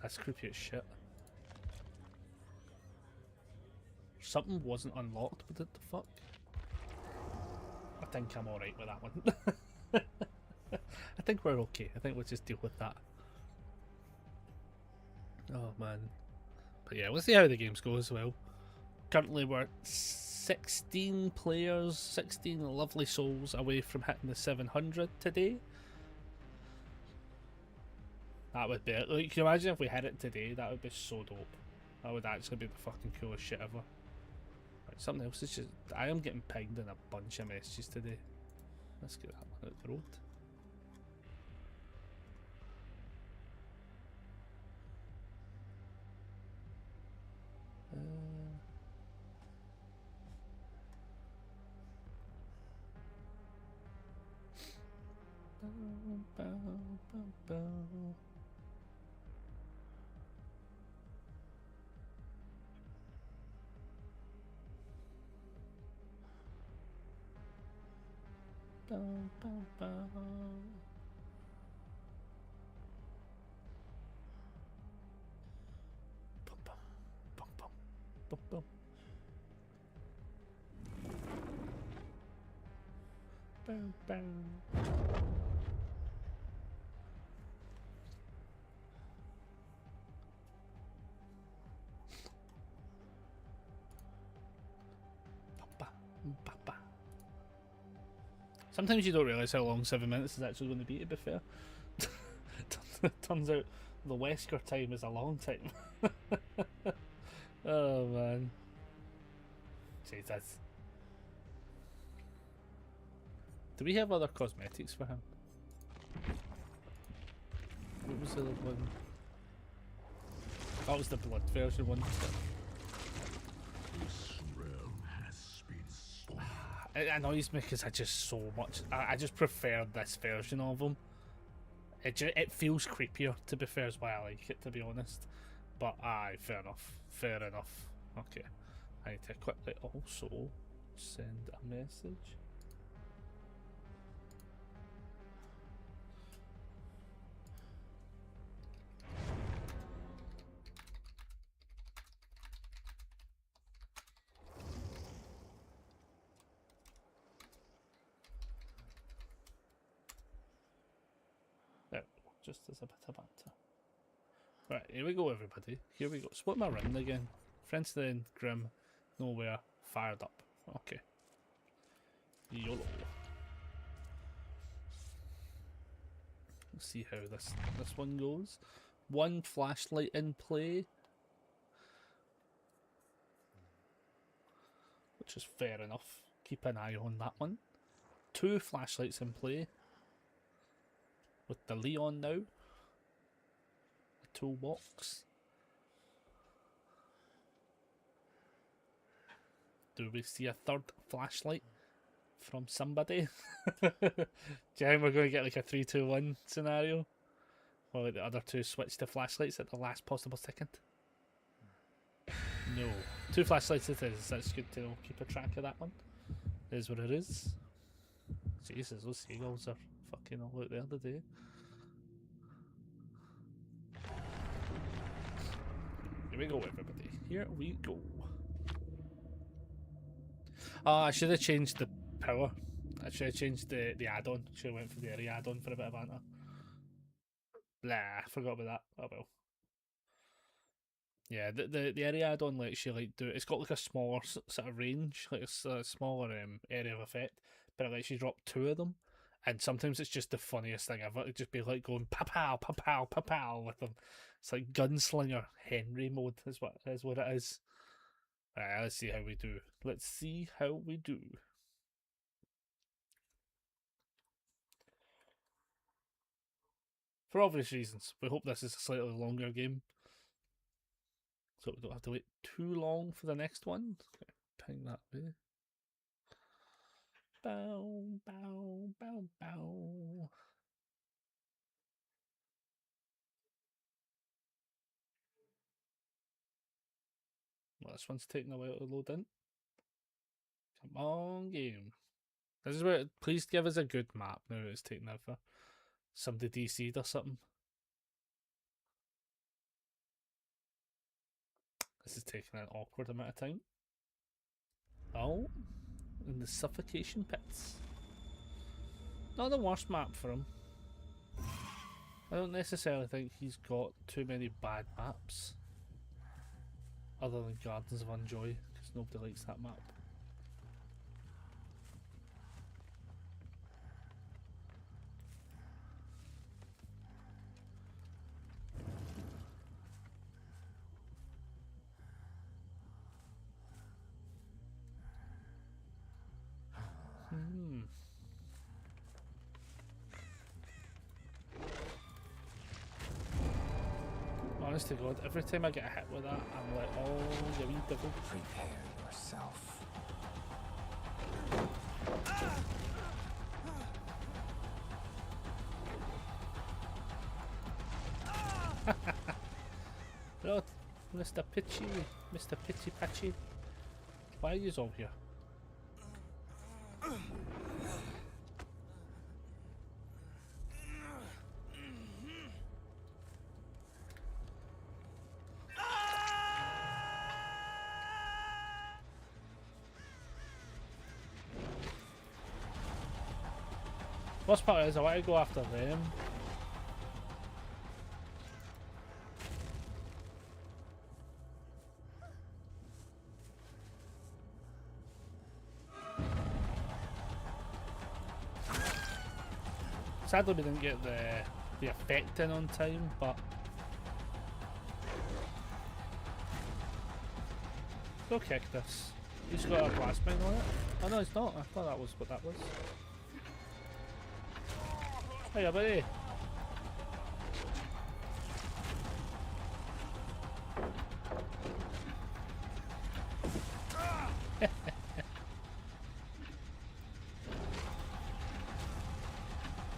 A: That's creepy as shit. Something wasn't unlocked, but what the fuck? I think I'm alright with that one. I think we're okay. I think we'll just deal with that. Oh man. But yeah, we'll see how the games go as well. Currently we're 16 players, 16 lovely souls away from hitting the 700 today. That would be it. Like, can you imagine if we hit it today? That would be so dope. That would actually be the fucking coolest shit ever. Right, something else is just... I am getting pinged in a bunch of messages today. Let's get that one out the road. Sometimes you don't realise how long 7 minutes is actually going to be, to be fair. Turns out the Wesker time is a long time. Oh man. Jesus. Do we have other cosmetics for him? What was the other one? That was the blood version one. It annoys me because I just so much. I just prefer this version of him. It feels creepier, to be fair, is why I like it, to be honest. But aye, fair enough. Fair enough. Okay. I need to quickly also send a message. There we go, just as a bit of banter. Right, here we go everybody. Here we go. So what am I running again? Friends to the end, Grim, Nowhere, Fired Up. Okay. YOLO. Let's see how this one goes. One flashlight in play. Which is fair enough. Keep an eye on that one. Two flashlights in play. With the Leon now. A toolbox. Do we see a third flashlight from somebody? Do you think we're going to get like a 3-2-1 scenario? Or like the other two switch to flashlights at the last possible second? No. Two flashlights it is. That's good to know. Keep a track of that one. It is what it is. Jesus, those seagulls are fucking all out there today. Here we go, everybody. Here we go. I should have changed the power. I should have changed the add-on. Should have went for the area add-on for a bit of banter. Blah, forgot about that. Oh well. Yeah, the area add-on lets you like do. It's got like a smaller sort of range, like a smaller area of effect, but it lets you drop two of them. And sometimes it's just the funniest thing ever. It'd just be like going pa pow, pa pow, pa pow with them. It's like gunslinger Henry mode is what it is. Right, let's see how we do. Let's see how we do. For obvious reasons, we hope this is a slightly longer game, so we don't have to wait too long for the next one. Okay, ping that way. Bow, bow, bow, bow. this one's taking a while to load in. Come on, game. This is where. Please give us a good map now. It's taking ever. Somebody DC'd or something. This is taking an awkward amount of time. Oh, in the suffocation pits. Not the worst map for him. I don't necessarily think he's got too many bad maps. Other than Gardens of Unjoy, because nobody likes that map. Honest to God, every time I get hit with that, I'm like, oh, you wee devil.
E: Prepare yourself.
A: Lord, Mr. Pitchy, Mr. Pitchy Patchy, why are you all here? Worst part is I want to go after them. Sadly we didn't get the effect in on time, but go kick this. He's got a blast mine on it. Oh no, he's not. I thought that was what that was. Hiya, buddy.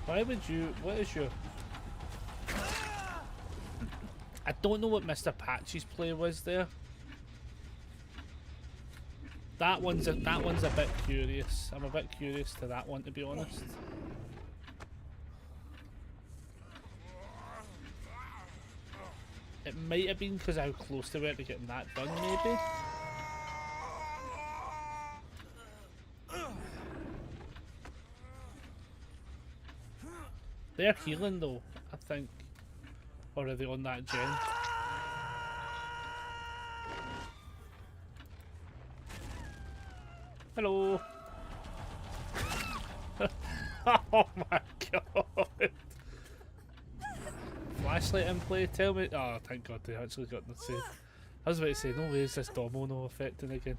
A: Why would you? What is your? I don't know what Mr. Patchy's play was there. That one's a bit curious. I'm a bit curious to that one, to be honest. It might have been because how close they were to getting that done, maybe. They're healing though, I think. Or are they on that gen? Hello! Oh my god! Flashlight in play, tell me. Oh, thank god they actually got the save. I was about to say, no way is this domino affecting again.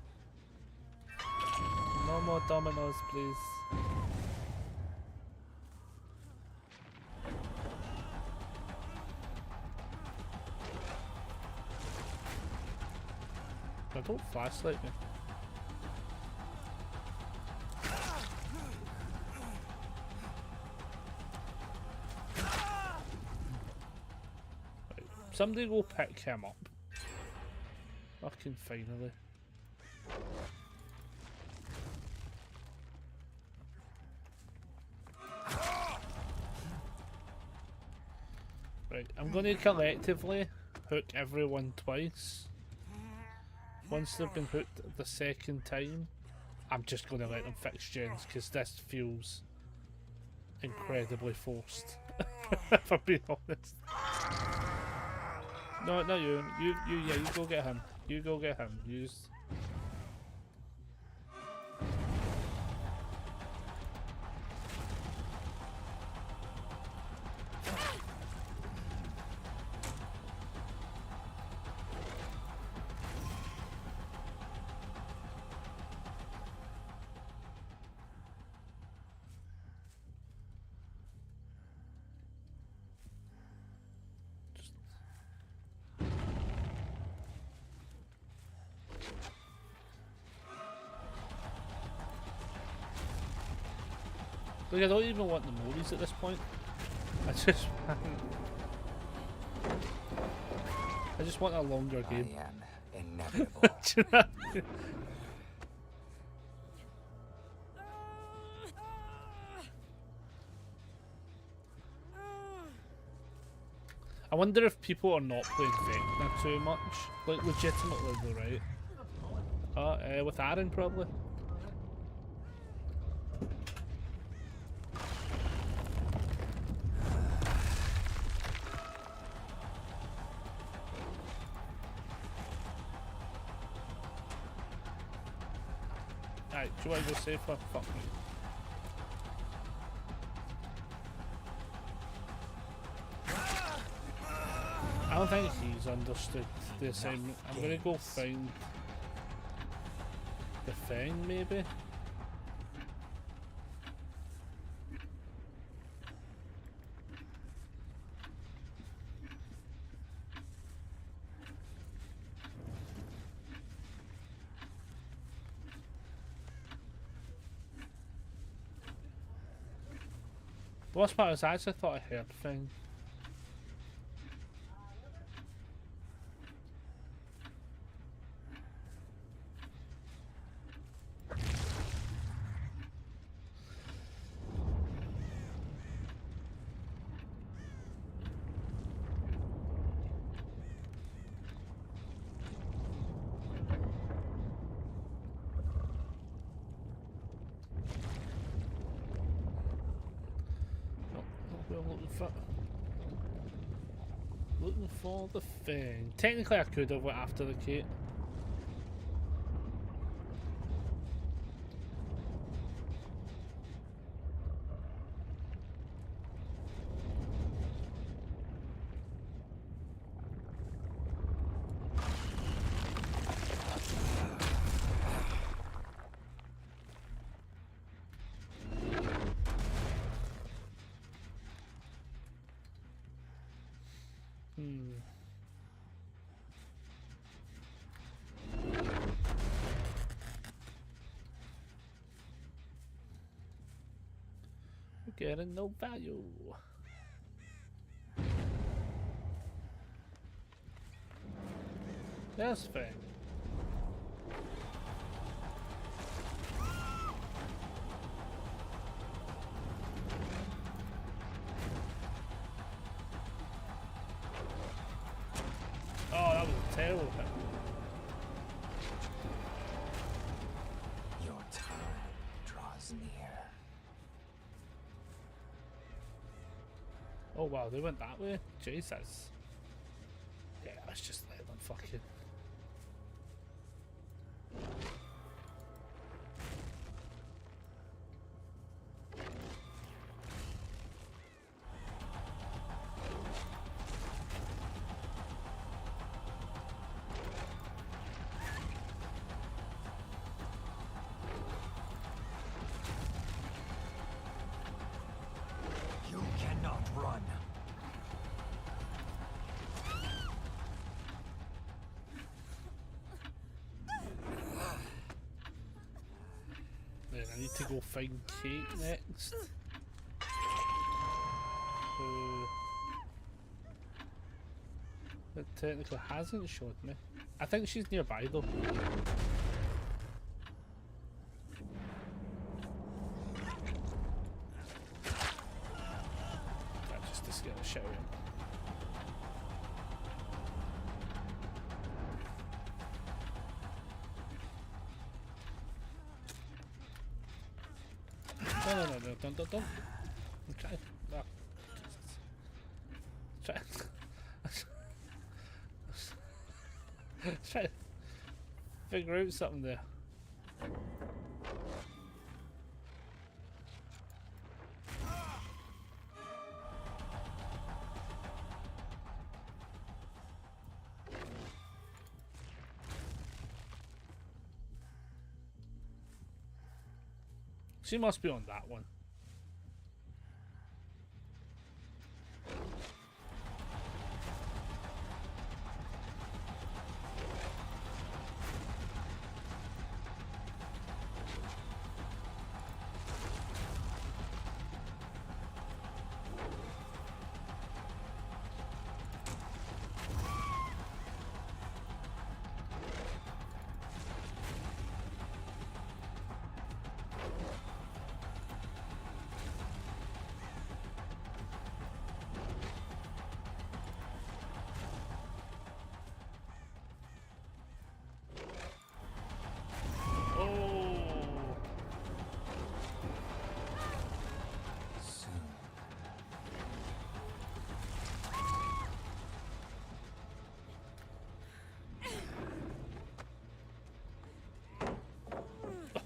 A: No more dominoes, please. Don't flashlight me. Right. Somebody go pick him up. Fucking finally. Right, I'm going to collectively hook everyone twice. Once they've been hooked the second time, I'm just going to let them fix gens because this feels incredibly forced. If I'm being honest. No, not you. Yeah, you go get him. You go get him. Use. Like, I don't even want the Mories at this point. I just want a longer game.
E: I am inevitable.
A: Do you know? I wonder if people are not playing Vecna too much. Like, legitimately though, right? With Aaron, probably. Alright, do you want to go safer? Fuck me. I don't think he's understood the assignment. I'm gonna go find the thing, maybe? The worst part is I actually thought I heard the thing. Looking for the thing. Technically I could have went after the Kate. Getting no value. That's fair. Oh, that was a terrible hit.
E: Your time draws near.
A: Oh wow, they went that way? Jesus. Yeah, let's just let them fucking...
E: You cannot run.
A: Then I need to go find Kate next. It technically hasn't showed me. I think she's nearby though. Just to scare the shit out of him. No, don't. I'm trying. Oh, Jesus. Try to figure out something there. She must be on that one.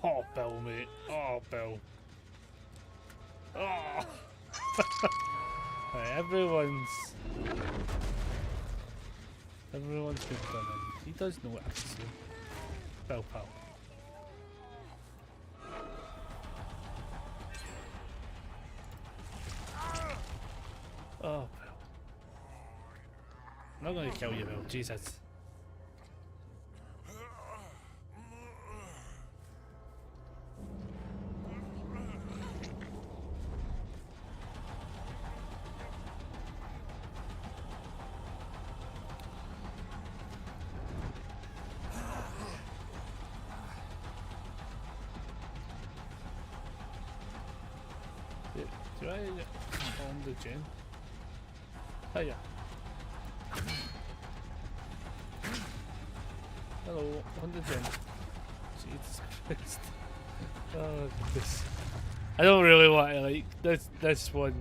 A: Oh, Bill, mate. Oh, Bill. Oh. Right, everyone's been done in. He does know what I see. Bill, pal. Oh, Bill. I'm not going to kill you, Bill. Jesus. Do I bomb the gen? Hiya. Hello, on the gen. Jesus Christ. Oh, this. I don't really want to like this one.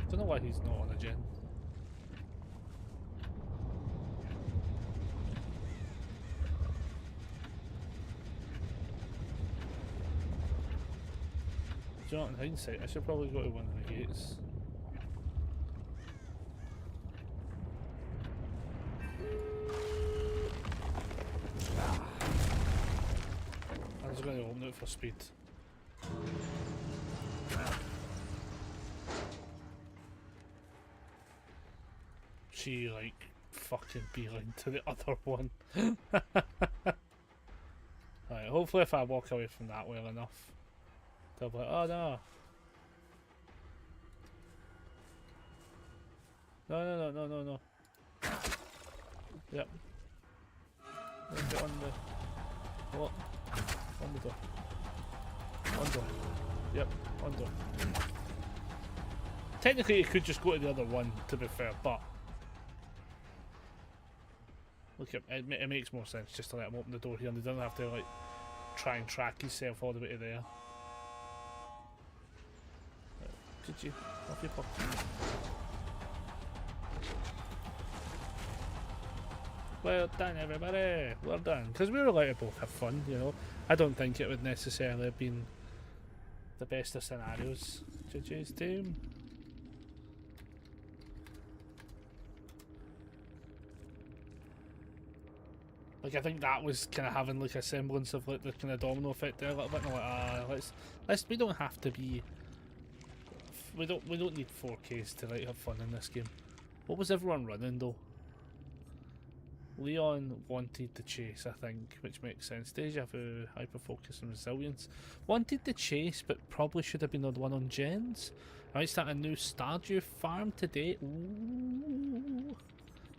A: Don't know why he's not on a gen. Do you know what, in hindsight, I should probably go to one of the gates. I was going to open it for speed. She like fucking beeline to the other one. Right, hopefully if I walk away from that well enough, they'll be like, oh no. No. Yep. Get on the what? On the door. On door. Yep, on door. Technically you could just go to the other one, to be fair, but look, it makes more sense just to let him open the door here and he doesn't have to like try and track himself all the way to there. Did you? Off your pop. Well done, everybody. Well done. Because we were allowed to both have fun, you know. I don't think it would necessarily have been the best of scenarios. GG's team. Like, I think that was kind of having like a semblance of like the kind of domino effect there a little bit. And I'm like, let's we don't have to be. We don't need 4Ks to like have fun in this game. What was everyone running though? Leon wanted the chase, I think, which makes sense. Deja vu, hyper focus and resilience. Wanted the chase, but probably should have been the one on gens. I might start a new Stardew farm today. Ooh.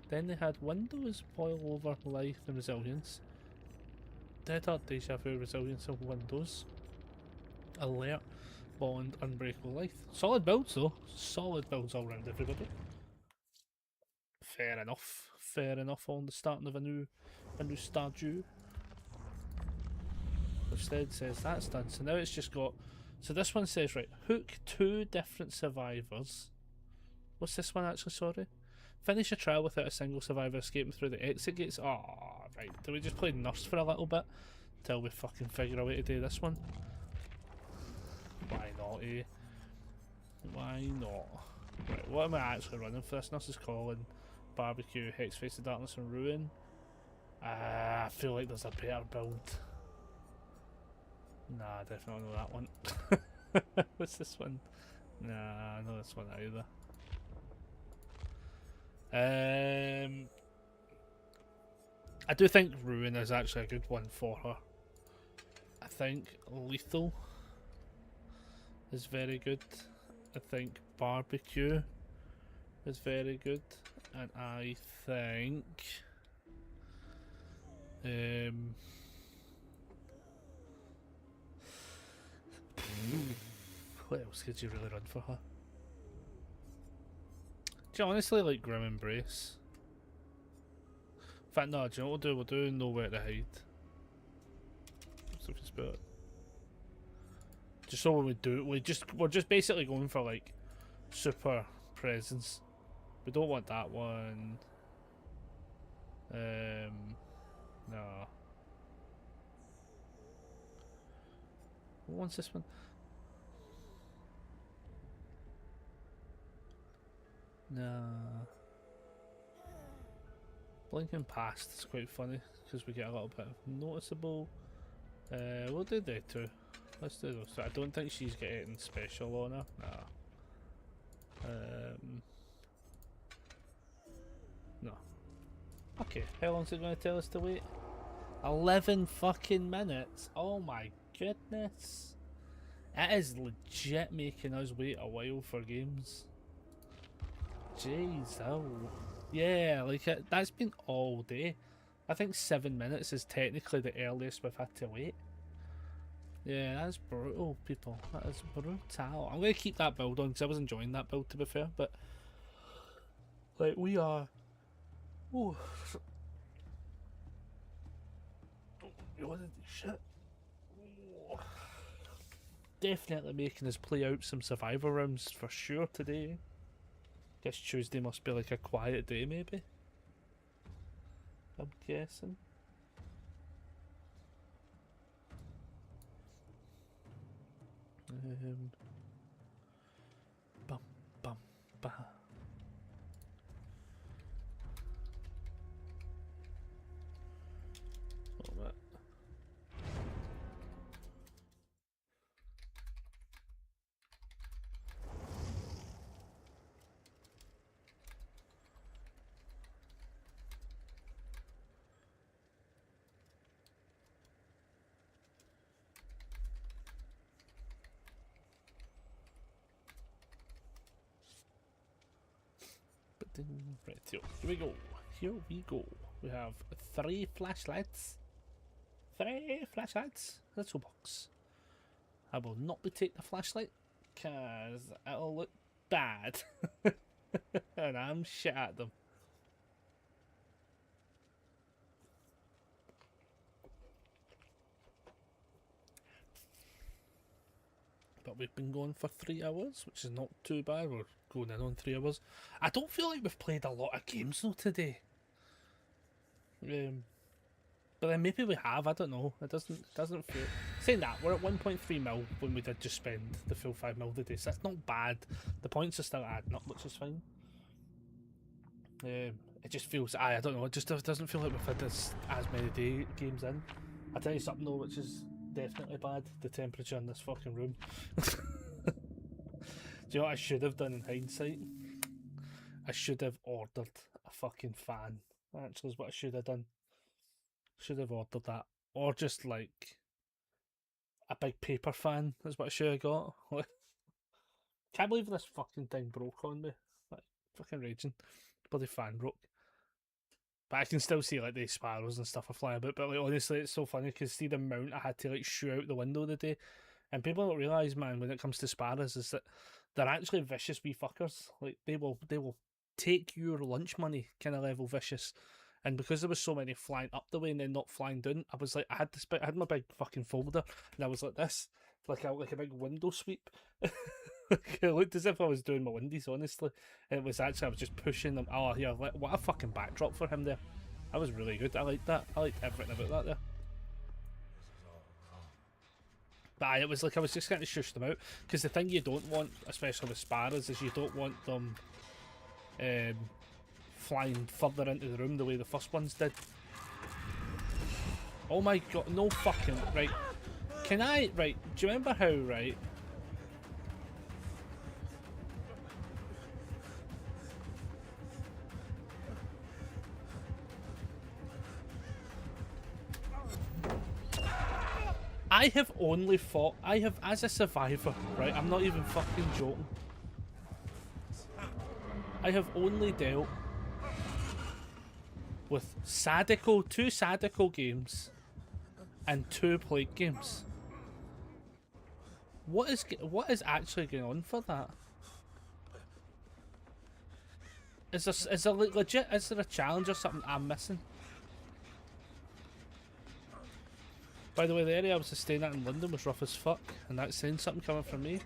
A: Then they had Windows, boil over, life and resilience. Dead Hard, Deja vu, resilience of Windows. Alert, bond, unbreakable life. Solid builds though. Solid builds all round, everybody. Fair enough. Fair enough on the starting of a new Stardew. Instead says that's done. So now it's just got. So this one says, right, hook 2 different survivors. What's this one actually? Sorry. Finish a trial without a single survivor escaping through the exit gates. Oh, right. Do we just play nurse for a little bit till we fucking figure a way to do this one? Why not, eh? Why not? Right, what am I actually running for this? Nurse's Calling, Barbecue, Hex Face of Darkness and Ruin. I feel like there's a better build. Nah, definitely not that one. What's this one? Nah, not this one either. I do think Ruin is actually a good one for her. I think Lethal is very good. I think Barbecue is very good, and I think what else could you really run for her? Do you honestly like Grim Embrace? fact, no, do you know what we'll do? We'll do nowhere to hide. Something spirit. Just so when we do, we're just basically going for like super presence. We don't want that one. No. What one's this one? No. Blinking past is quite funny because we get a little bit noticeable. We'll do they too. Let's do those. So I don't think she's getting special on her. Nah. No. Okay, how long is it going to tell us to wait? 11 fucking minutes. Oh my goodness. It is legit making us wait a while for games. Jeez, oh. Yeah, like that's been all day. I think 7 minutes is technically the earliest we've had to wait. Yeah, that's brutal, people. That is brutal. I'm going to keep that build on because I was enjoying that build, to be fair, but like we are... Ooh. What is shit? Definitely making us play out some survivor rounds for sure today. Guess Tuesday must be like a quiet day, maybe. I'm guessing. Bum bum bum. Oh, that. Right, here we go. Here we go. We have 3 flashlights. 3 flashlights. Let's go box. I will not be taking the flashlight because it'll look bad. And I'm shit at them. But we've been going for 3 hours, which is not too bad. We're going in on 3 hours. I don't feel like we've played a lot of games though today. But then maybe we have. I don't know. It doesn't feel. Saying that, we're at 1.3 mil when we did just spend the full 5 mil today, so that's not bad. The points are still adding up, which is fine. It just feels. I don't know. It just doesn't feel like we've had as many games in. I tell you something though, which is definitely bad. The temperature in this fucking room. Do you know what I should have done in hindsight? I should have ordered a fucking fan. Actually, is what I should have done. Should have ordered that, or just like a big paper fan. Is what I should have got. Can't believe this fucking thing broke on me. Like fucking raging. Bloody fan broke. But I can still see like the sparrows and stuff are flying about. But like honestly, it's so funny because see the amount I had to like shoot out the window today. And people don't realise, man, when it comes to sparrows, is that they're actually vicious wee fuckers. Like they will take your lunch money kind of level vicious. And because there was so many flying up the way and then not flying down, I was like, I had my big fucking folder, and I was like this, like a big window sweep. It looked as if I was doing my windies, honestly. And it was actually I was just pushing them. Oh yeah, what a fucking backdrop for him there. That was really good. I liked that. I liked everything about that there. But it was like I was just going to shush them out because the thing you don't want, especially with sparrows, is you don't want them flying further into the room the way the first ones did. Oh my god, no fucking right. Can I do you remember how I have only fought, as a survivor, right, I'm not even fucking joking, I have only dealt with two Sadako games and 2 Plague games. What is actually going on for that? Is there legit? Is there a challenge or something I'm missing? By the way, the area I was staying at in London was rough as fuck, and that's saying something coming from me.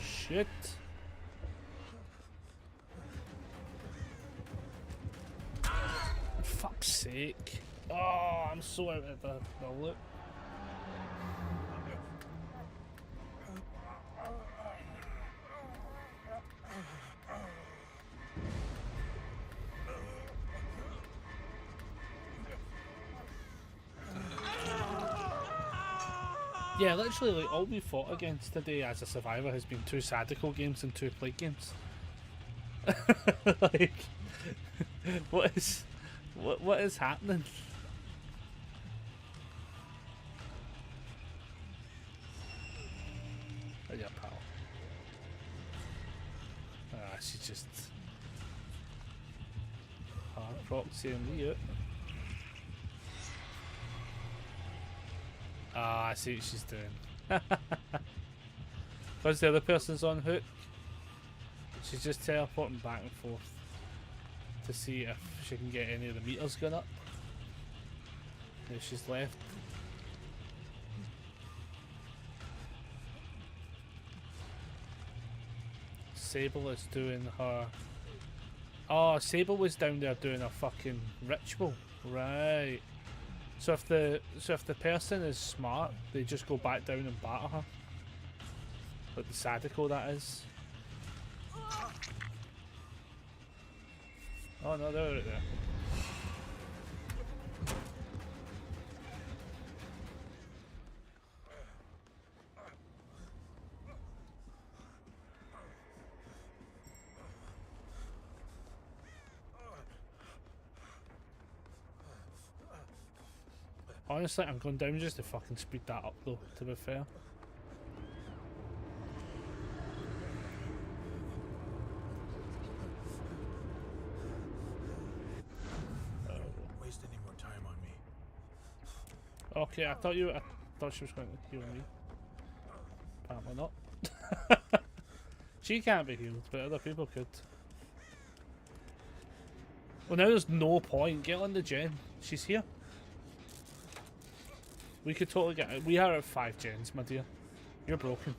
A: Shit. For fuck's sake. Oh, I'm so out of the loop. Yeah, literally, like, all we fought against today as a survivor has been 2 Sadako games and 2 Plague games. Like, what is happening? Oh, yeah, pal. Ah, she just hard proxying me out. Ah, I see what she's doing. Because the other person's on hook, she's just teleporting back and forth to see if she can get any of the meters going up. Now she's left. Sable is doing her... Oh, Sable was down there doing a fucking ritual. Right. So if the person is smart, they just go back down and batter her. Like the Sadako, that is. Oh no, they're right there. Honestly, I'm going down just to fucking speed that up though, to be fair.
C: Waste any more time on me.
A: Okay, I thought she was going to heal me. Apparently not. She can't be healed, but other people could. Well, now there's no point. Get on the gen. She's here. We could totally get it. We are at 5 gens, my dear. You're broken.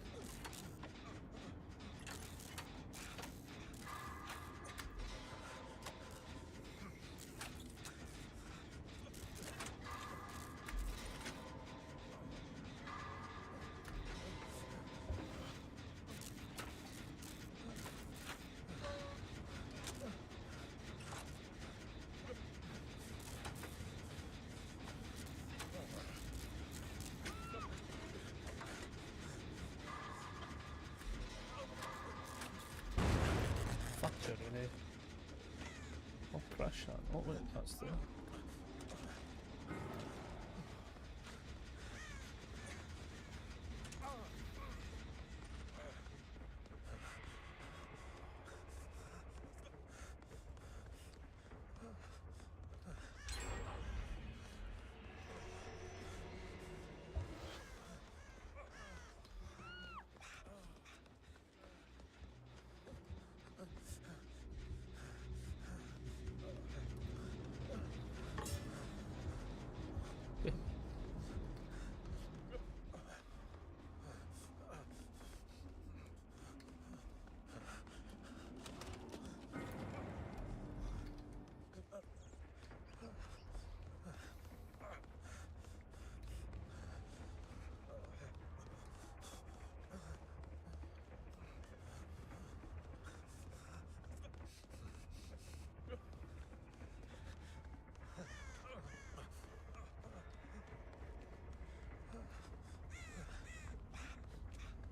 A: I'll crash that. Oh wait, that's there.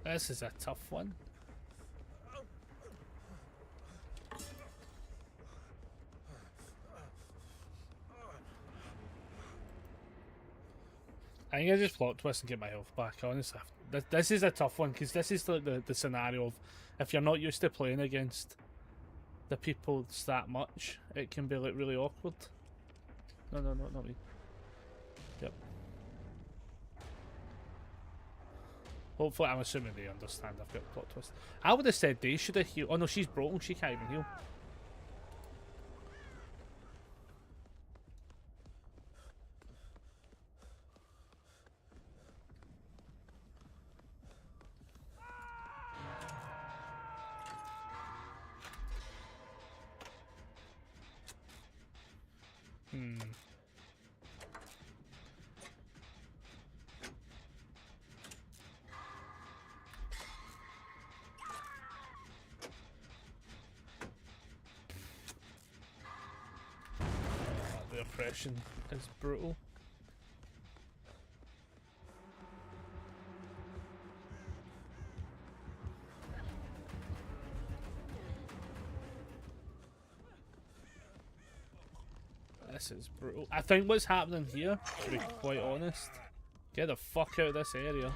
A: This is a tough one. I think I just plot twist and get my health back, honestly. This is a tough one, because this is like the scenario of if you're not used to playing against the people's that much, it can be like really awkward. No, not me. Yep. Hopefully, I'm assuming they understand I've got a plot twist. I would have said they should have healed. Oh no, she's broken. She can't even heal. The oppression is brutal. This is brutal. I think what's happening here, to be quite honest, get the fuck out of this area.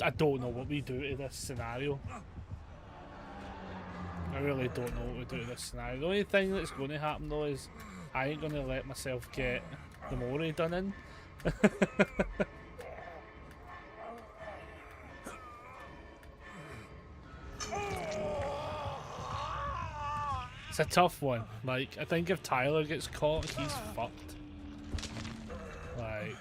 A: I don't know what we do to this scenario. I really don't know what we do to this scenario. The only thing that's going to happen though is I ain't going to let myself get the Mori done in. It's a tough one. Like, I think if Tyler gets caught, he's fucked. Like...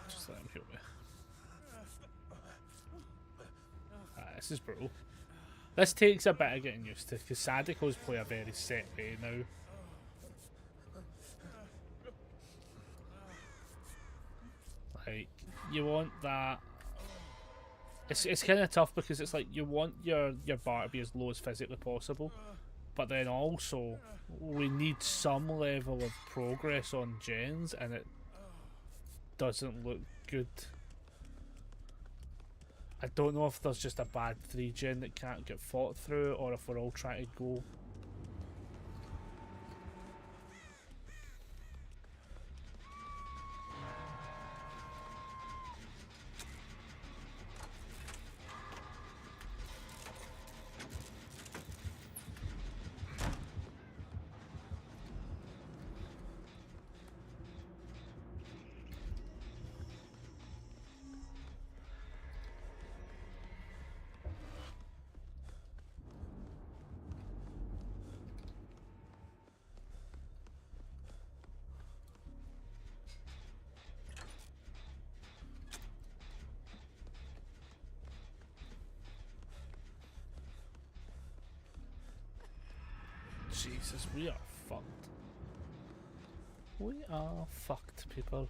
A: Just let him heal me. This is brutal. This takes a bit of getting used to, because Sadico's play a very set way now. Like, you want that... It's kind of tough because it's like, you want your bar to be as low as physically possible, but then also, we need some level of progress on gens, and it doesn't look good. I don't know if there's just a bad 3 gen that can't get fought through, or if we're all trying to go. Jesus, we are fucked. We are fucked, people.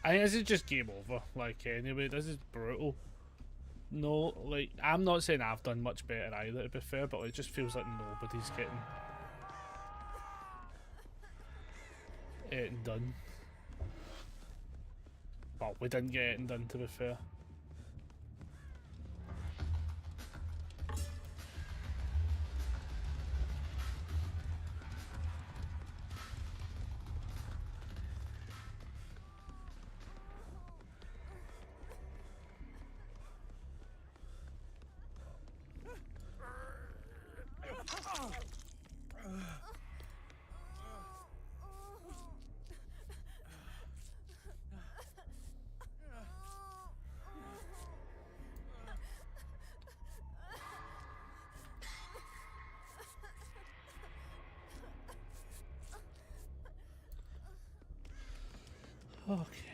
A: I think this is just game over. Like, anyway, this is brutal. No, like, I'm not saying I've done much better either, to be fair, but it just feels like nobody's getting it done. Well, we didn't get it done, to be fair. Okay.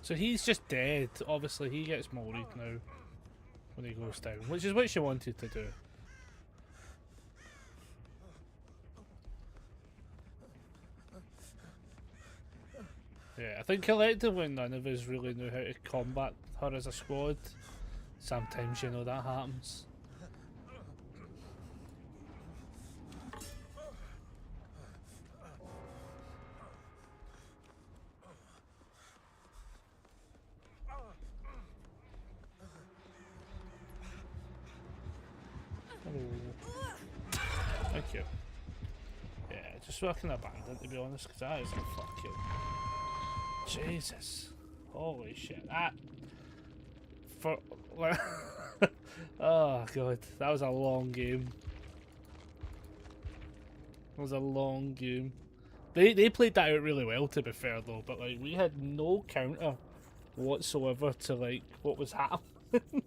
A: So he's just dead. Obviously, he gets worried now when he goes down, which is what she wanted to do. Yeah, I think collectively none of us really knew how to combat her as a squad. Sometimes, you know, that happens. Thank you. Yeah, just fucking abandoned, to be honest, because that is a fucking... Jesus. Holy shit. That... For... Oh, God. That was a long game. It was a long game. They played that out really well, to be fair, though, but, like, we had no counter whatsoever to, like, what was happening.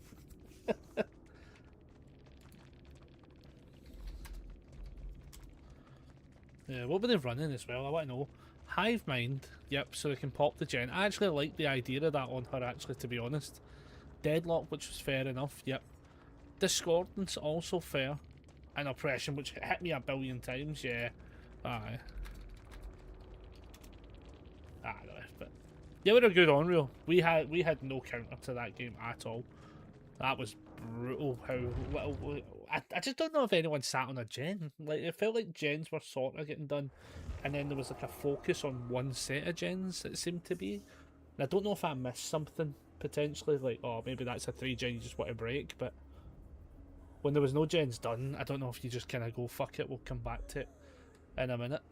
A: Yeah, what were they running as well? I want to know. Hive Mind, yep, so they can pop the gen. I actually like the idea of that on her, actually, to be honest. Deadlock, which was fair enough, yep. Discordance, also fair. And Oppression, which hit me a billion times, yeah. Aye. I don't know, but... Yeah, we were good on real. We had no counter to that game at all. That was brutal how little... I just don't know if anyone sat on a gen. Like, it felt like gens were sort of getting done, and then there was like a focus on one set of gens, it seemed to be. And I don't know if I missed something, potentially, like, oh, maybe that's a 3 gen you just want to break, but when there was no gens done, I don't know if you just kind of go, fuck it, we'll come back to it in a minute,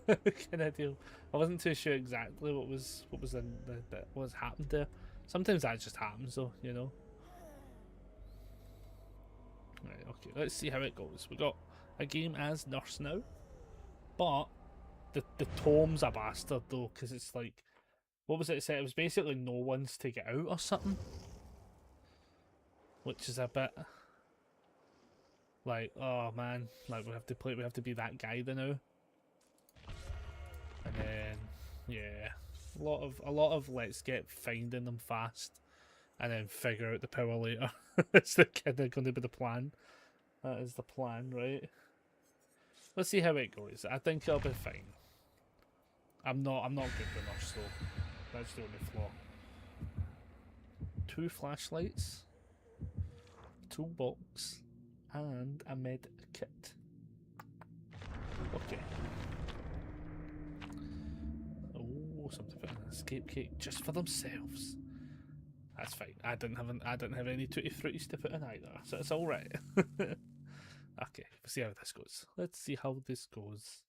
A: kind of deal. I wasn't too sure exactly what was in what was happened there. Sometimes that just happens, though, you know. Right, okay, let's see how it goes. We got a game as Nurse now, but the tome's a bastard though, because it's like, what was it said? It was basically no one's to get out or something, which is a bit like, oh man, like we have to be that guy now. And then yeah, a lot of let's get finding them fast, and then figure out the power later. It's the kind of going to be the plan. That is the plan, right? Let's see how it goes. I think it'll be fine. I'm not good with Nurse though. That's the only flaw. 2 flashlights, toolbox, and a med kit. Okay. Oh, something for an escape kit just for themselves. That's fine. I didn't have any tutti fruities to put in either, so it's all right. Okay, we'll see how this goes. Let's see how this goes.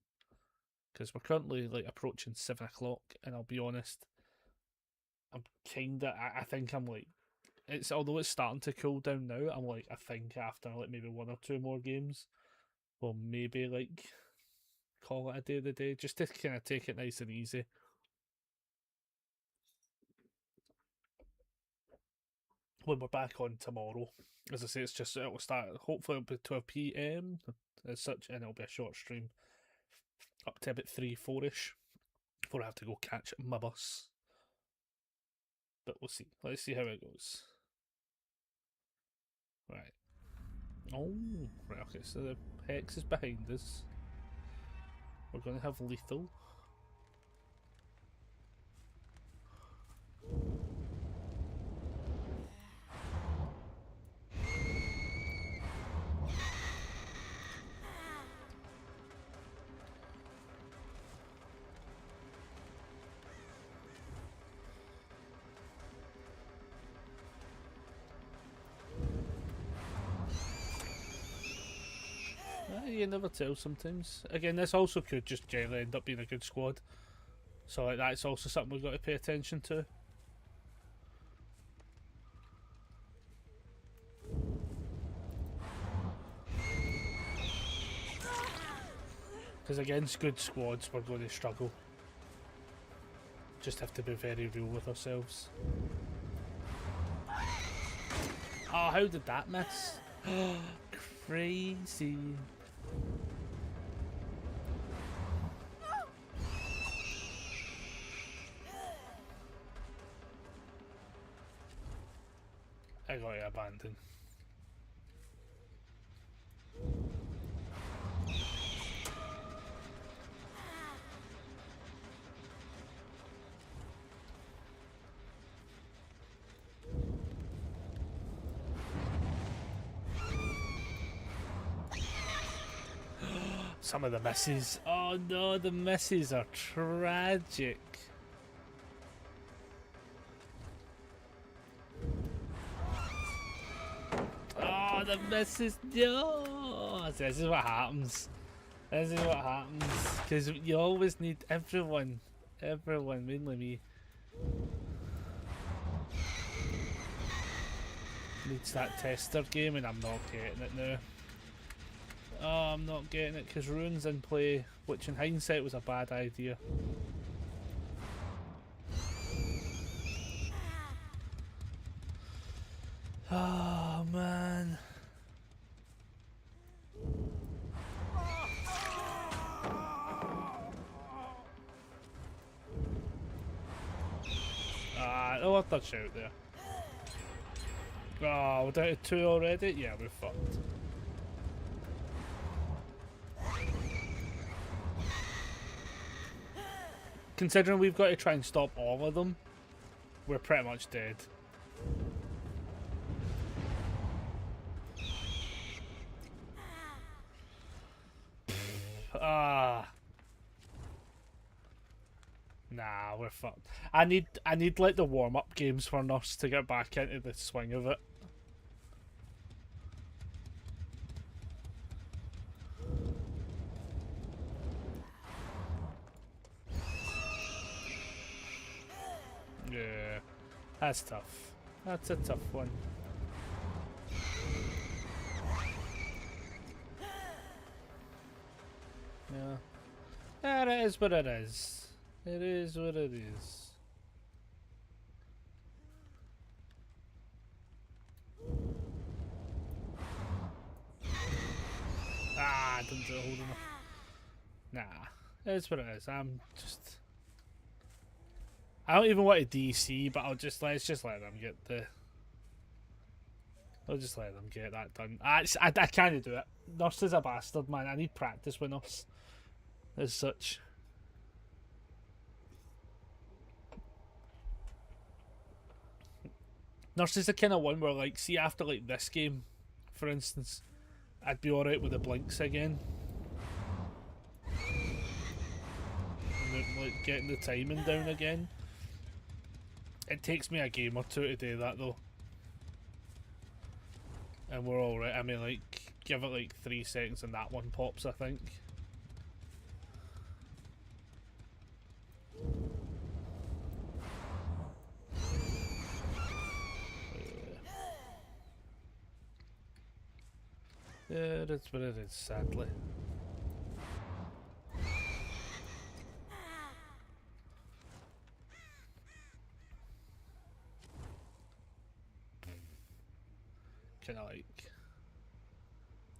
A: because we're currently like approaching 7 o'clock, and I'll be honest, I'm kinda. I think I'm like, it's although it's starting to cool down now. I'm like, I think after like maybe 1 or 2 more games, we'll maybe like call it a day of the day, just to kind of take it nice and easy. When we're back on tomorrow, as I say, it's just it'll start. Hopefully, it'll be 12 p.m. as such, and it'll be a short stream up to about 3-4ish before I have to go catch my bus. But we'll see. Let's see how it goes. Right. Oh, right. Okay, so the Hex is behind us. We're going to have lethal. You never tell sometimes. Again, this also could just generally end up being a good squad. So like, that's also something we've got to pay attention to. Because against good squads, we're going to struggle. Just have to be very real with ourselves. Oh, how did that miss? Crazy. I got it abandoned. Some of the misses. Oh no, the misses are tragic. Oh, the misses. No. This is what happens. This is what happens. Because you always need everyone. Everyone, mainly me. Needs that tester game, and I'm not getting it now. Oh, I'm not getting it because Rune's in play, which in hindsight was a bad idea. Oh man. Oh, I'll touch out there. Oh, we're down to 2 already? Yeah, we're fucked. Considering we've got to try and stop all of them, we're pretty much dead. Ah. Nah, we're fucked. I need like the warm-up games for us to get back into the swing of it. Yeah, that's tough. That's a tough one. Yeah. That is what it is. It is what it is. Ah, I didn't do it hold enough. Nah, it is what it is. I'm just... I don't even want a DC, but I'll just let's just let them get the... I'll just let them get that done. I can't do it. Nurse is a bastard, man. I need practice with Nurse. As such. Nurse is the kind of one where, like, see after like this game, for instance, I'd be alright with the blinks again. And then, like, getting the timing down again. It takes me a game or two to do that though. And we're alright. I mean, like, give it like 3 seconds and that one pops, I think. Yeah, that's what it is, sadly. Kind of like...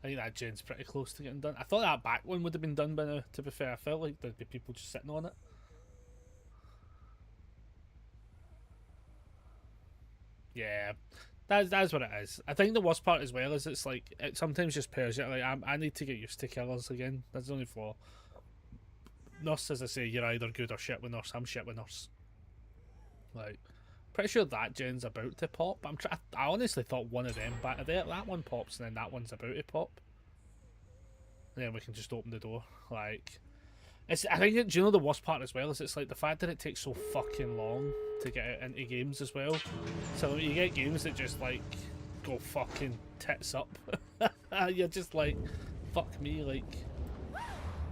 A: I think that gen's pretty close to getting done. I thought that back one would have been done by now, to be fair. I felt like there'd be people just sitting on it. Yeah, that's what it is. I think the worst part as well is it's like, it sometimes just pairs you. Like, I need to get used to killers again. That's the only flaw. Nurse, as I say, you're either good or shit with Nurse. I'm shit with Nurse. Like, pretty sure that gen's about to pop. I honestly thought one of them back there. That one pops and then that one's about to pop. And then we can just open the door. Like, I think, do you know the worst part as well is it's like the fact that it takes so fucking long to get it into games as well. So you get games that just like go fucking tits up. You're just like, fuck me, like,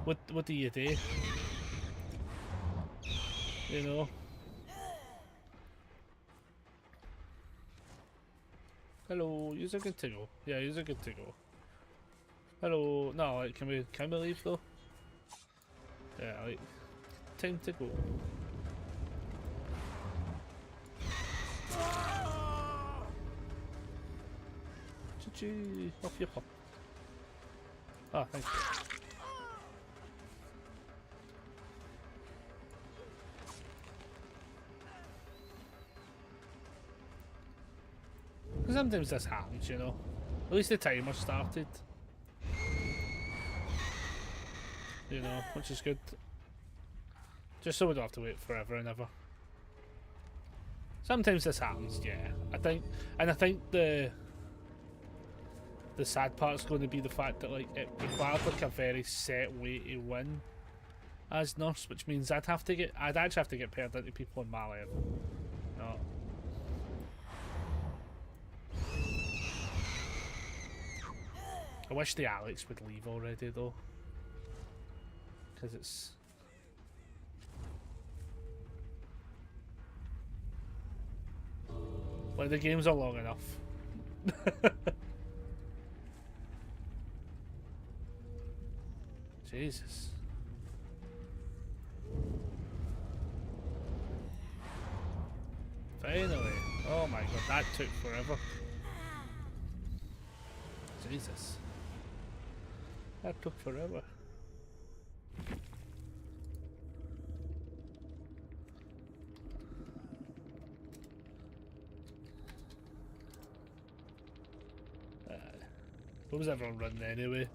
A: what do you do? You know? Hello, you're good to go. Yeah, you're good to go. Hello, no, like, can we leave though? Yeah, like, time to go. GG, off you pop. Ah, thank you. Sometimes this happens, you know. At least the timer started. You know, which is good. Just so we don't have to wait forever and ever. Sometimes this happens, yeah. I think the sad part's going to be the fact that like it requires like a very set way to win as Nurse, which means I'd actually have to get paired into people on my level. No. I wish the Alex would leave already though. Because it's... like, the games are long enough. Jesus. Finally. Oh my god, that took forever. Jesus. That took forever. What was everyone running anyway?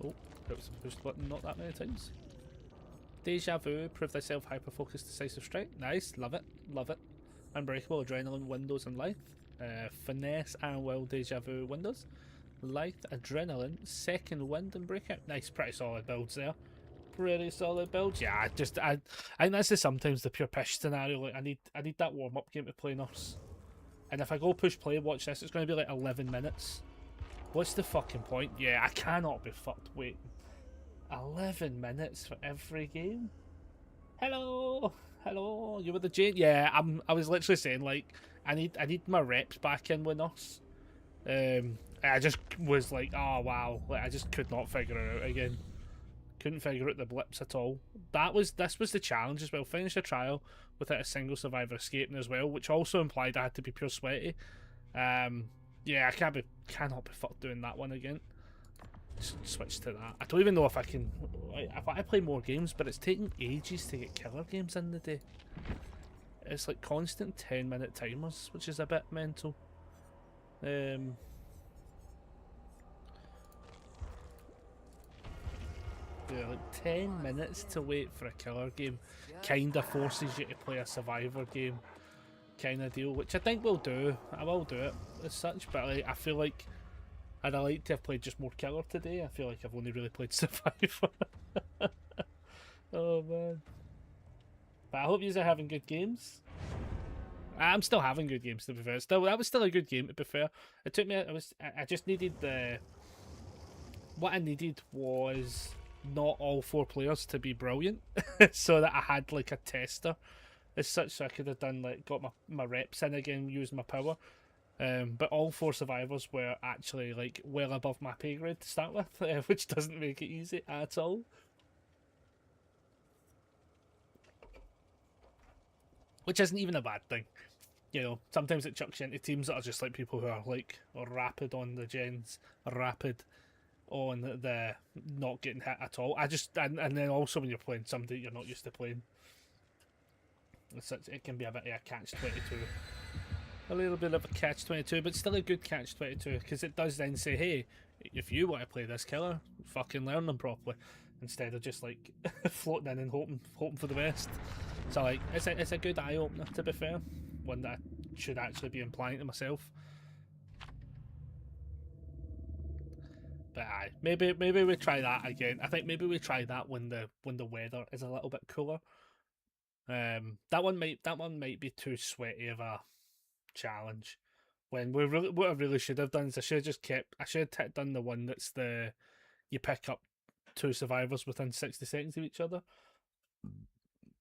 A: Oh, that was the push button not that many times. Deja vu, prove thyself, hyper-focus, decisive strike. Nice, love it, love it. Unbreakable, adrenaline, windows, and lithe. Finesse and will, deja vu, windows. Lithe, adrenaline, second wind, and breakout. Nice, pretty solid builds there. Pretty solid builds. Yeah, I think this is sometimes the pure pish scenario. Like, I need that warm-up game to play Nurse. And if I go push play, watch this, it's going to be like 11 minutes. What's the fucking point? Yeah, I cannot be fucked waiting 11 minutes for every game. Hello, hello, you with the Jane? Yeah, I was literally saying like I need my reps back in with Nurse. I just was like, oh wow, like I just could not figure it out again. Couldn't figure out the blips at all. This was the challenge as well. Finish a trial without a single survivor escaping as well, which also implied I had to be pure sweaty. Yeah, I cannot be fucked doing that one again. Switch to that. I don't even know if I can. I play more games, but it's taking ages to get killer games in the day. It's like constant 10-minute timers, which is a bit mental. Yeah, like 10 minutes to wait for a killer game kinda forces you to play a survivor game kind of deal, which I think we'll do. I will do it as such, but like, I feel like I'd like to have played just more killer today. I feel like I've only really played survivor. Oh man. But I hope you are having good games. I'm still having good games, to be fair. That was still a good game, to be fair. It took me. I just needed the. What I needed was not all 4 players to be brilliant, so that I had like a tester as such, so I could have done like got my reps in again, using my power. But all 4 survivors were actually like well above my pay grade to start with, which doesn't make it easy at all. Which isn't even a bad thing. You know, sometimes it chucks you into teams that are just like people who are like rapid on the gens, rapid on the not getting hit at all. And then also when you're playing somebody you're not used to playing, it can be a bit of a catch-22. A little bit of a catch-22, but still a good catch-22, because it does then say, hey, if you want to play this killer, fucking learn them properly, instead of just like floating in and hoping for the best. So like, it's a good eye-opener, to be fair, one that I should actually be implying to myself. But aye, maybe we try that again. I think maybe we try that when the weather is a little bit cooler. That one might be too sweaty of a challenge. When what I really should have done is I should have done the one that's you pick up 2 survivors within 60 seconds of each other.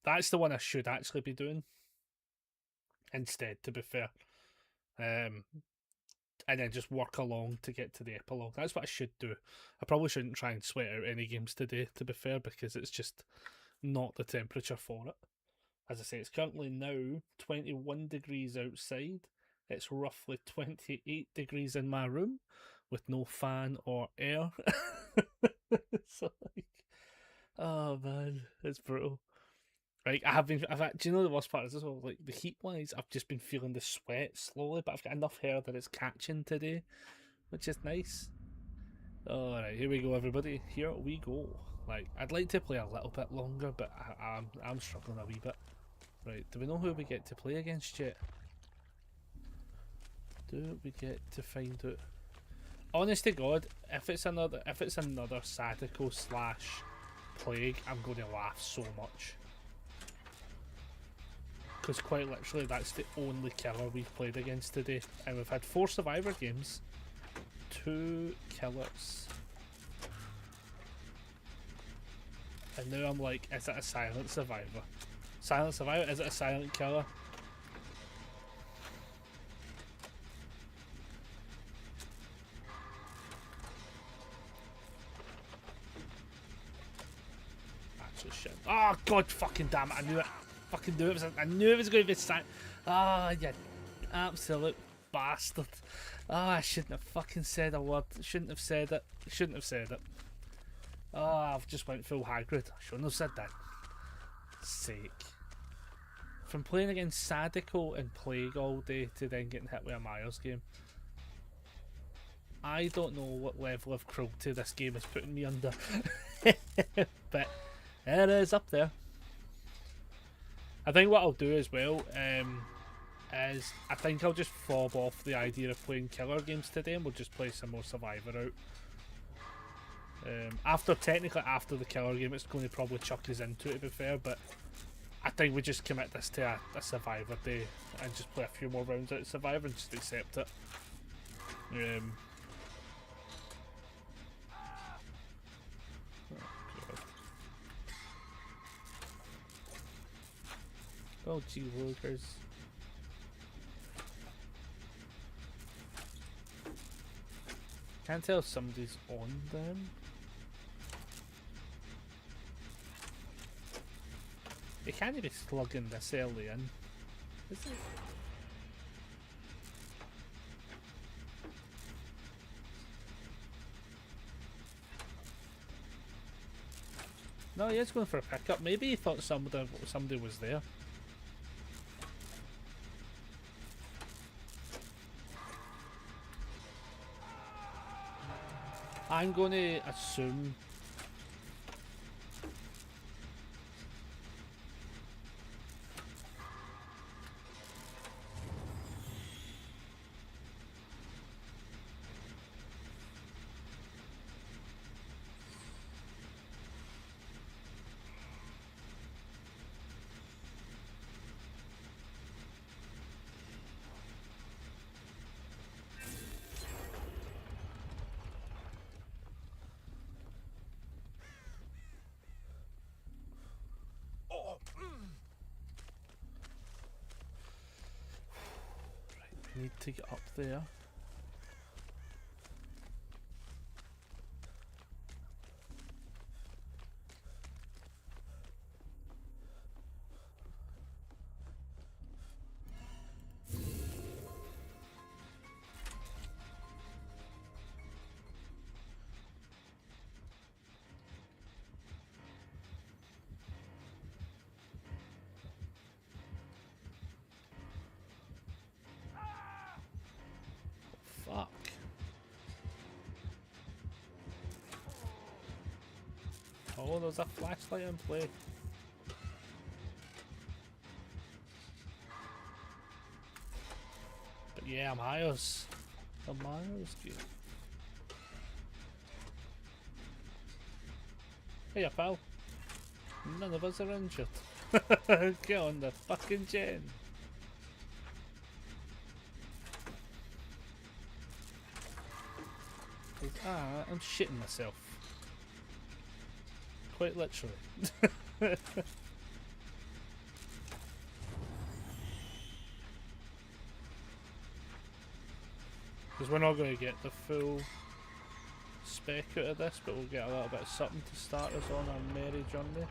A: That's the one I should actually be doing instead, to be fair. And then just work along to get to the epilogue. That's what I should do. I probably shouldn't try and sweat out any games today, to be fair, because it's just not the temperature for it. As I say, it's currently now 21 degrees outside. It's roughly 28 degrees in my room with no fan or air. So like, oh man, it's brutal. Like do you know the worst part is as well? Like the heat wise, I've just been feeling the sweat slowly, but I've got enough hair that it's catching today, which is nice. Alright, here we go, everybody. Here we go. Like, I'd like to play a little bit longer, but I'm struggling a wee bit. Right, do we know who we get to play against yet? Do we get to find out? Honest to God, if it's another Sadako / Plague, I'm going to laugh so much. Because quite literally, that's the only killer we've played against today, and we've had 4 survivor games, 2 killers, and now I'm like, is it a silent survivor? Silent survivor? Is it a silent killer? Actually, shit. Oh god, fucking damn it! I knew it. Fucking knew it. I knew it was going to be silent. Ah, you absolute bastard. Ah, I shouldn't have fucking said a word. Shouldn't have said it. Shouldn't have said it. Ah, I've just went full Hagrid. I shouldn't have said that. Sake. From playing against Sadako and Plague all day to then getting hit with a Myers game. I don't know what level of cruelty this game is putting me under. But it is up there. I think what I'll do as well is I think I'll just fob off the idea of playing killer games today, and we'll just play some more Survivor out. Technically after the killer game, it's going to probably chuck us into it, to be fair, but I think we just commit this to a Survivor day and just play a few more rounds out of Survivor and just accept it. Oh gee willikers. Can't tell if somebody's on them. They can't even slugging this early in, is it? No, he is going for a pickup. Maybe he thought somebody was there. I'm going to assume need to get up there. Fuck. Oh, there's a flashlight in play. But yeah, I'm Myers. I'm Myers, dude. Hey, pal. None of us are injured. Get on the fucking gen. Ah, I'm shitting myself. Quite literally. Because we're not going to get the full spec out of this, but we'll get a little bit of something to start us on our merry journey.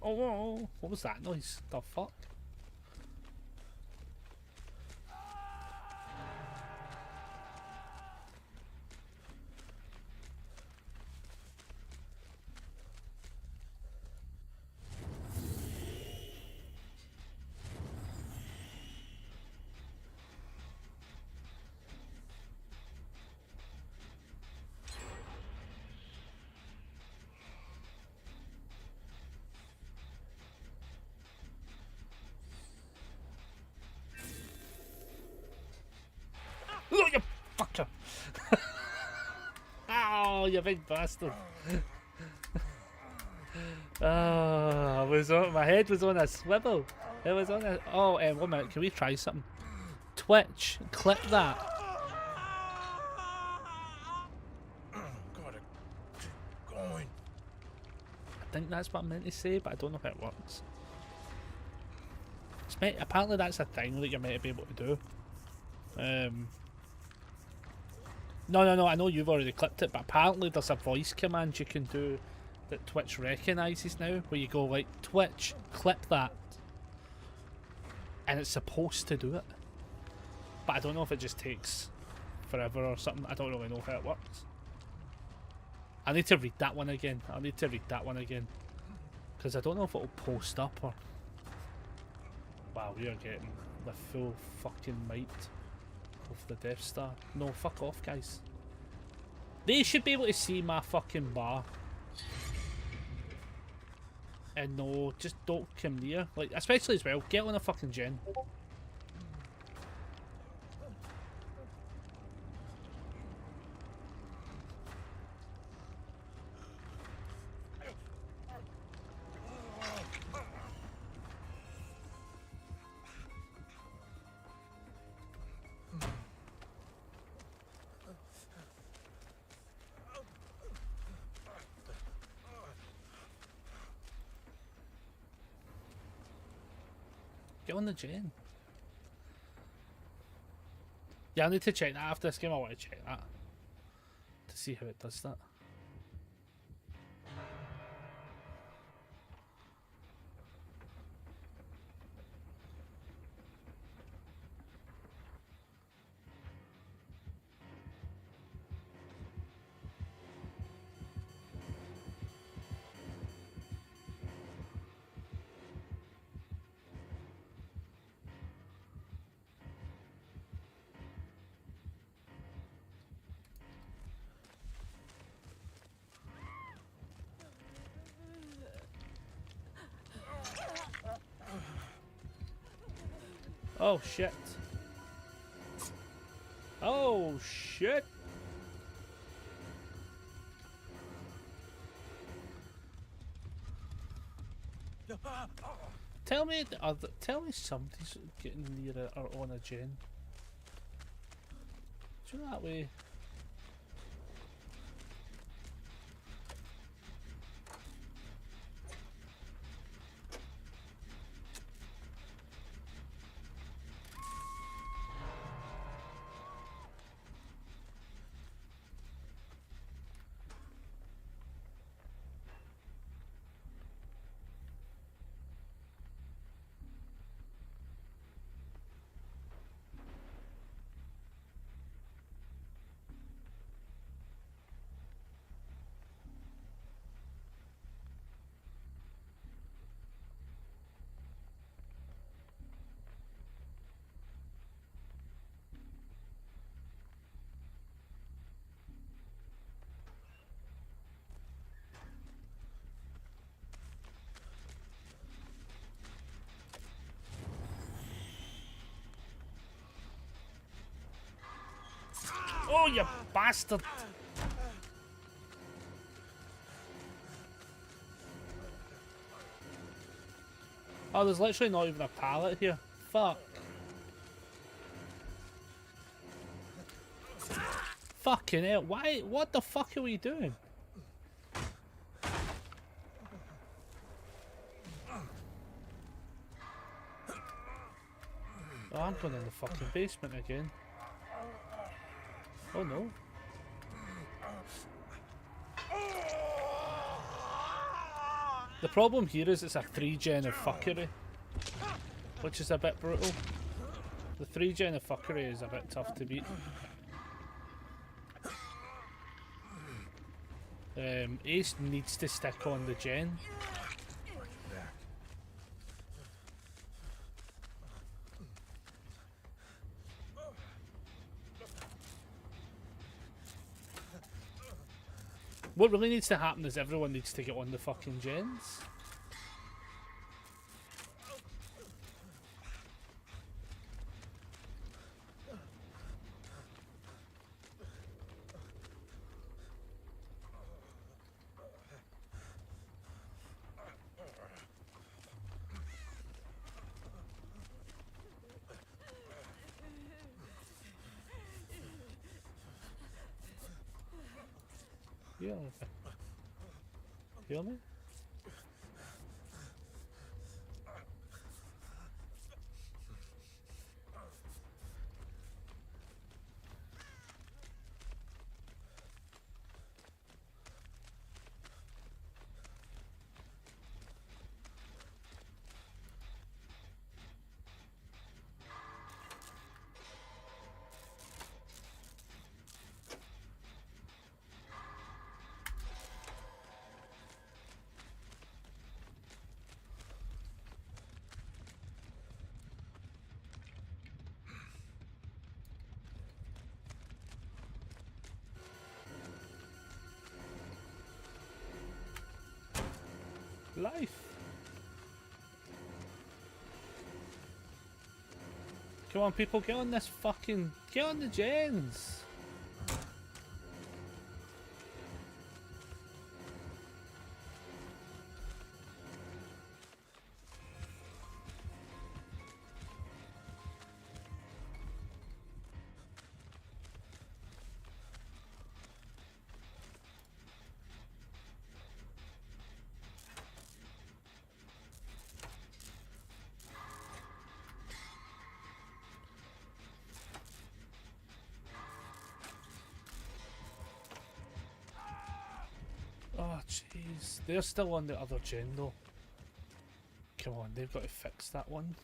A: Oh, what was that noise? The fuck? Oh, you fucker! Ow, you big bastard! I was on. My head was on a swivel. It was on a. Oh, 1 minute. Can we try something? Twitch, clip that.
C: Gotta keep going.
A: I think that's what I meant to say, but I don't know if it works. Apparently, that's a thing that you're meant to be able to do. No, I know you've already clipped it, but apparently there's a voice command you can do that Twitch recognises now, where you go like, Twitch, clip that. And it's supposed to do it. But I don't know if it just takes forever or something. I don't really know how it works. I need to read that one again. Because I don't know if it'll post up or... Wow, we are getting the full fucking might of the Death Star. No, fuck off, guys. They should be able to see my fucking bar. And no, just don't come near. Like, especially as well, get on a fucking gen. Get on the gen. Yeah, I need to check that after this game. I want to check that to see how it does that. Oh shit. Oh shit. Tell me somebody's getting near or on a gen. Do you know that way? Oh, you bastard! Oh, there's literally not even a pallet here. Fuck. Fucking hell. Why? What the fuck are we doing? Oh, I'm going in the fucking basement again. Oh no. The problem here is it's a 3-gen of fuckery, which is a bit brutal. The 3-gen of fuckery is a bit tough to beat. Ace needs to stick on the gen. What really needs to happen is everyone needs to get on the fucking gens. Heal me. Heal me? Life. Come on, people, get on this fucking... Get on the gens! Oh, jeez. They're still on the other gen, though. Come on, they've got to fix that one.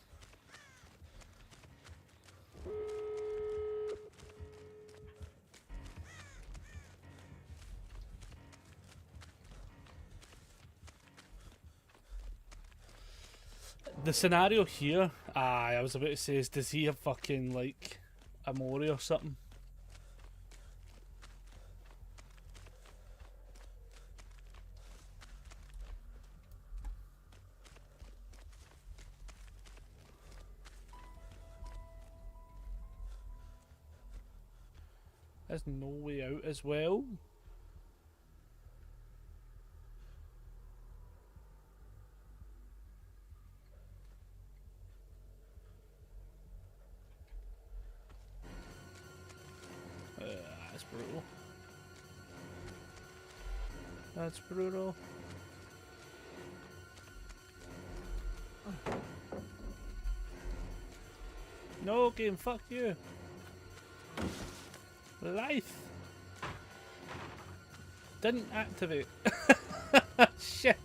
A: The scenario here, I was about to say, is does he have fucking, like, a Mori or something? There's no way out as well. That's brutal. That's brutal. No game, fuck you. Life didn't activate. Shit.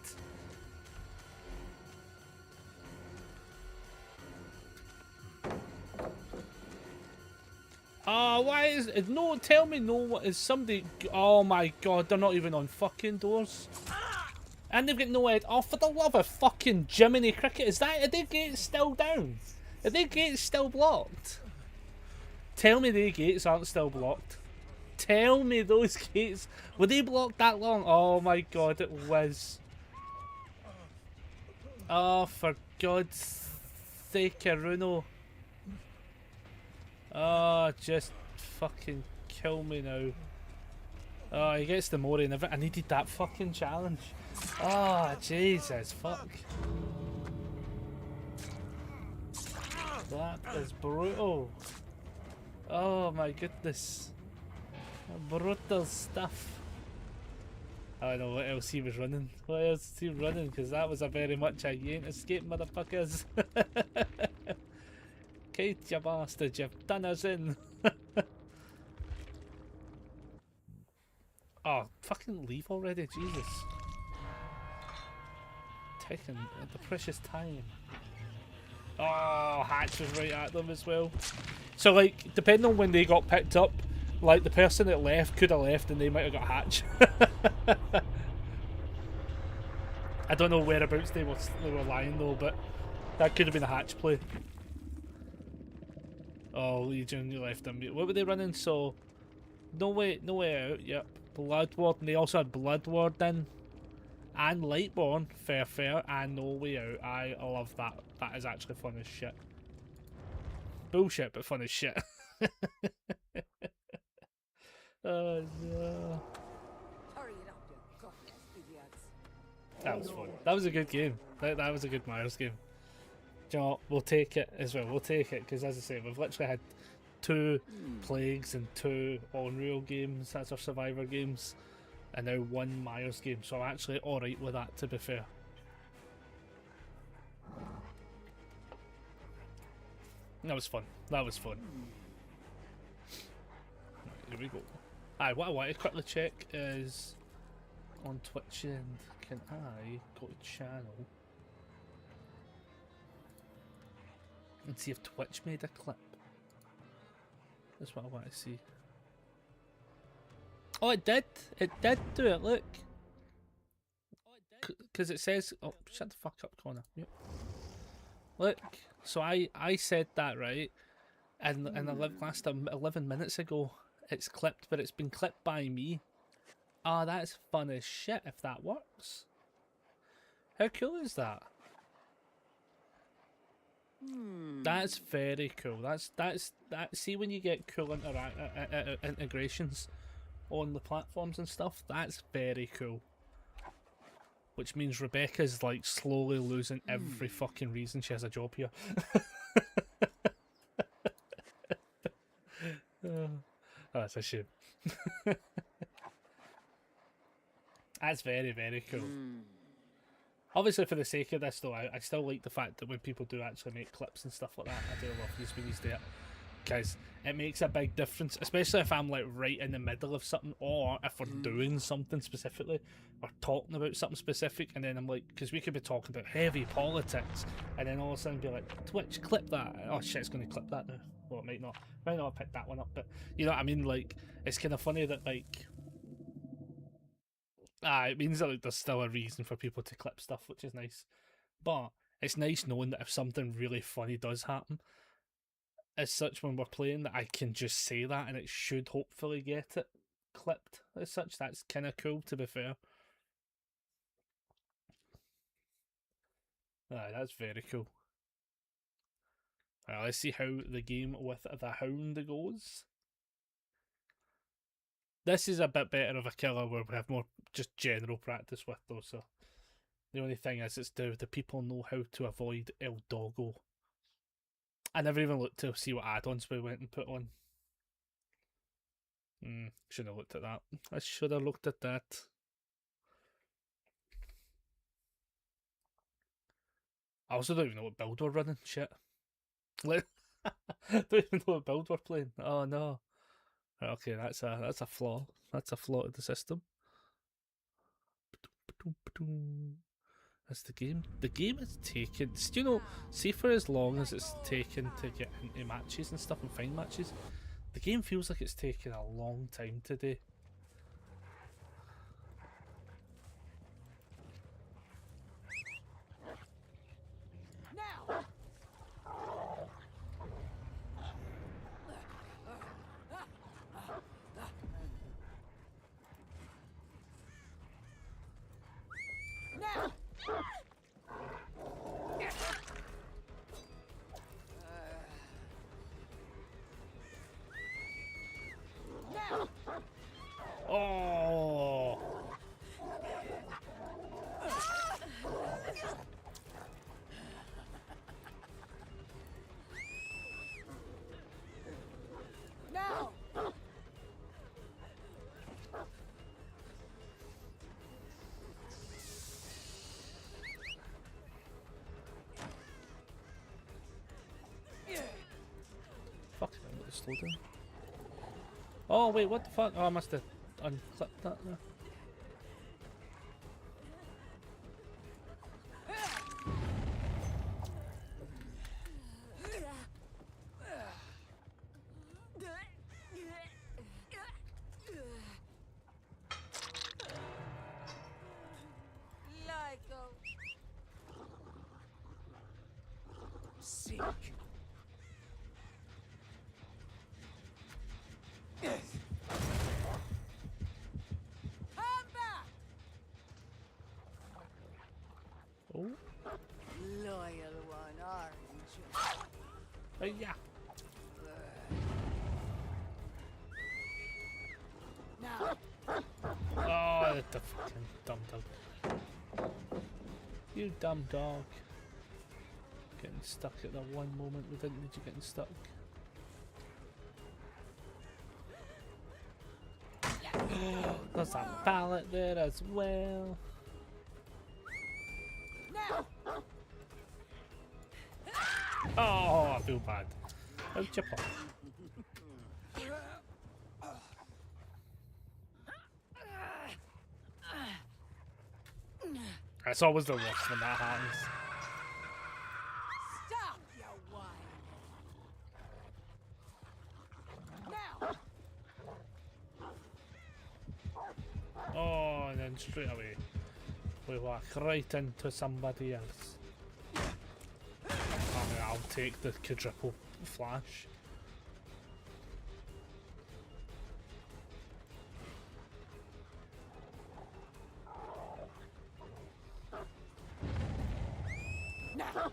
A: Why is it? No, tell me no. What is somebody? Oh my god, they're not even on fucking doors. And they've got no head. Oh, for the love of fucking Jiminy Cricket, is that? Are their gates still down? Are their gates still blocked? Tell me the gates aren't still blocked. Tell me those gates. Were they blocked that long? Oh my god, it was. Oh, for God's sake, Aruno. Oh, just fucking kill me now. Oh, he gets the Mori and everything. I needed that fucking challenge. Oh, Jesus, fuck. That is brutal. Oh my goodness. Brutal stuff. I don't know what else he was running. What else is he running? Because that was a very much a you ain't escape, motherfuckers. Kate, you bastard, you've done us in. Oh, fucking leave already, Jesus. Taking the precious time. Oh, Hatch was right at them as well. So, like, depending on when they got picked up, like, the person that left could have left and they might have got Hatch. I don't know whereabouts they were lying though, but that could have been a Hatch play. Oh, Legion, you left them. What were they running? So, no way out, yep. Bloodward, and they also had Bloodward in. And Lightborn, fair, and No Way Out. I love that. That is actually fun as shit. Bullshit, but fun as shit. Oh no.
F: Hurry it up, you goddamn idiots.
A: That was fun. That was a good game. That was a good Myers game. Do you know what? We'll take it as well. We'll take it because, as I say, we've literally had 2 Plagues and 2 Unreal games. That's our Survivor games. And now 1 Myers game. So I'm actually alright with that, to be fair. That was fun. That was fun. Right, here we go. Aye, what I want to quickly check is on Twitch and can I go to channel and see if Twitch made a clip? That's what I want to see. Oh, it did! It did do it, look! Because it says... Oh, shut the fuck up, Connor. Yep. Look, so I said that, right? And last 11 minutes ago, it's clipped, but it's been clipped by me. Ah, oh, that's fun as shit if that works. How cool is that? That's very cool. That's see when you get cool integrations on the platforms and stuff, that's very cool. Which means Rebecca's like slowly losing every fucking reason she has a job here. Oh, that's a shame. That's very, very cool. Obviously, for the sake of this, though, I still like the fact that when people do actually make clips and stuff like that, I do love these when he's there. Because it makes a big difference, especially if I'm like right in the middle of something, or if we're doing something specifically, or talking about something specific, and then I'm like, because we could be talking about heavy politics, and then all of a sudden be like, Twitch, clip that. Oh shit, it's going to clip that now. Well, it might not have picked that one up, but you know what I mean? Like, it's kind of funny that like, it means that like, there's still a reason for people to clip stuff, which is nice. But it's nice knowing that if something really funny does happen, as such when we're playing, that I can just say that and it should hopefully get it clipped as such. That's kind of cool, to be fair. Aye, that's very cool. Right, let's see how the game with the Hound goes. This is a bit better of a killer where we have more just general practice with though, so the only thing is it's do the people know how to avoid El Doggo. I never even looked to see what add-ons we went and put on. Should have looked at that. I should have looked at that. I also don't even know what build we're running. Shit. Like, don't even know what build we're playing. Oh no. Right, okay, that's a flaw. That's a flaw of the system. That's the game. The game is taken. Do you know, see for as long as it's taken to get into matches and stuff and find matches, the game feels like it's taken a long time today. Oh.
F: Now!
A: Fuck, I'm gonna slow down. Oh wait, what the fuck? Oh, I must have unclipped that there.
E: Seek.
F: Come back!
A: Oh,
F: Loyal one, aren't you?
A: yeah.
F: Now,
A: Oh, the fucking dumb dog. You dumb dog. Getting stuck at the one moment we didn't need you getting stuck. There's that pallet there as well.
F: now!
A: Oh, I feel bad. How'd you pop? It's always the worst when that happens.
F: Stop, you whine! Now!
A: Oh, and then straight away we walk right into somebody else. I mean, I'll take the quadruple flash.
F: Now!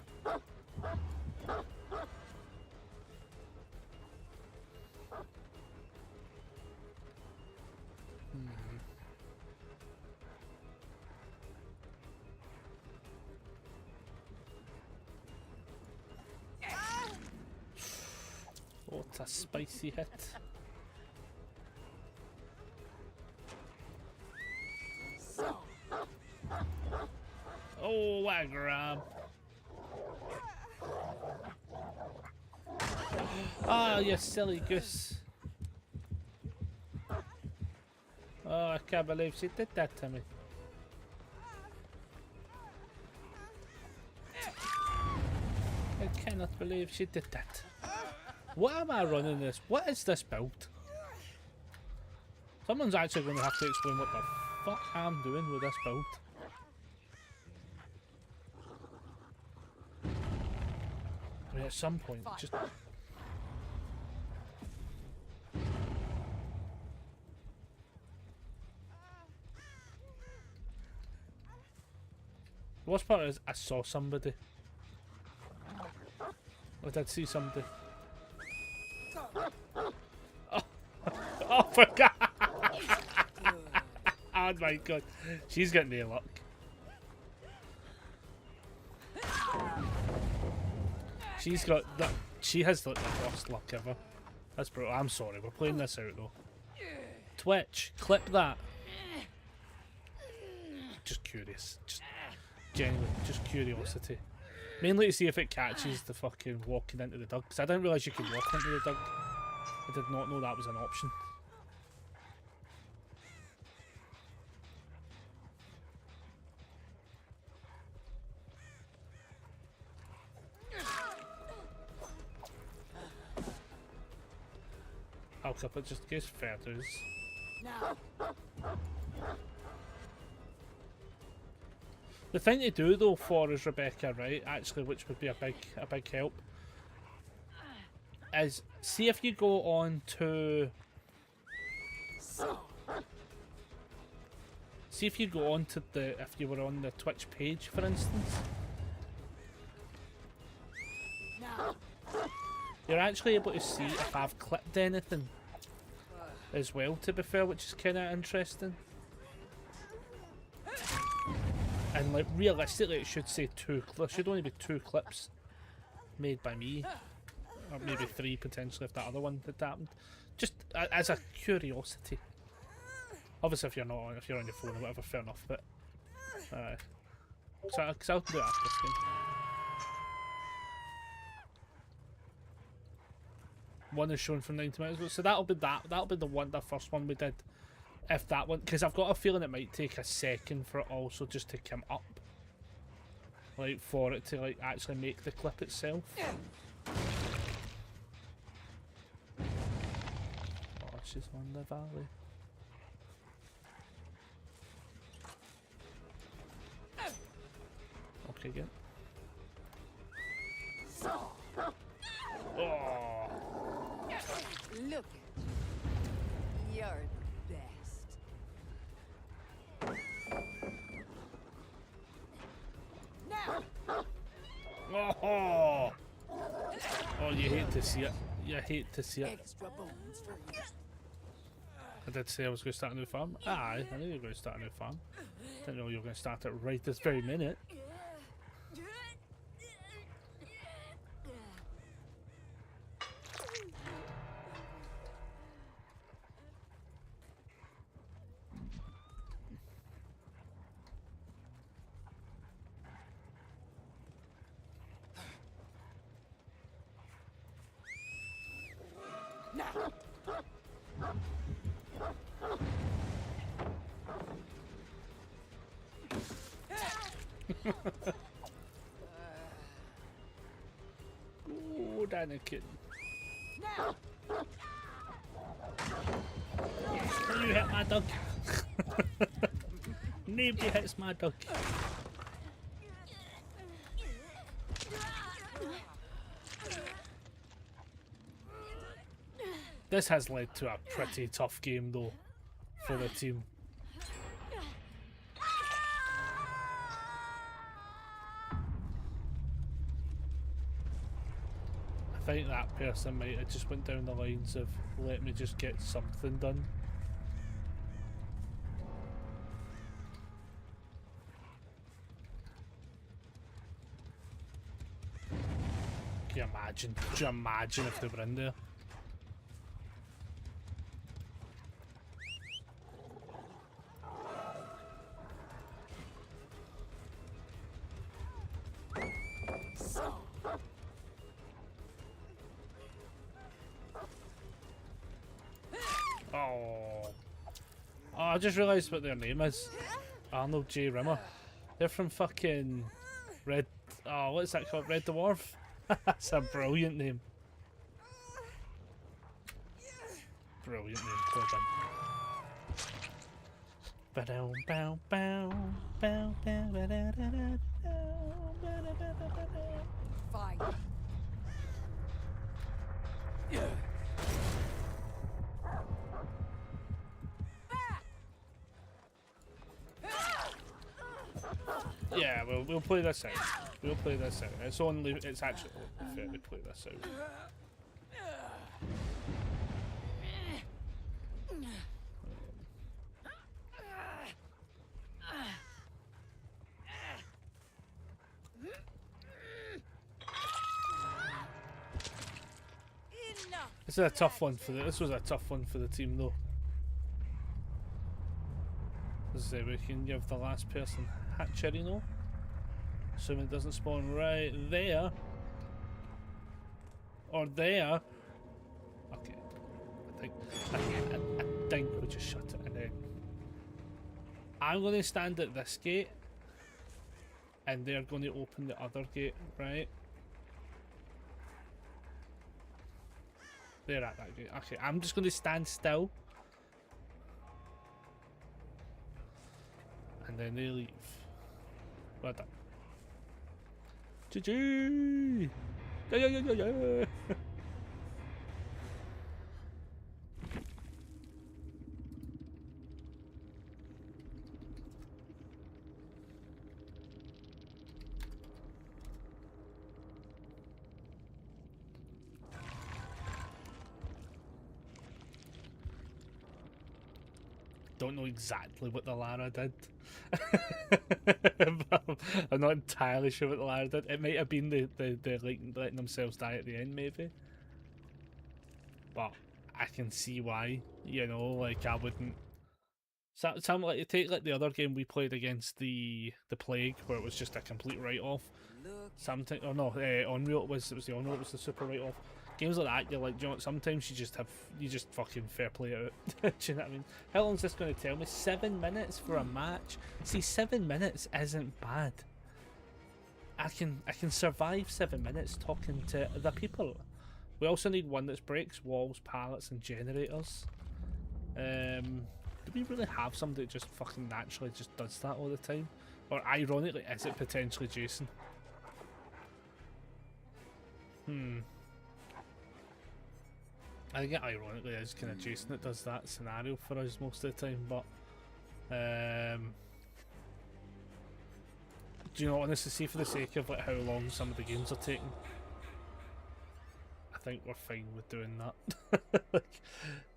A: Oh, it's a spicy hit.
F: So,
A: Oh, what a grab. Ah, you silly goose. Oh, I can't believe she did that to me. I cannot believe she did that. What am I running this? What is this build? Someone's actually going to have to explain what the fuck I'm doing with this build. I mean, at some point, just... The worst part is I saw somebody. I did see somebody. Oh, for God! Oh my God, she's got no luck. She's got that. She has like the worst luck ever. That's brutal. I'm sorry, we're playing this out though. Twitch, clip that. Just curious, just genuinely, just curiosity. Mainly to see if it catches the fucking walking into the dug. Because I didn't realise you could walk into the dug. I did not know that was an option. I'll clip it just in case feathers.
F: now!
A: The thing to do though for is Rebecca, right? Actually, which would be a big help, is see if you go on to see if you go on to the if you were on the Twitch page, for instance,
F: Now!
A: you're actually able to see if I've clipped anything. as well, to be fair, which is kind of interesting. And like realistically, it should say there should only be 2 clips made by me, or maybe 3 potentially if that other one had happened. Just as a curiosity. Obviously, if you're on your phone or whatever, fair enough. But because I'll do it after this game. One is shown from 90 minutes, so that'll be the first one we did. If that one, because I've got a feeling it might take a second for it also just to come up, like for it to like actually make the clip itself. Oh, she's on the valley. Okay, good. Oh.
F: Look at you. You're the best. Now.
A: Oh. Oh, you hate to see it. You hate to see it.
F: Extra bones for you.
A: I did say I was going to start a new farm. Aye, I knew you were going to start a new farm. Didn't know you were going to start it right this very minute.
F: Now.
A: Oh, Anakin.
F: Now.
A: You hit my dog. Nobody hits my dog. This has led to a pretty tough game though for the team. I think that person might have just went down the lines of let me just get something done. Can you imagine? Could you imagine if they were in there? Oh, I just realised what their name is. Arnold J. Rimmer. They're from fucking Red. Oh, what's that called? Red Dwarf? That's a brilliant name. Brilliant name. Well done. Ba-dow, bow, bow, bow, bow, ba-da-da-da-da, ba-da-da-da-da-da.
F: Fight.
A: Yeah, we'll play this out. We'll play this out. It's actually fair to play this out. This was a tough one for the team though. As I say, we can give the last person hatchery no. Assuming it doesn't spawn right there. Or there. Okay. I think we'll just shut it and then I'm gonna stand at this gate and they're gonna open the other gate, right? They're at that gate. Okay, I'm just gonna stand still. And then they leave. Well done. GG! Yeah, yeah, yeah, yeah, yeah! don't know exactly what the Lara did. I'm not entirely sure what the Lara did. It might have been the like letting themselves die at the end, maybe. But I can see why. You know, like I wouldn't. Something like you take like the other game we played against the Plague, where it was just a complete write-off. Something or no, Unreal it was the Unreal, it was the super write-off. Games like that, you're like, do you know what, sometimes you just fucking fair play out. Do you know what I mean? How long's this going to tell me? 7 minutes for a match? See, 7 minutes isn't bad. I can survive 7 minutes talking to the people. We also need one that breaks walls, pallets, and generators. Do we really have somebody that just fucking naturally just does that all the time? Or ironically, is it potentially Jason? I think it ironically is kind of Jason that does that scenario for us most of the time, but do you know, honestly, see, for the sake of like how long some of the games are taking, I think we're fine with doing that.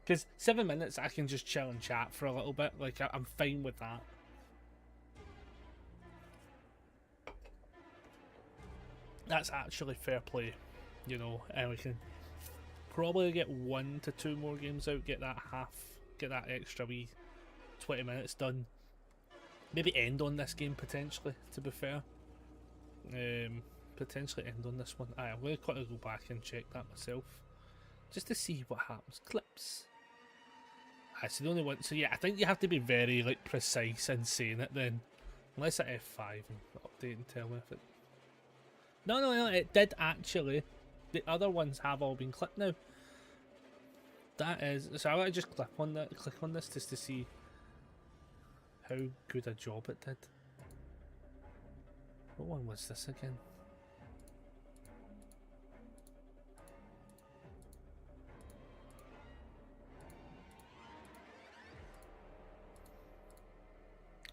A: Because 7 minutes I can just chill and chat for a little bit, like I'm fine with that. That's actually fair play, you know, and we can probably get 1 to 2 more games out, get that extra wee 20 minutes done. Maybe end on this game potentially, to be fair. Potentially end on this one. I'm going to quickly go back and check that myself, just to see what happens. Clips. So the only one, so yeah, I think you have to be very like precise in saying it then. Unless at F5 and update and tell me if it... No, it did actually. The other ones have all been clipped now. That is, so I want to just click on this just to see how good a job it did. What one was this again?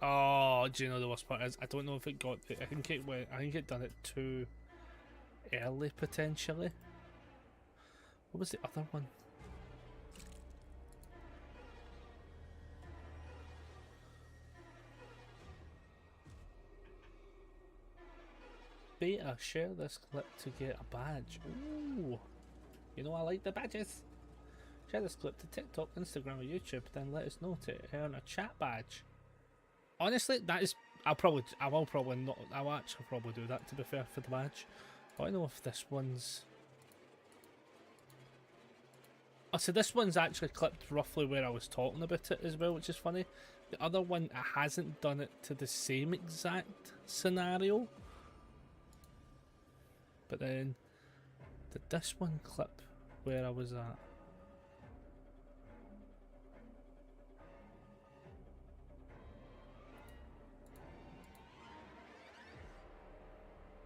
A: Oh, do you know the worst part is I don't know if it got it. I think it done it too early potentially. What was the other one? Beta, share this clip to get a badge. Ooh, you know I like the badges. Share this clip to TikTok, Instagram, or YouTube, then let us know to earn a chat badge. Honestly, that is, I'll actually probably do that, to be fair, for the badge. I don't know if this one's... Oh, so this one's actually clipped roughly where I was talking about it as well, which is funny. The other one, it hasn't done it to the same exact scenario. But then, did this one clip where I was at?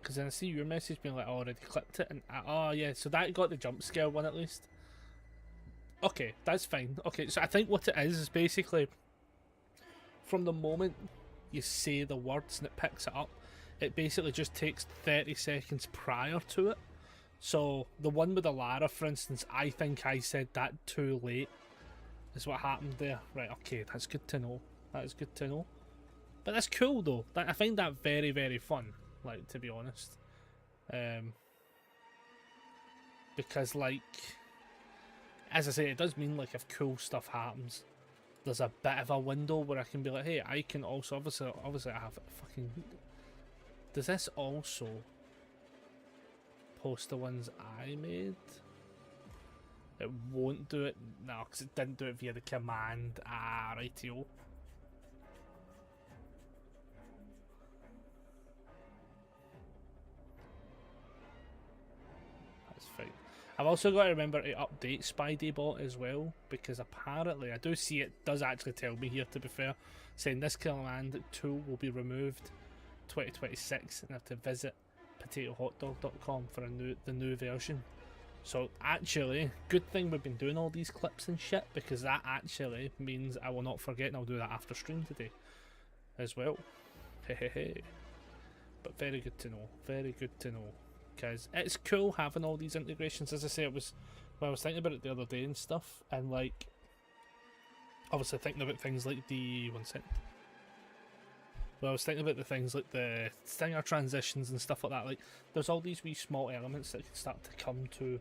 A: Because then I see your message being like, I already clipped it, and oh yeah, so that got the jump scare one at least. Okay, that's fine. Okay, so I think what it is basically, from the moment you say the words and it picks it up, it basically just takes 30 seconds prior to it. So the one with the Lara, for instance, I think I said that too late, is what happened there. Right, okay, that's good to know. That is good to know. But that's cool though. I find that very, very fun, like, to be honest. Because, like, as I say, it does mean, like, if cool stuff happens, there's a bit of a window where I can be like, hey, I can also, obviously I have fucking... Does this also post the ones I made? It won't do it, no, because it didn't do it via the command. Ah, rightio. That's fine. I've also got to remember to update SpyDaybot as well, because apparently I do see it does actually tell me here, to be fair, saying this command tool will be removed 2026 and I have to visit potatohotdog.com for the new version. So actually, good thing we've been doing all these clips and shit, because that actually means I will not forget, and I'll do that after stream today as well. Hehehe. But very good to know, very good to know, because it's cool having all these integrations. As I say, I was thinking about it the other day and stuff, and like, obviously thinking about things like the one second. Well, I was thinking about the things like the stinger transitions and stuff like that. Like, there's all these wee small elements that can start to come to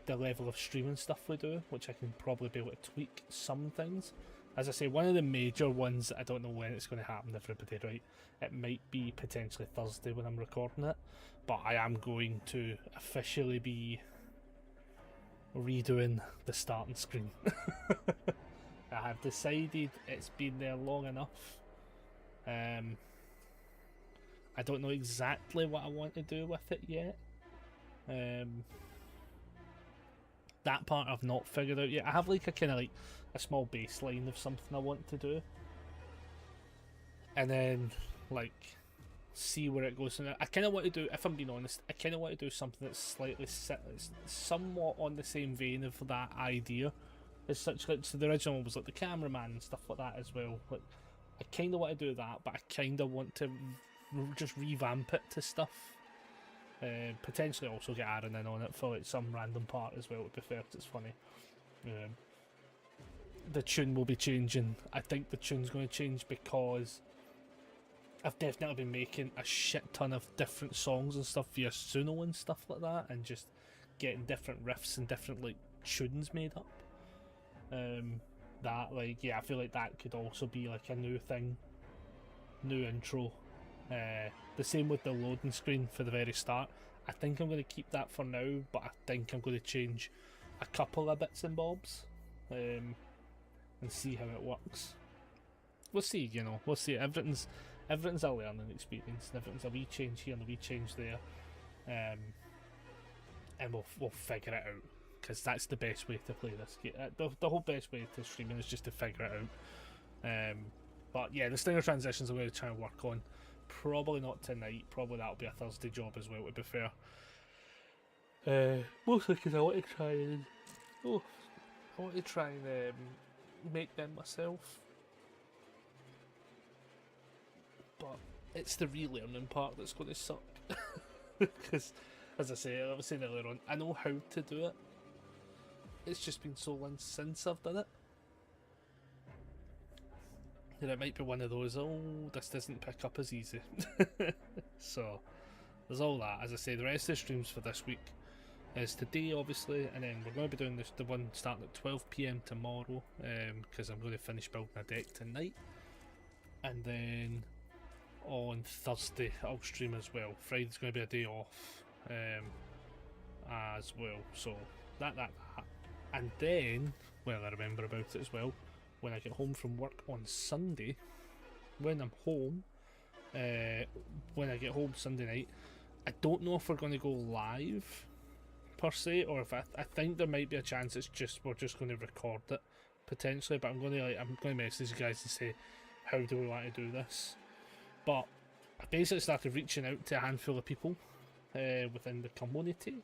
A: the level of streaming stuff we do, which I can probably be able to tweak some things. As I say, one of the major ones that I don't know when it's going to happen, everybody, right? It might be potentially Thursday when I'm recording it, but I am going to officially be redoing the starting screen. I have decided it's been there long enough. I don't know exactly what I want to do with it yet. That part I've not figured out yet. I have like a kind of like a small baseline of something I want to do, and then like see where it goes. And I kind of want to do, if I'm being honest, I kind of want to do something that's slightly somewhat on the same vein of that idea. As such, like, so the original one was like the cameraman and stuff like that as well. Like, I kind of want to do that, but I kind of want to just revamp it to stuff. Potentially also get Aaron in on it for like some random part as well, to be fair, 'cause it's funny. The tune will be changing. I think the tune's going to change because I've definitely been making a shit ton of different songs and stuff via Suno and stuff like that, and just getting different riffs and different like tunes made up. That, like, yeah, I feel like that could also be like a new thing, new intro. The same with the loading screen for the very start. I think I'm going to keep that for now, but I think I'm going to change a couple of bits and bobs, and see how it works. We'll see, you know, we'll see. Everything's a learning experience, and everything's a wee change here and a wee change there, and we'll figure it out, because that's the best way to play this game. The whole best way to streaming is just to figure it out. But yeah, the stinger transitions I'm going to try and work on. Probably not tonight. Probably that'll be a Thursday job as well, to be fair. Mostly because I want to try and make them myself. But it's the relearning part that's going to suck. Because, as I was saying earlier on, I know how to do it. It's just been so long since I've done it. And it might be one of those, oh, this doesn't pick up as easy. So, there's all that. As I say, the rest of the streams for this week is today, obviously, and then we're going to be doing the one starting at 12 PM tomorrow, because I'm going to finish building a deck tonight. And then on Thursday, I'll stream as well. Friday's going to be a day off, as well. So, that. And then, well, I remember about it as well. When I get home from work on Sunday, when I'm home, when I get home Sunday night, I don't know if we're going to go live per se, or if I think there might be a chance we're just going to record it potentially. But I'm going to message you guys and say, how do we want to do this? But I basically started reaching out to a handful of people within the community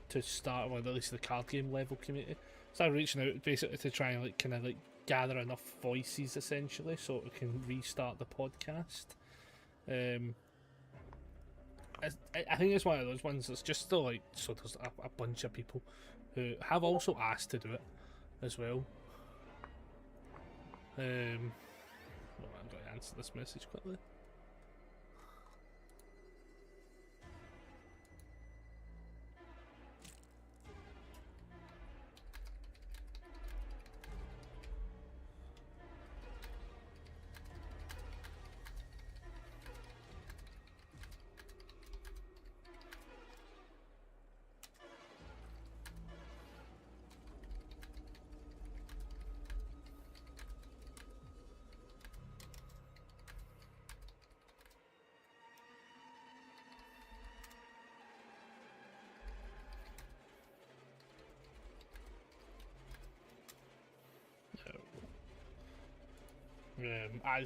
A: to start, well, at least the card game level community. Started reaching out basically to try and kind of gather enough voices essentially so we can restart the podcast. I think it's one of those ones that's just still so there's a bunch of people who have also asked to do it as well. Well, I'm going to answer this message quickly.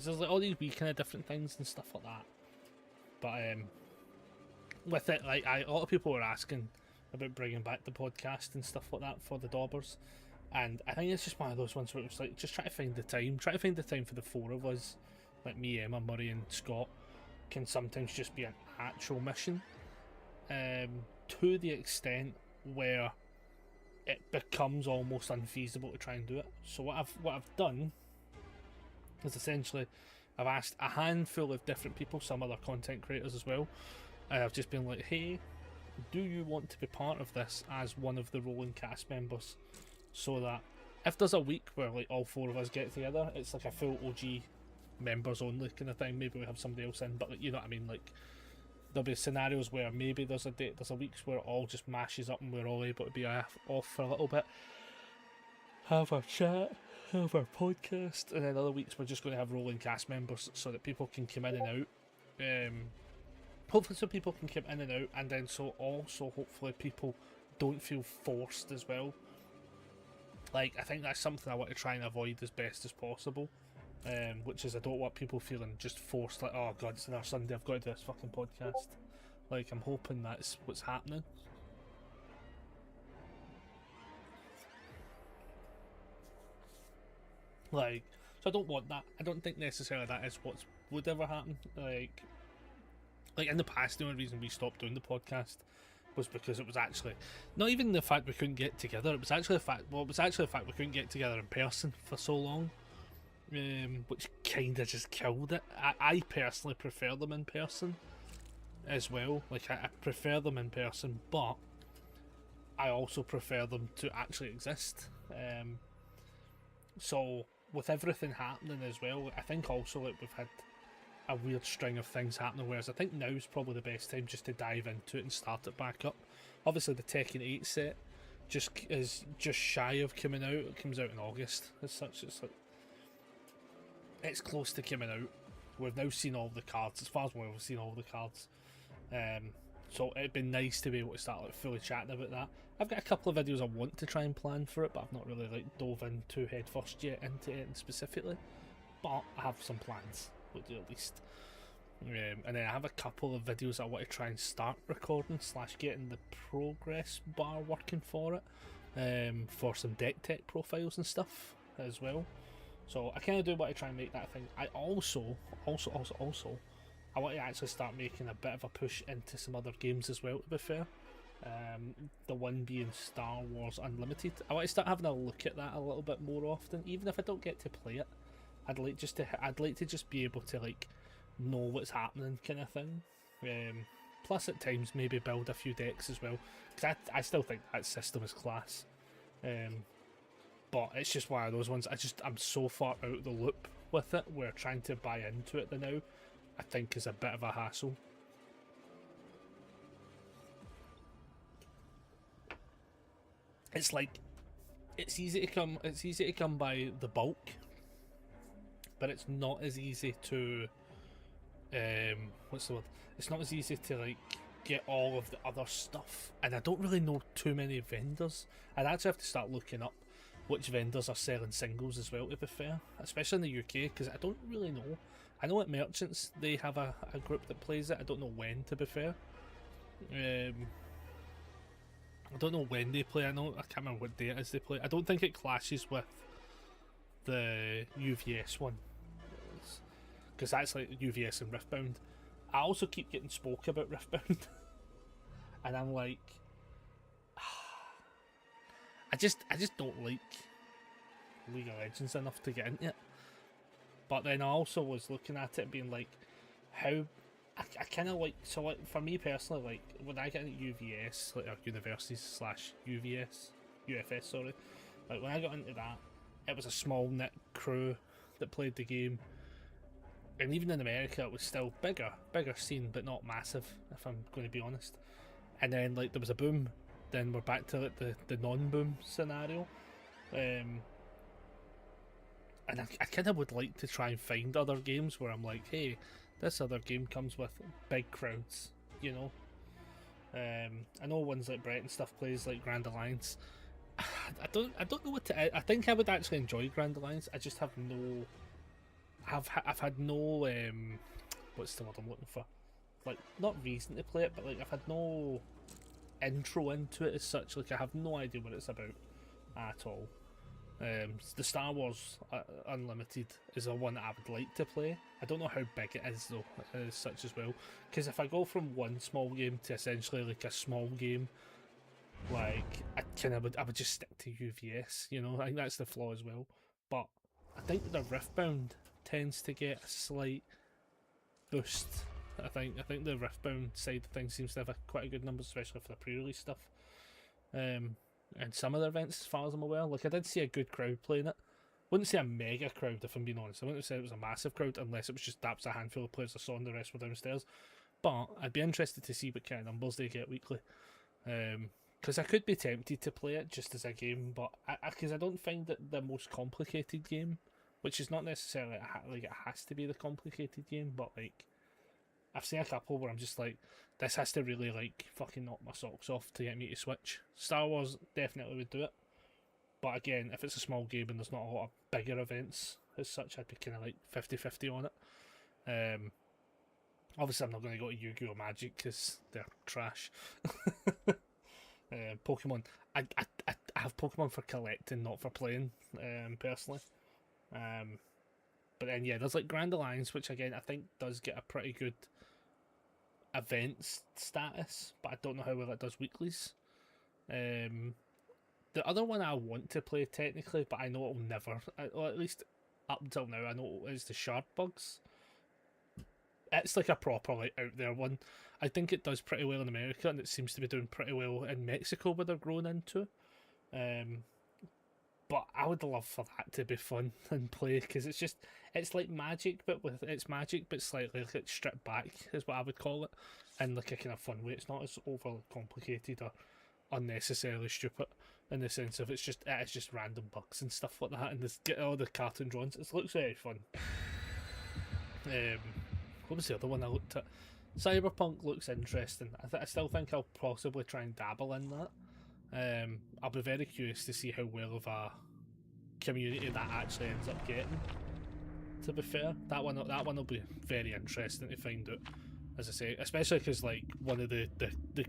A: There's all these wee kind of different things and stuff like that, but with it, a lot of people were asking about bringing back the podcast and stuff like that for the Daubers, and I think it's just one of those ones where it was just try to find the time for the four of us, like me, Emma, Murray and Scott, can sometimes just be an actual mission, to the extent where it becomes almost unfeasible to try and do it. So what I've done is essentially I've asked a handful of different people, some other content creators as well, and I've just been like, hey, do you want to be part of this as one of the rolling cast members, so that if there's a week where like all 4 of us get together, it's like a full OG members only kind of thing. Maybe we have somebody else in, but like, you know what I mean, like there'll be scenarios where maybe there's a weeks where it all just mashes up and we're all able to be off for a little bit, have a chat, have our podcast, and then other weeks we're just going to have rolling cast members so that people can come in and out. Hopefully so people can come in and out, and then so also hopefully people don't feel forced as well. Like, I think that's something I want to try and avoid as best as possible. Which is I don't want people feeling just forced, like, oh god, it's another Sunday, I've got to do this fucking podcast. Like, I'm hoping that's what's happening. Like, so I don't want that. I don't think necessarily that is what would ever happen. Like in the past, the only reason we stopped doing the podcast was because it was actually not even the fact we couldn't get together. It was actually the fact. Well, it was actually the fact we couldn't get together in person for so long, which kind of just killed it. I personally prefer them in person as well. Like I prefer them in person, but I also prefer them to actually exist. So with everything happening as well, I think also like we've had a weird string of things happening, whereas I think now's probably the best time just to dive into it and start it back up. Obviously the Tekken 8 set is just shy of coming out. It comes out in August as such. It's like it's close to coming out. We've now seen all the cards. As far as we've seen all the cards. So it'd be nice to be able to start like fully chatting about that. I've got a couple of videos I want to try and plan for it, but I've not really like dove in too head first yet into it specifically. But I have some plans, would do at least. And then I have a couple of videos I want to try and start recording / getting the progress bar working for it, for some deck tech profiles and stuff as well. So I kind of do want to try and make that thing. I also I want to actually start making a bit of a push into some other games as well, to be fair. The one being Star Wars Unlimited. I want to start having a look at that a little bit more often, even if I don't get to play it. I'd like to just be able to like know what's happening, kind of thing. Plus at times maybe build a few decks as well, because I still think that system is class. But it's just one of those ones. I'm so far out the loop with it, where trying to buy into it now, I think, is a bit of a hassle. It's like it's easy to come by the bulk, but it's not as easy to what's the word? It's not as easy to like get all of the other stuff, and I don't really know too many vendors. I'd actually have to start looking up which vendors are selling singles as well, to be fair, especially in the UK, because I don't really know. I know at Merchants they have a group that plays it. I don't know when, to be fair. I don't know when they play. I can't remember what day it is they play. I don't think it clashes with the UVS one, because that's like UVS and Riftbound. I also keep getting spoke about Riftbound, and I'm like, I just don't like League of Legends enough to get into it. But then I also was looking at it being like, how I kind of like, so like for me personally, like when I get into UVS, like our universities / UFS, sorry, like when I got into that, it was a small knit crew that played the game, and even in America it was still bigger scene, but not massive, if I'm going to be honest. And then like there was a boom, then we're back to like the non-boom scenario, and I kind of would like to try and find other games where I'm like, hey, this other game comes with big crowds, you know. I know ones like Brett and stuff plays, like Grand Alliance. I don't know what to. I think I would actually enjoy Grand Alliance. I just have no. I've had no. What's the word I'm looking for? Like, not reason to play it, but like I've had no intro into it as such. Like, I have no idea what it's about at all. The Star Wars Unlimited is the one that I would like to play. I don't know how big it is though, as such as well. Because if I go from one small game to essentially like a small game, like I would just stick to UVS. You know, I think that's the flaw as well. But I think the Riftbound tends to get a slight boost. I think the Riftbound side of things seems to have quite a good number, especially for the pre-release stuff. And some of the events, as far as I'm aware, like I did see a good crowd playing it. Wouldn't say a mega crowd if I'm being honest. I wouldn't say it was a massive crowd unless it was just that's a handful of players I saw and the rest were downstairs. But I'd be interested to see what kind of numbers they get weekly. Because I could be tempted to play it just as a game, but because I don't find it the most complicated game, which is not necessarily like it has to be the complicated game, but like I've seen a couple where I'm just like, this has to really like fucking knock my socks off to get me to switch. Star Wars definitely would do it, but again, if it's a small game and there's not a lot of bigger events as such, I'd be kind of like 50-50 on it. Obviously, I'm not going to go to Yu-Gi-Oh! Magic because they're trash. Pokemon, I have Pokemon for collecting, not for playing, personally. But then yeah, there's like Grand Alliance, which again I think does get a pretty good events status, but I don't know how well it does weeklies. The other one I want to play technically, but I know it'll never, or at least up until now, I know is the Shard Bugs. It's like a proper like out there one. I think it does pretty well in America, and it seems to be doing pretty well in Mexico where they're growing into. But I would love for that to be fun and play, because it's like Magic, but slightly like it's stripped back is what I would call it, in like a kind of fun way. It's not as overly complicated or unnecessarily stupid in the sense of it's just random bugs and stuff like that, and get all the cartoon drawings. It looks very fun. What was the other one I looked at? Cyberpunk looks interesting. I still think I'll possibly try and dabble in that. I'll be very curious to see how well of a community that actually ends up getting. To be fair, that one will be very interesting to find out. As I say, especially because like one of the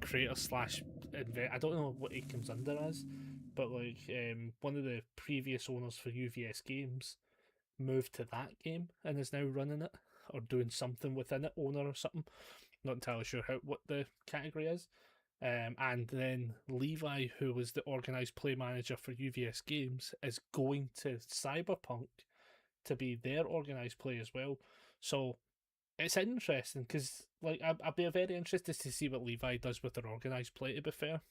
A: creators slash I don't know what he comes under as, but like one of the previous owners for UVS Games moved to that game and is now running it or doing something within it, owner or something. Not entirely sure what the category is. And then Levi, who was the organised play manager for UVS Games, is going to Cyberpunk to be their organised play as well. So it's interesting because like I'd be very interested to see what Levi does with their organised play, to be fair.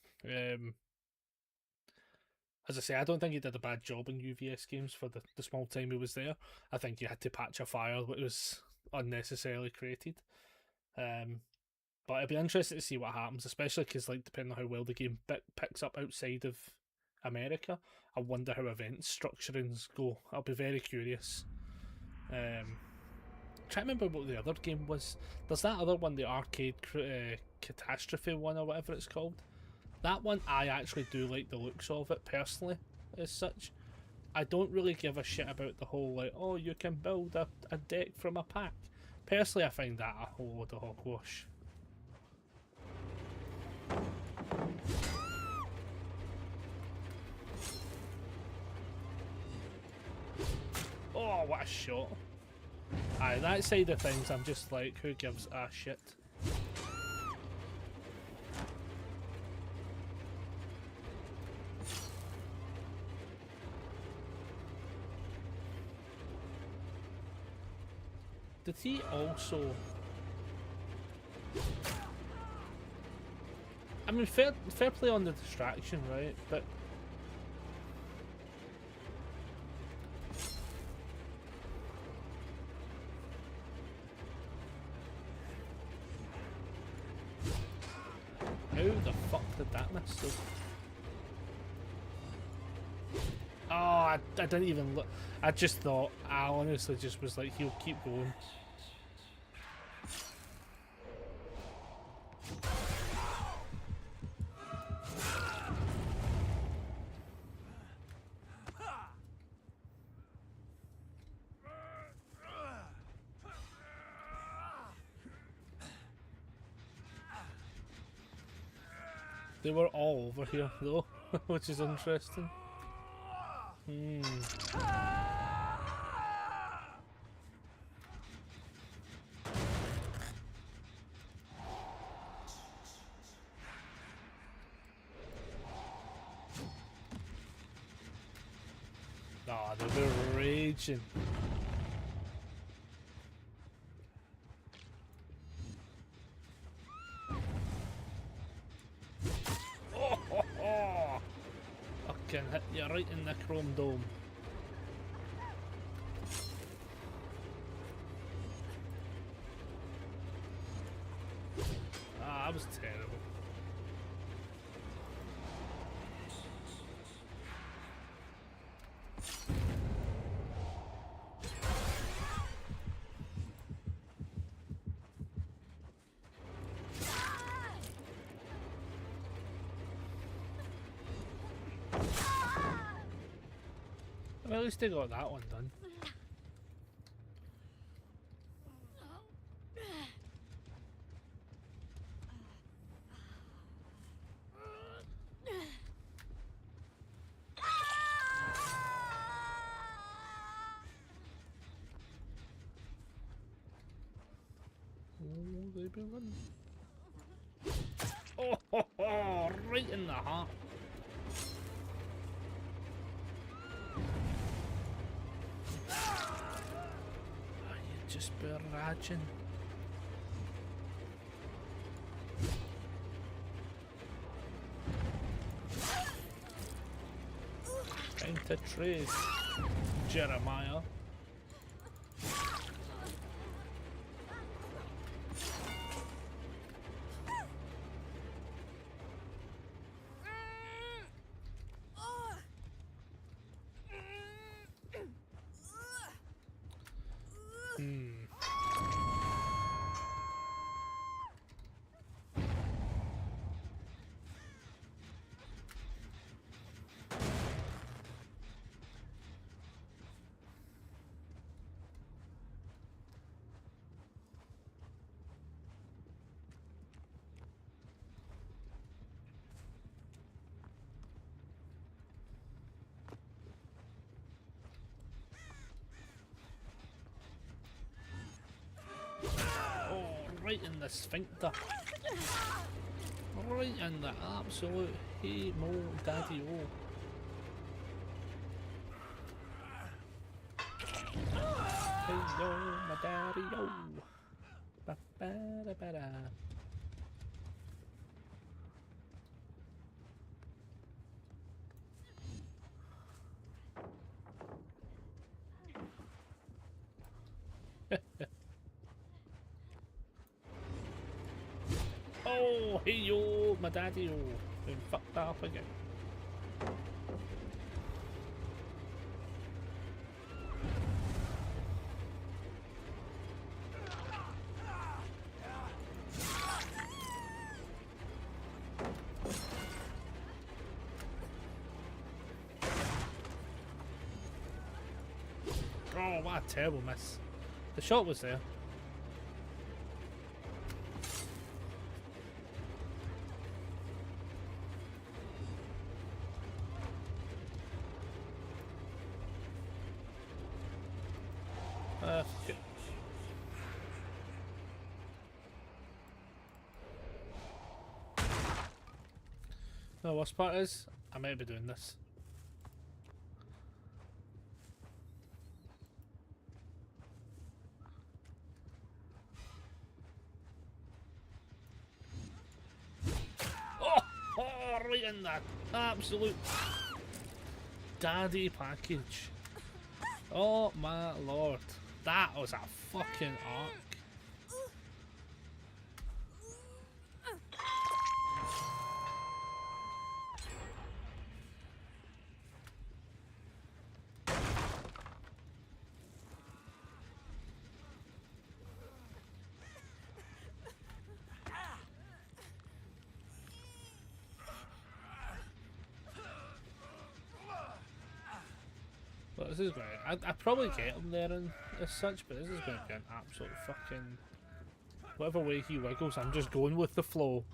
A: As I say, I don't think he did a bad job in UVS Games for the small time he was there. I think he had to patch a fire that was unnecessarily created. But I'd be interested to see what happens, especially because, like, depending on how well the game picks up outside of America, I wonder how event structurings go. I'll be very curious. Try to remember what the other game was. There's that other one, the arcade catastrophe one or whatever it's called. That one, I actually do like the looks of it personally, as such. I don't really give a shit about the whole, like, oh, you can build a deck from a pack. Personally, I find that a whole load of hogwash. Oh, what a shot. Aye, that side of things, I'm just like, who gives a shit? Did he also... I mean, fair play on the distraction, right? But... how the fuck did that miss though? Oh, I didn't even look. I just thought, I honestly just was like, he'll keep going. They were all over here though, which is interesting. Ah, they were raging. in the chrome dome. Ah, that was terrible. Well, at least they got that one done. Oh, they've been running. Oh, ho, ho, right in the heart. Just barraging. Time to trace, Jeremiah. Right in the sphincter. Right in the absolute hey mo daddy o. Hey yo, my daddy yo. Ba ba da ba da. Oh, hey yo, my daddy yo. Been fucked up again. Oh, what a terrible miss. The shot was there. Okay. The worst part is, I might be doing this. Oh, right in that absolute daddy package. Oh my lord. That was a fucking arc. Well, this is great. I'd probably get him there and as such, but this is going to be an absolute fucking... Whatever way he wiggles, I'm just going with the flow.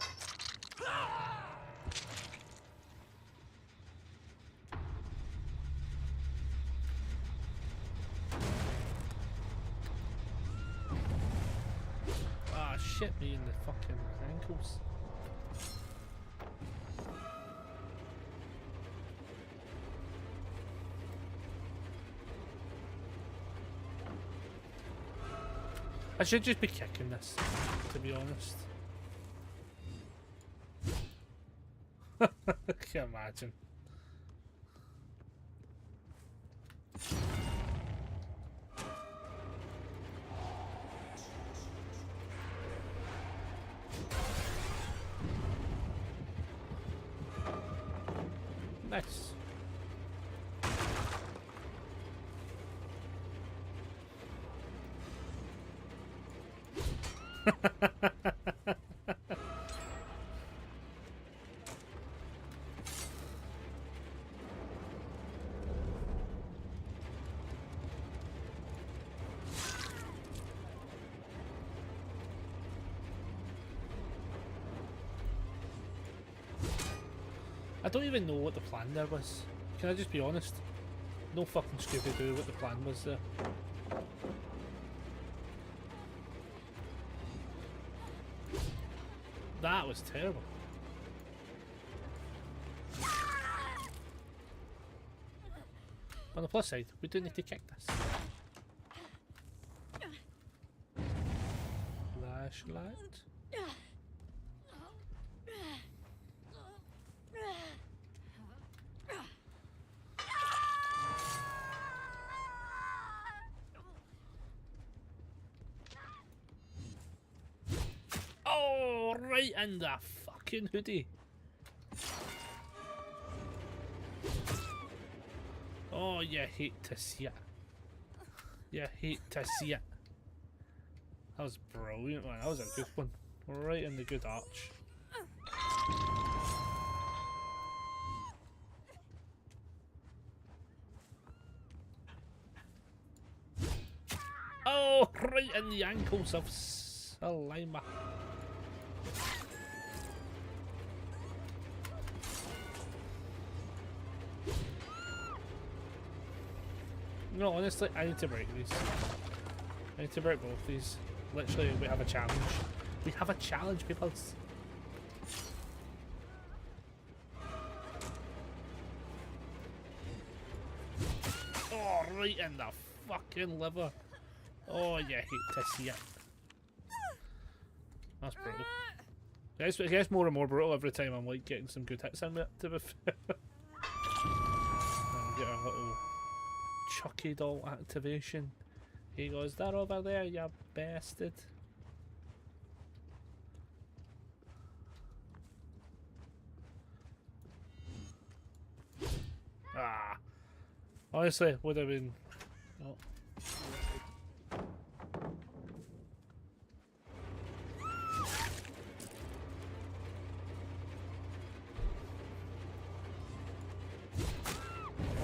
A: Ah, shit me in the fucking ankles. I should just be kicking this, to be honest. Can you imagine? Nice. I don't even know what the plan there was. Can I just be honest? No fucking Scooby-Doo what the plan was there. That was terrible. On the plus side, we do need to kick this. Flashlight. Oh, right in the fucking hoodie. Oh, you hate to see it. You hate to see it. That was brilliant, man. That was a good one. Right in the good arch. Oh, right in the ankles of Salima. No, honestly, I need to break these. I need to break both these. Literally, we have a challenge. We have a challenge, people. Oh, right in the fucking liver. Oh, you hate to see it. That's brutal. It gets more and more brutal every time I'm like getting some good hits in it, to be fair. And get a little Chucky doll activation. He goes, "That over there, you bastard." Ah. Honestly, would have been. Oh.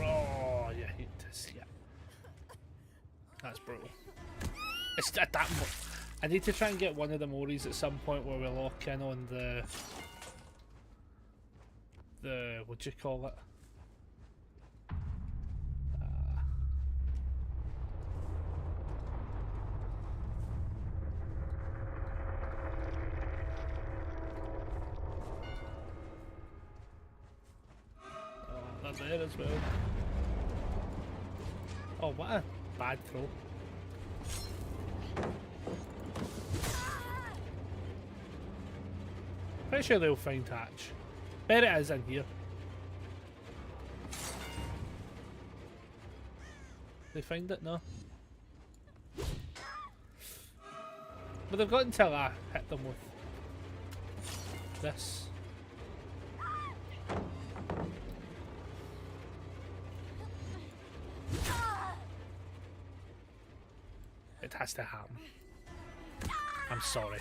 A: Oh, you hate to see it. That's brutal. It's at that. I need to try and get one of the Moris at some point where we lock in on the what do you call it? That's there as well. Oh, what a bad throw. Pretty sure they'll find Hatch. Bet it is in here. They find it? No. But they've got until I hit them with this. It has to happen. I'm sorry.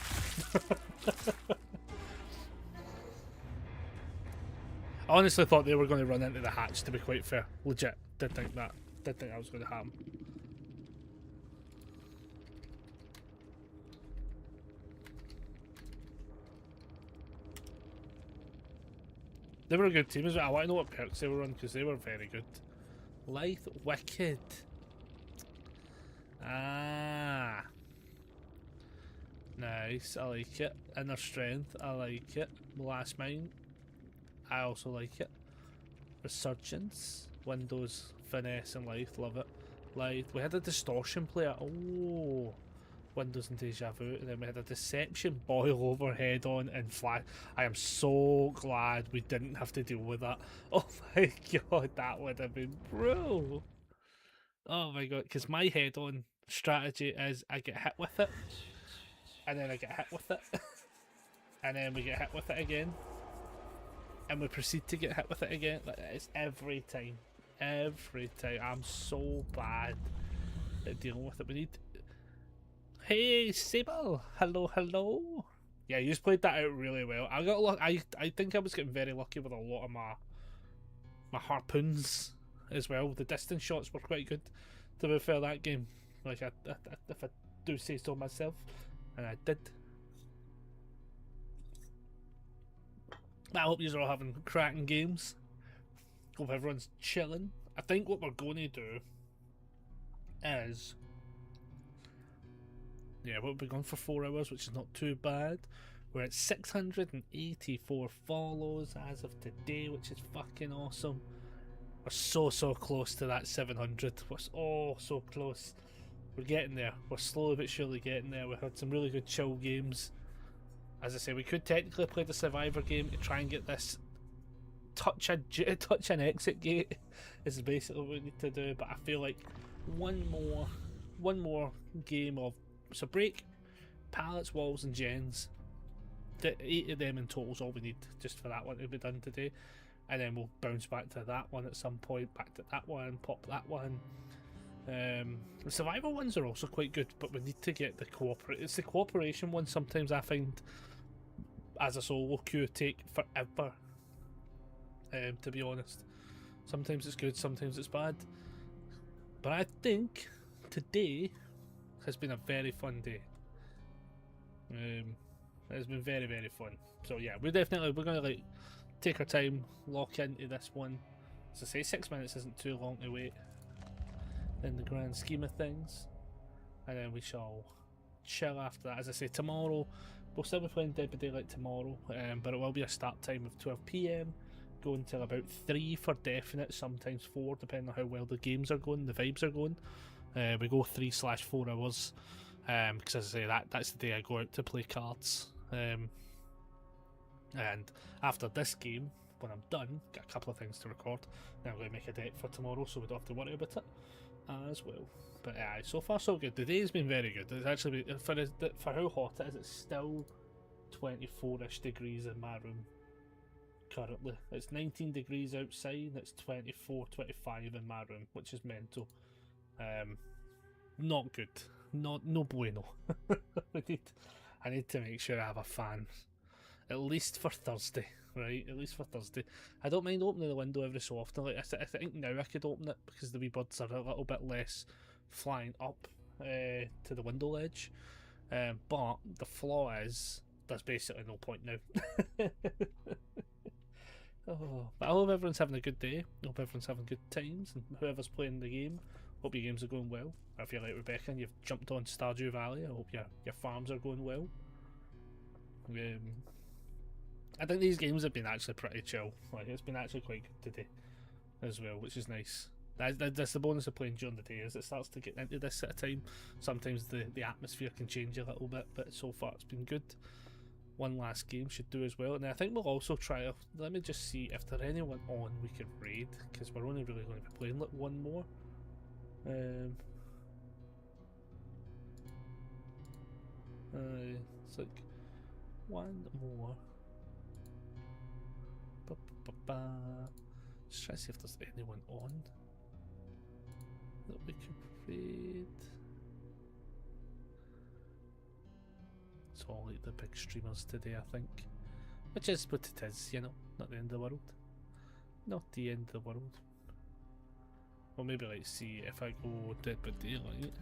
A: I honestly thought they were going to run into the hatch, to be quite fair. Legit. Did think that was going to happen. They were a good team as well. I want to know what perks they were on because they were very good. Lithe Wicked. Ah. Nice, I like it. Inner Strength, I like it. Last Mine, I also like it. Resurgence, Windows, Finesse and Lithe, love it. Lithe, we had a Distortion player, oh. Windows and Deja Vu, and then we had a Deception, Boil Over, Head On and Flash. I am so glad we didn't have to deal with that. Oh my god, that would have been brutal. Oh my god, because my head on strategy is I get hit with it, and then I get hit with it, and then we get hit with it again, and we proceed to get hit with it again. Like, it's every time. Every time. I'm so bad at dealing with it. We need... Hey, Sable! Hello, hello! Yeah, you just played that out really well. I got luck. I think I was getting very lucky with a lot of my harpoons as well. The distance shots were quite good, to be fair, that game. Like, if I do say so myself. And I did. I hope you're all having cracking games. Hope everyone's chilling. I think what we're going to do is... Yeah, we'll be gone for 4 hours, which is not too bad. We're at 684 follows as of today, which is fucking awesome. We're so close to that 700. We're so close. We're getting there. We're slowly but surely getting there. We had some really good chill games. As I say, we could technically play the Survivor game to try and get this touch an exit gate is basically what we need to do. But I feel like one more game of... So break, pallets, walls and gens. The 8 of them in total is all we need just for that one to be done today. And then we'll bounce back to that one at some point, back to that one, pop that one. The survival ones are also quite good, but we need to get the it's the cooperation ones sometimes I find as a solo queue take forever, to be honest. Sometimes it's good, sometimes it's bad, but I think today has been a very fun day. It's been very fun. So yeah, we're gonna like take our time, lock into this one. As I say, 6 minutes isn't too long to wait in the grand scheme of things, and then we shall chill after that. As I say, tomorrow we'll still be playing Dead by Daylight tomorrow, but it will be a start time of 12 PM, going till about 3 for definite, sometimes 4 depending on how well the games are going, the vibes are going. We go 3/4 hours, because as I say, that's the day I go out to play cards, and after this game, when I'm done, got a couple of things to record. Then I'm going to make a deck for tomorrow, so we don't have to worry about it as well. But yeah, so far so good. The day's been very good. It's actually for how hot it is. It's still 24ish degrees in my room currently. It's 19 degrees outside. It's 24, 25 in my room, which is mental. Not good. No bueno. I need to make sure I have a fan, at least for Thursday. Right, at least for Thursday. I don't mind opening the window every so often. Like I think now I could open it because the wee birds are a little bit less flying up to the window ledge. But the flaw is there's basically no point now. Oh, but I hope everyone's having a good day. I hope everyone's having good times, and whoever's playing the game, hope your games are going well. If you're like Rebecca and you've jumped on Stardew Valley, I hope your farms are going well. I think these games have been actually pretty chill. Like, it's been actually quite good today as well, which is nice. That's the bonus of playing during the day, as it starts to get into this at a time. Sometimes the atmosphere can change a little bit, but so far it's been good. One last game should do as well, and I think we'll also try. Let me just see if there's anyone on we can raid, because we're only really going to be playing like one more. It's like one more. Just try to see if there's anyone on that we can raid. It's all like the big streamers today, I think. Which is what it is, you know, not the end of the world. Not the end of the world. Well, maybe like see if I go Dead by Daylight.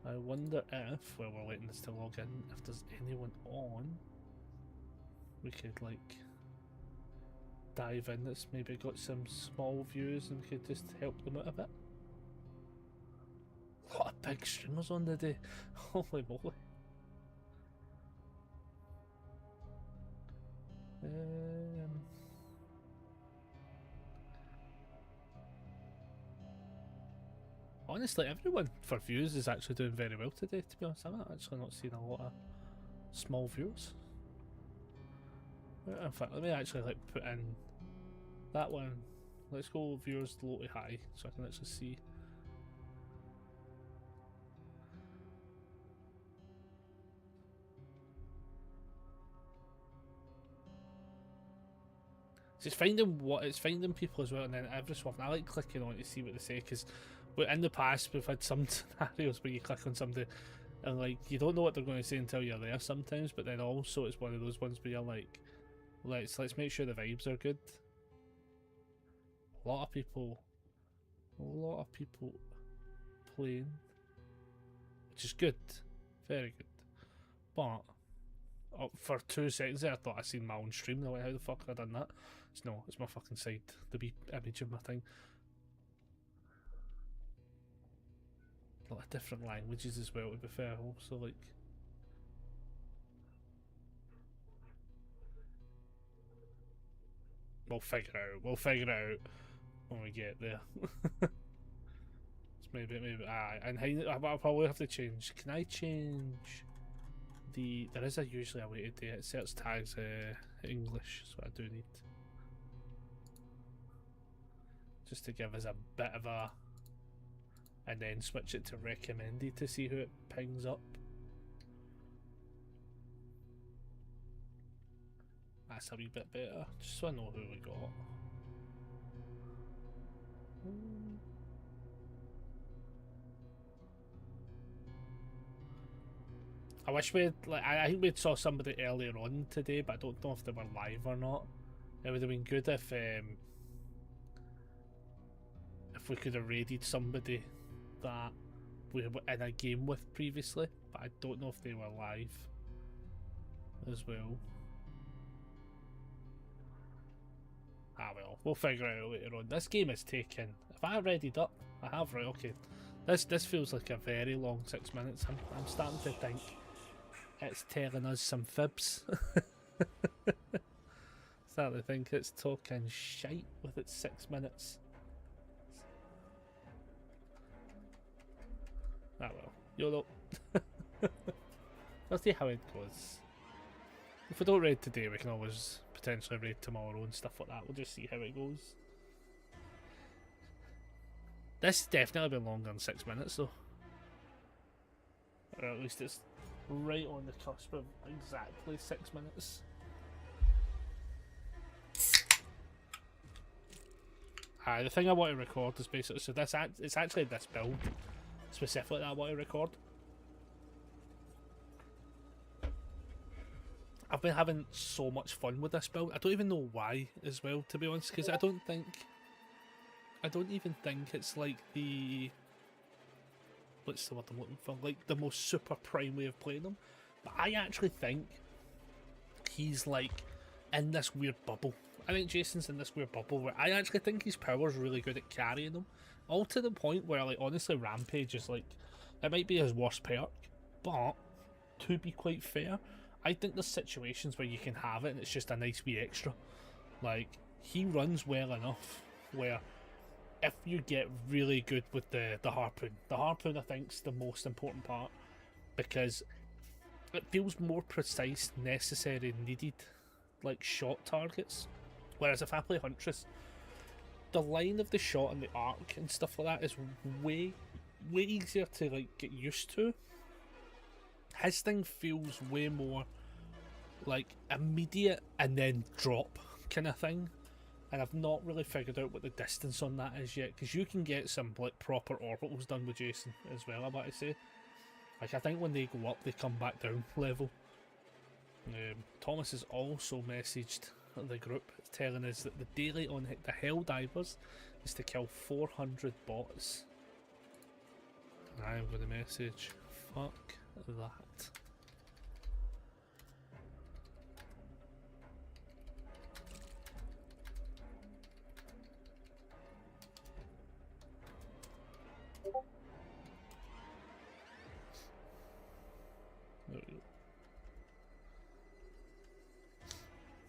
A: I wonder if, while we're waiting this to log in, if there's anyone on, we could like dive in that's maybe got some small views and we could just help them out a bit. A lot of big streamers on the day. Holy moly. Honestly, everyone for views is actually doing very well today, to be honest. I'm actually not seeing a lot of small viewers. In fact, let me actually like put in that one. Let's go viewers low to high so I can actually see. So it's finding people as well, and then every so often I like clicking on it to see what they say, because in the past we've had some scenarios where you click on somebody and like you don't know what they're going to say until you're there sometimes, but then also it's one of those ones where you're like, let's make sure the vibes are good. A lot of people playing, which is good, very good. But for 2 seconds there, I thought I seen my own stream. I went, how the fuck have I done that? It's my fucking side, the wee image of my thing. A lot of different languages as well, to be fair. Also, like, we'll figure it out when we get there. It's maybe and I'll probably have to change. Can I change there is usually a way to do it. Search tags English, so I do need, just to give us a bit of a, and then switch it to recommended to see who it pings up. That's a wee bit better, just so I know who we got. I wish we'd, like, I think we saw somebody earlier on today, but I don't know if they were live or not. It would have been good if we could have raided somebody that we were in a game with previously, but I don't know if they were live as well. Ah well, we'll figure it out later on. This game is taking, if I readied up, I have, right, okay. This feels like a very long 6 minutes. I'm starting to think it's telling us some fibs. Starting to think it's talking shite with its 6 minutes. Ah well, YOLO. We'll see how it goes. If we don't raid today, we can always potentially raid tomorrow and stuff like that. We'll just see how it goes. This has definitely been longer than 6 minutes though. Or at least it's right on the cusp of exactly 6 minutes. The thing I want to record is basically, so it's actually this build specifically that I want to record. I've been having so much fun with this build. I don't even know why as well, to be honest, because I don't even think it's like the, what's the word I'm looking for, like the most super prime way of playing them. But I actually think he's like in this weird bubble. I think Jason's in this weird bubble where I actually think his power's really good at carrying them. All to the point where, like, honestly, Rampage is like, it might be his worst perk, but to be quite fair, I think there's situations where you can have it and it's just a nice wee extra. Like, he runs well enough where if you get really good with the harpoon I think's the most important part, because it feels more precise, necessary, needed, like shot targets. Whereas if I play Huntress, the line of the shot and the arc and stuff like that is way easier to like get used to. His thing feels way more like immediate and then drop kind of thing, and I've not really figured out what the distance on that is yet, because you can get some like proper orbitals done with Jason as well, I'm about to say. Like, I think when they go up they come back down level. Thomas has also messaged the group telling us that the daily on the Hell Divers is to kill 400 bots. And I'm going to message, fuck that. There we go.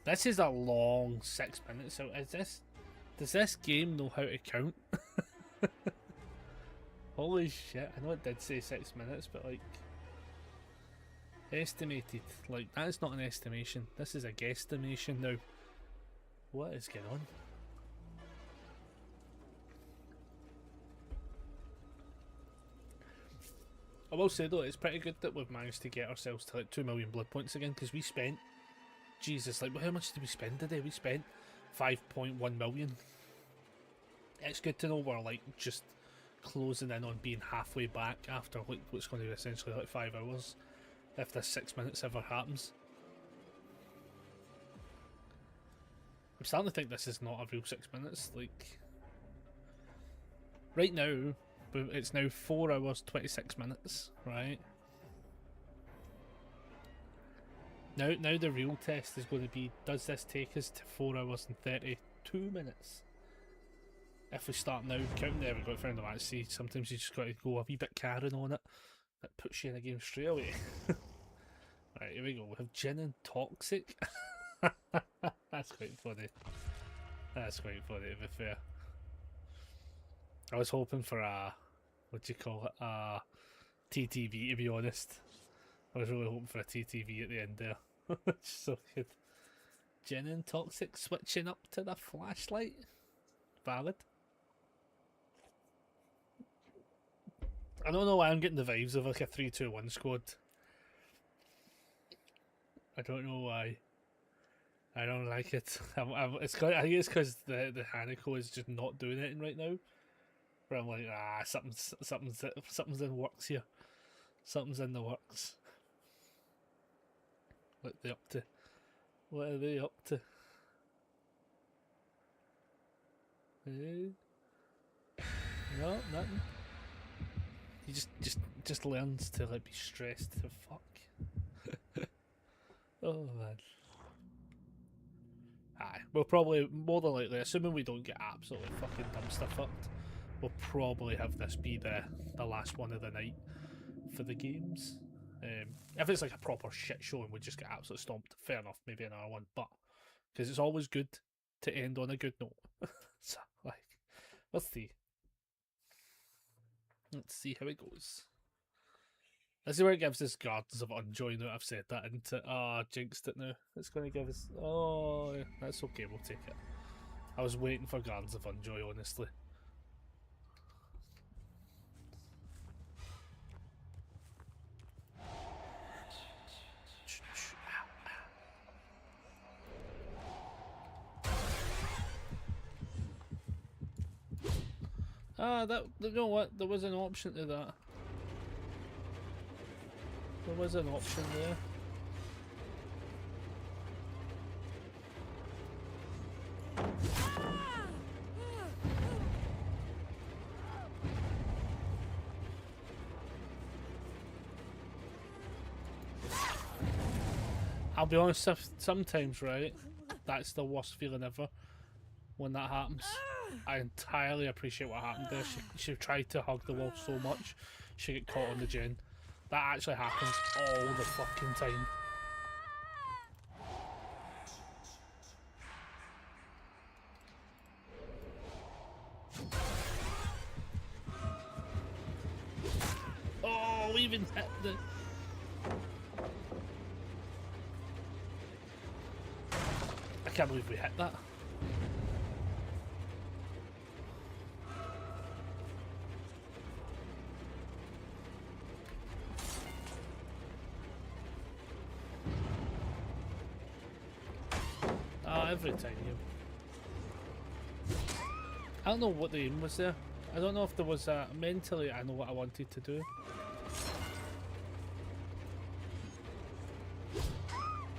A: This is a long 6 minutes, so does this game know how to count? Holy shit, I know it did say 6 minutes, but like, estimated, like, that is not an estimation, this is a guesstimation now. What is going on? I will say though, it's pretty good that we've managed to get ourselves to like 2 million blood points again, because we spent, Jesus, like, how much did we spend today? We spent 5.1 million. It's good to know we're like just closing in on being halfway back after like what's going to be essentially like 5 hours, if this 6 minutes ever happens. I'm starting to think this is not a real 6 minutes. Like right now, it's now 4 hours 26 minutes, right? Now the real test is going to be, does this take us to 4 hours and 32 minutes? If we start now counting, there we go, found the match. See, sometimes you just got to go a wee bit Karen on it. That puts you in a game straight away. Right, here we go. We have Gin and Toxic. That's quite funny. That's quite funny, to be fair. I was hoping for a, what do you call it, a TTV, to be honest. I was really hoping for a TTV at the end there. So good. Gin and Toxic switching up to the flashlight. Valid. I don't know why I'm getting the vibes of like a 3-2-1 squad. I don't know why. I don't like it. I think it's because the Hanako is just not doing anything right now. Where I'm like, something's in works here. Something's in the works. What are they up to? What are they up to? No, nothing. He just learns to like be stressed to fuck. Oh man. Aye, we'll probably, more than likely, assuming we don't get absolutely fucking dumpster fucked, we'll probably have this be the last one of the night for the games. If it's like a proper shit show and we just get absolutely stomped, fair enough, maybe another one, but because it's always good to end on a good note. So, like, let's see. Let's see how it goes. This is where it gives us Gardens of Unjoy. Now I've said that into jinxed it now. It's going to give us. Oh, yeah, that's okay. We'll take it. I was waiting for Gardens of Unjoy, honestly. You know what? There was an option to that. There was an option there. I'll be honest, sometimes, right, that's the worst feeling ever when that happens. I entirely appreciate what happened there. She tried to hug the wall so much, she got caught on the gen. That actually happens all the fucking time. Oh, we even hit the... I can't believe we hit that. Every time, I don't know what the aim was there. I don't know if there was a... Mentally, I know what I wanted to do.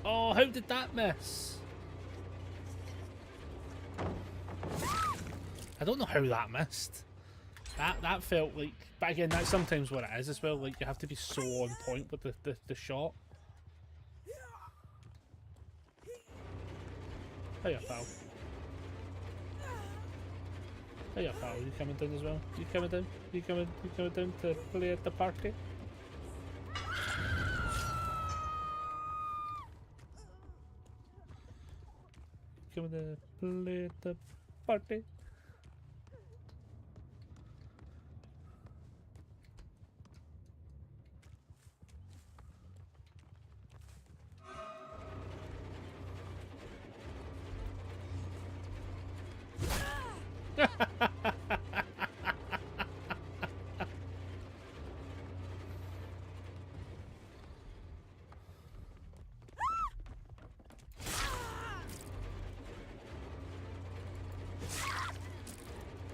A: Oh, how did that miss? I don't know how that missed. That felt like... But again, that's sometimes what it is as well. Like, you have to be so on point with the shot. Hiya, pal. Hiya, pal. You coming down as well? You coming down? You coming down to play at the party? Coming to play at the party?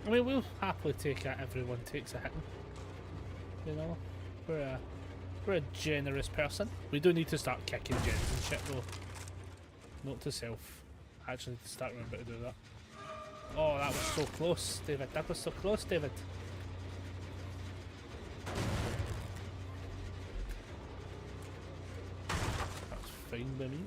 A: I mean, we'll happily take it. Everyone takes a hitting. You know, we're a generous person. We do need to start kicking gens and shit though. Note to self. I actually need to start remembering to do that. Oh, that was so close, David. That was so close, David. That's fine by me.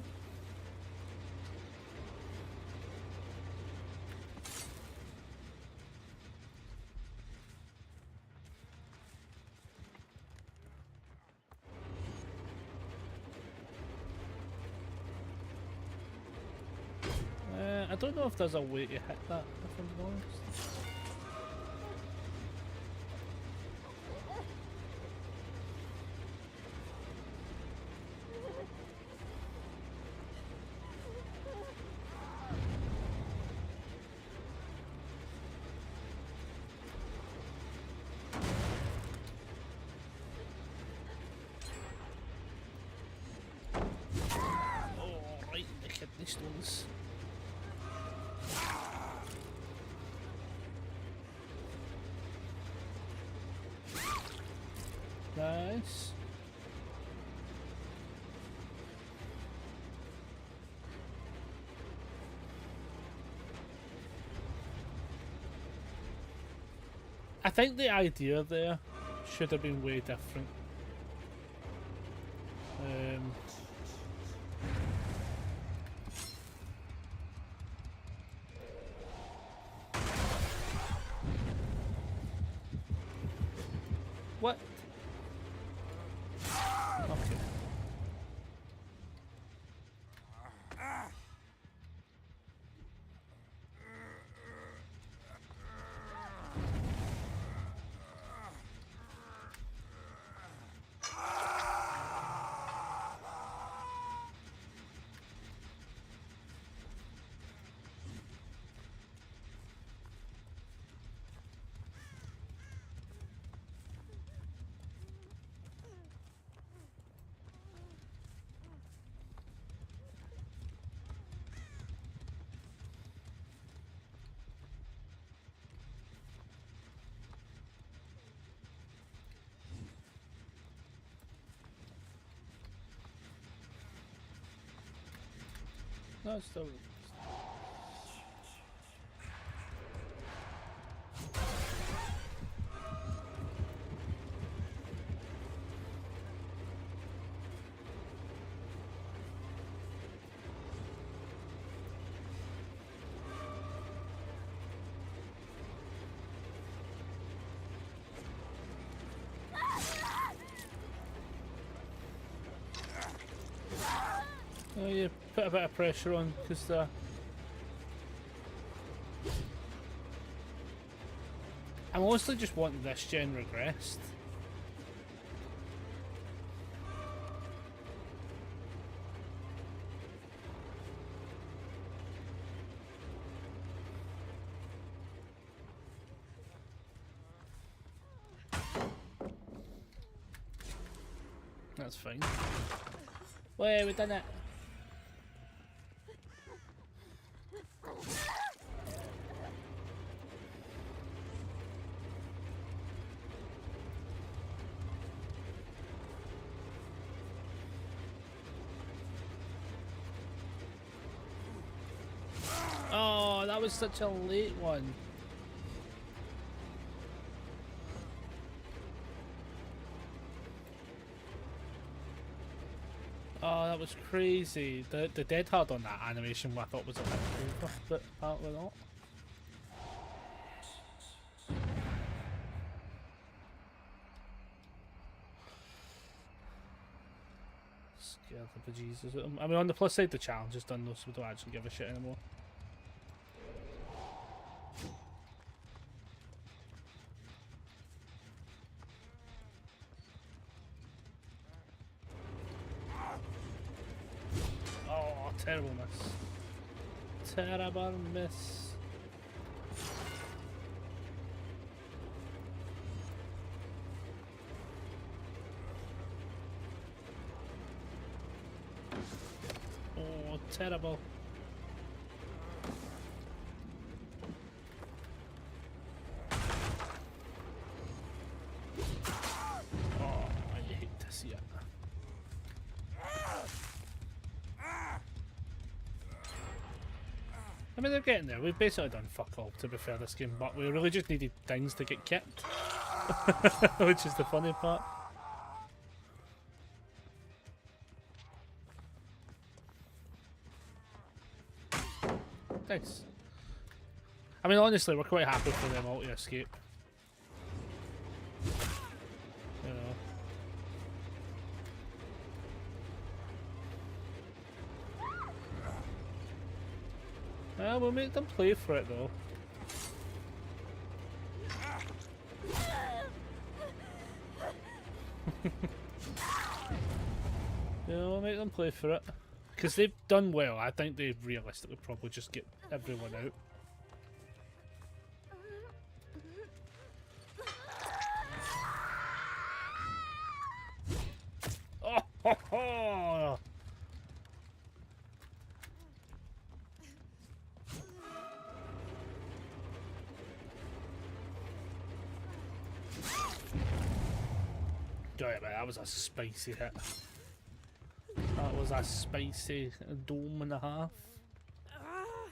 A: I don't know if there's a way to hit that, if I'm honest. Oh, right, the kidney stones. Nice. I think the idea there should have been way different. What? Okay. No, it's still. Oh, you put a bit of pressure on because I'm mostly just wanting this gen regressed. That's fine. Wait, we done it. Oh, that was such a late one. Oh, that was crazy. The dead hard on that animation I thought was a bit over, but apparently not. Scared the bejesus out of him. I mean, on the plus side, the challenge is done though, so we don't actually give a shit anymore. Oh, terrible miss. Terrible miss. Oh, terrible. I mean, they're getting there. We've basically done fuck all, to be fair, this game, but we really just needed things to get kept. Which is the funny part. Nice. I mean, honestly, we're quite happy for them all to escape. You know. Well, we'll make them play for it, though. Yeah, we'll make them play for it. Because they've done well. I think they realistically probably just get everyone out. Oh, ho, ho. Sorry, man, that was a spicy hit. That was a spicy dome and a half. Oh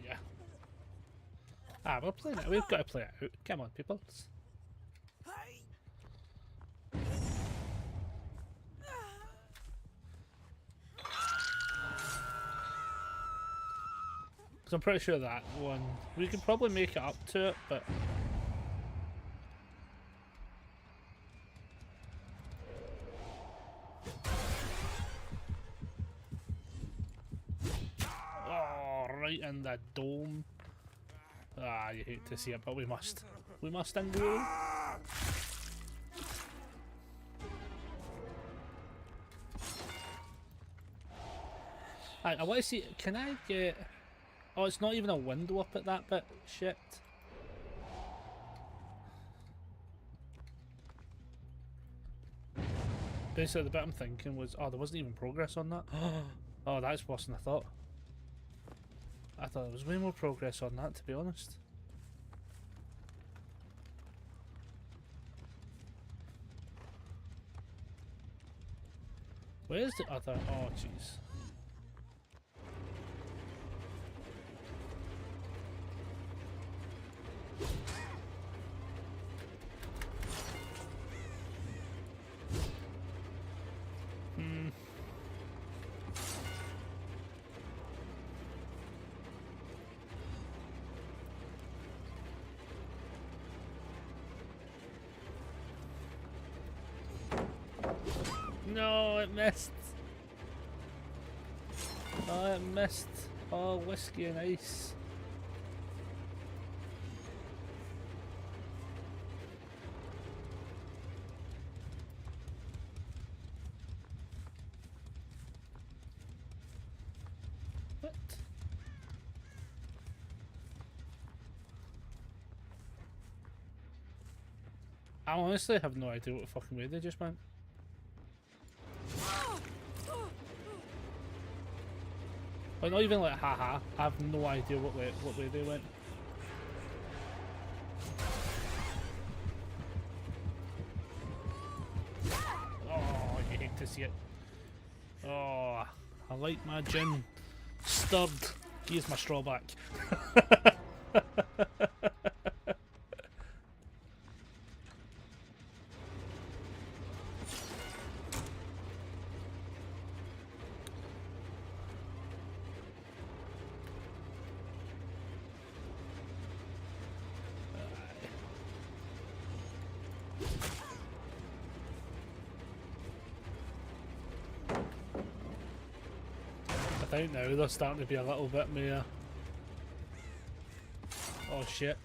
A: yeah. Ah, we're playing it. We've got to play it out. Come on, people. Because I'm pretty sure that one, we could probably make it up to it, but... Oh, right in the dome. Ah, you hate to see it, but we must. We must endure. I want to see, can I get... Oh, it's not even a window up at that bit. Shit. Basically, the bit I'm thinking was, oh, there wasn't even progress on that. Oh, that's worse than I thought. I thought there was way more progress on that, to be honest. Where's the other? Oh, jeez. No, it missed. Oh, it missed. Oh, whiskey and ice. What? I honestly have no idea what fucking way they just went. Like, not even like haha, I have no idea what way they went. Oh, you hate to see it. Oh, I like my gin stirred. Here's my straw back. I think now they're starting to be a little bit more... Oh shit.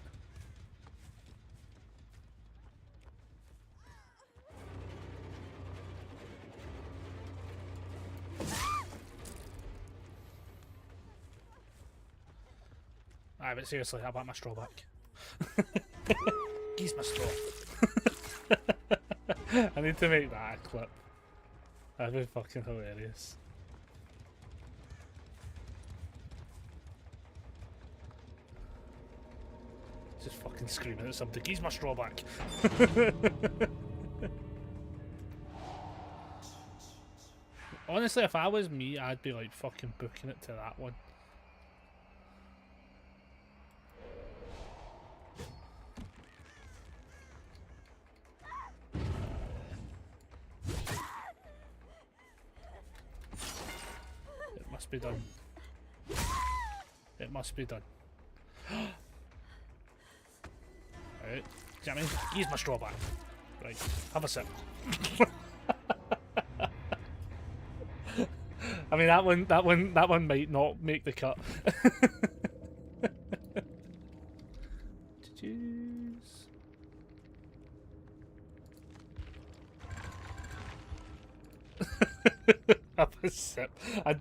A: Aye, but seriously, how about my straw back? He's my straw. I need to make that a clip. That'd be fucking hilarious. Just fucking screaming at something. He's my straw back. Honestly, if I was me, I'd be like fucking booking it to that one. It must be done. It must be done. Right, Jimmy, use my straw back. Right, have a sip. I mean, that one might not make the cut. Jeez. Have a sip.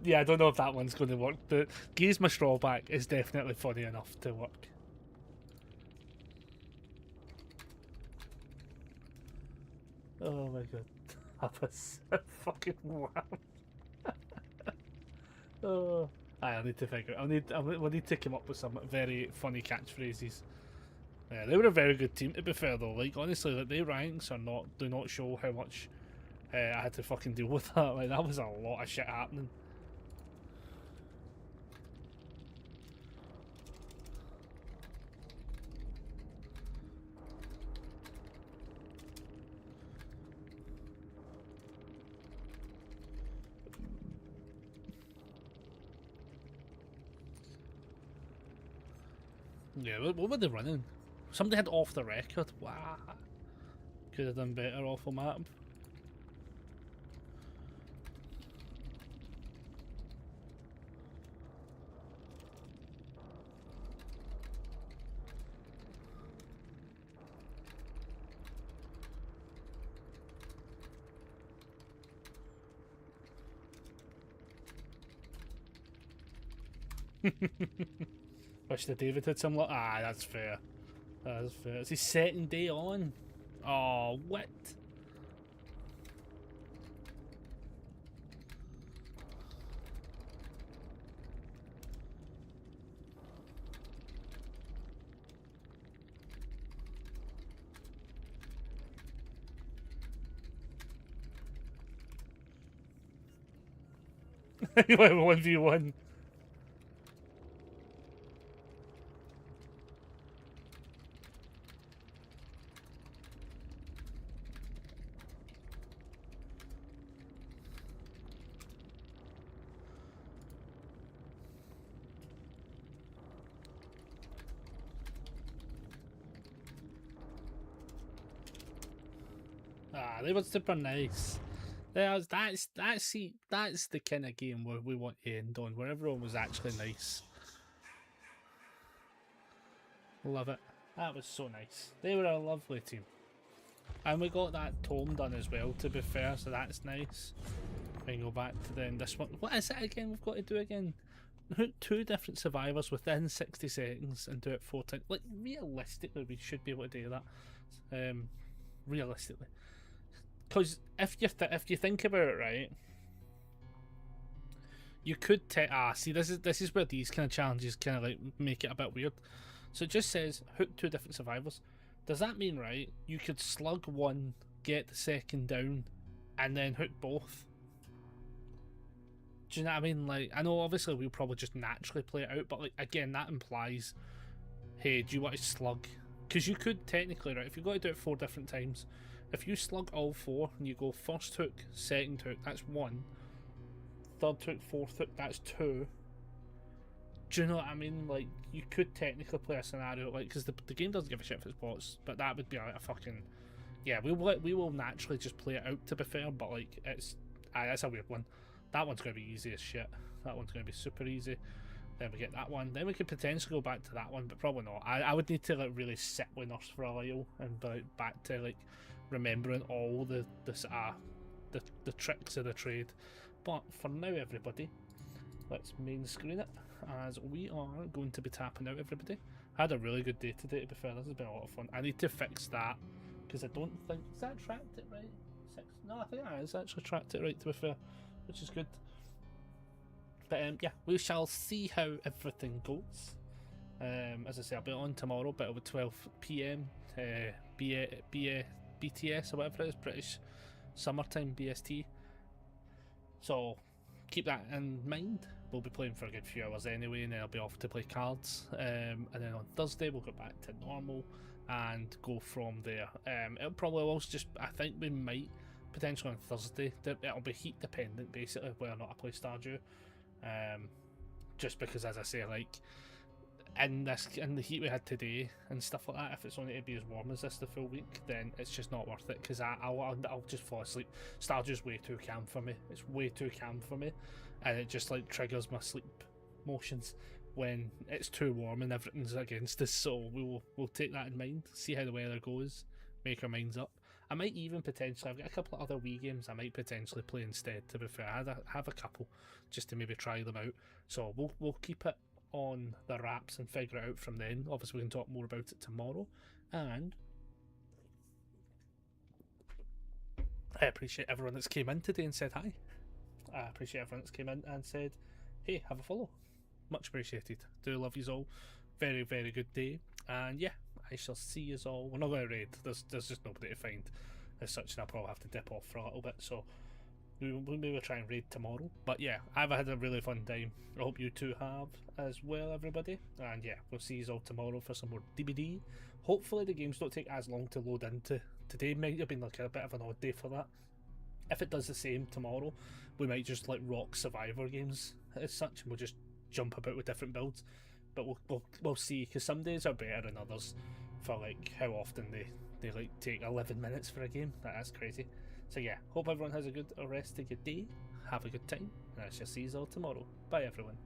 A: Yeah, I don't know if that one's going to work, but use my straw back is definitely funny enough to work. Oh my god. Have a sip. Fucking wow. Oh, I need to figure. We'll need to come up with some very funny catchphrases. Yeah, they were a very good team to be fair though. Like honestly, like their ranks do not show how much I had to fucking deal with that. Like that was a lot of shit happening. Yeah, what were they running? Somebody had off the record. Wow. Could have done better off a map. Wish that David had some luck. Ah, that's fair. That's fair. It's his second day on. Oh, what? You went 1v1. Ah, they were super nice. That's the kind of game where we want to end on, where everyone was actually nice. Love it. That was so nice. They were a lovely team. And we got that tome done as well, to be fair, so that's nice. We can go back to then this one. What is it again we've got to do again? Hook 2 different survivors within 60 seconds and do it 4 times. Like, realistically, we should be able to do that. Realistically. Because if you think about it, right, you could see this is where these kind of challenges kind of like make it a bit weird. So it just says hook 2 different survivors. Does that mean, right, you could slug one, get the second down, and then hook both? Do you know what I mean? Like, I know obviously we'll probably just naturally play it out, but like again, that implies, hey, do you want to slug? Because you could technically, right, if you've got to do it 4 different times, if you slug all 4 and you go first hook, second hook, that's 1. Third hook, fourth hook, that's 2. Do you know what I mean? Like, you could technically play a scenario, like, because the game doesn't give a shit if it's bots, but that would be like a fucking... Yeah, we will naturally just play it out, to be fair, but like, it's a weird one. That one's going to be easy as shit. That one's going to be super easy. Then we get that one. Then we could potentially go back to that one, but probably not. I would need to like really sit with us for a while and be like, back to like remembering all the tricks of the trade. But for now, everybody, let's main screen it as we are going to be tapping out everybody. I had a really good day today, to be fair. This has been a lot of fun. I need to fix that because I don't think... Is that tracked it right? 6? No, I think it is actually tracked it right, to be fair, which is good. But yeah, we shall see how everything goes. As I say, I'll be on tomorrow, but over 12 p.m. BTS or whatever it is, British Summertime BST. So keep that in mind. We'll be playing for a good few hours anyway, and then I'll be off to play cards. And then on Thursday we'll go back to normal and go from there. It'll probably also just, I think we might potentially on Thursday. It'll be heat dependent basically whether or not I play Stardew. Just because, as I say, like in the heat we had today and stuff like that, if it's only to be as warm as this the full week, then it's just not worth it, because I'll just fall asleep. Stardew's way too calm for me. It's way too calm for me, and it just like triggers my sleep motions when it's too warm and everything's against us. So we'll take that in mind, see how the weather goes, make our minds up. I might even potentially, I've got a couple of other Wii games I might potentially play instead, to be fair. I have a couple just to maybe try them out. So we'll keep it on the wraps and figure it out from then. Obviously we can talk more about it tomorrow, and I appreciate everyone that's came in today and said hi. I appreciate everyone that's came in and said, hey, have a follow. Much appreciated. Do love yous all. Very, very good day. And yeah, I shall see yous all. We're not going to raid. There's just nobody to find as such, and I'll probably have to dip off for a little bit. So we'll maybe try and raid tomorrow. But yeah, I've had a really fun time. I hope you two have as well, everybody. And yeah, we'll see yous all tomorrow for some more DBD. Hopefully the games don't take as long to load into. Today might have been like a bit of an odd day for that. If it does the same tomorrow, we might just like rock Survivor games as such, and we'll just jump about with different builds. But we'll see, because some days are better than others for like how often they like take 11 minutes for a game. That's crazy. So yeah, hope everyone has a good rest of your day. Have a good time, and I shall see you all tomorrow. Bye everyone.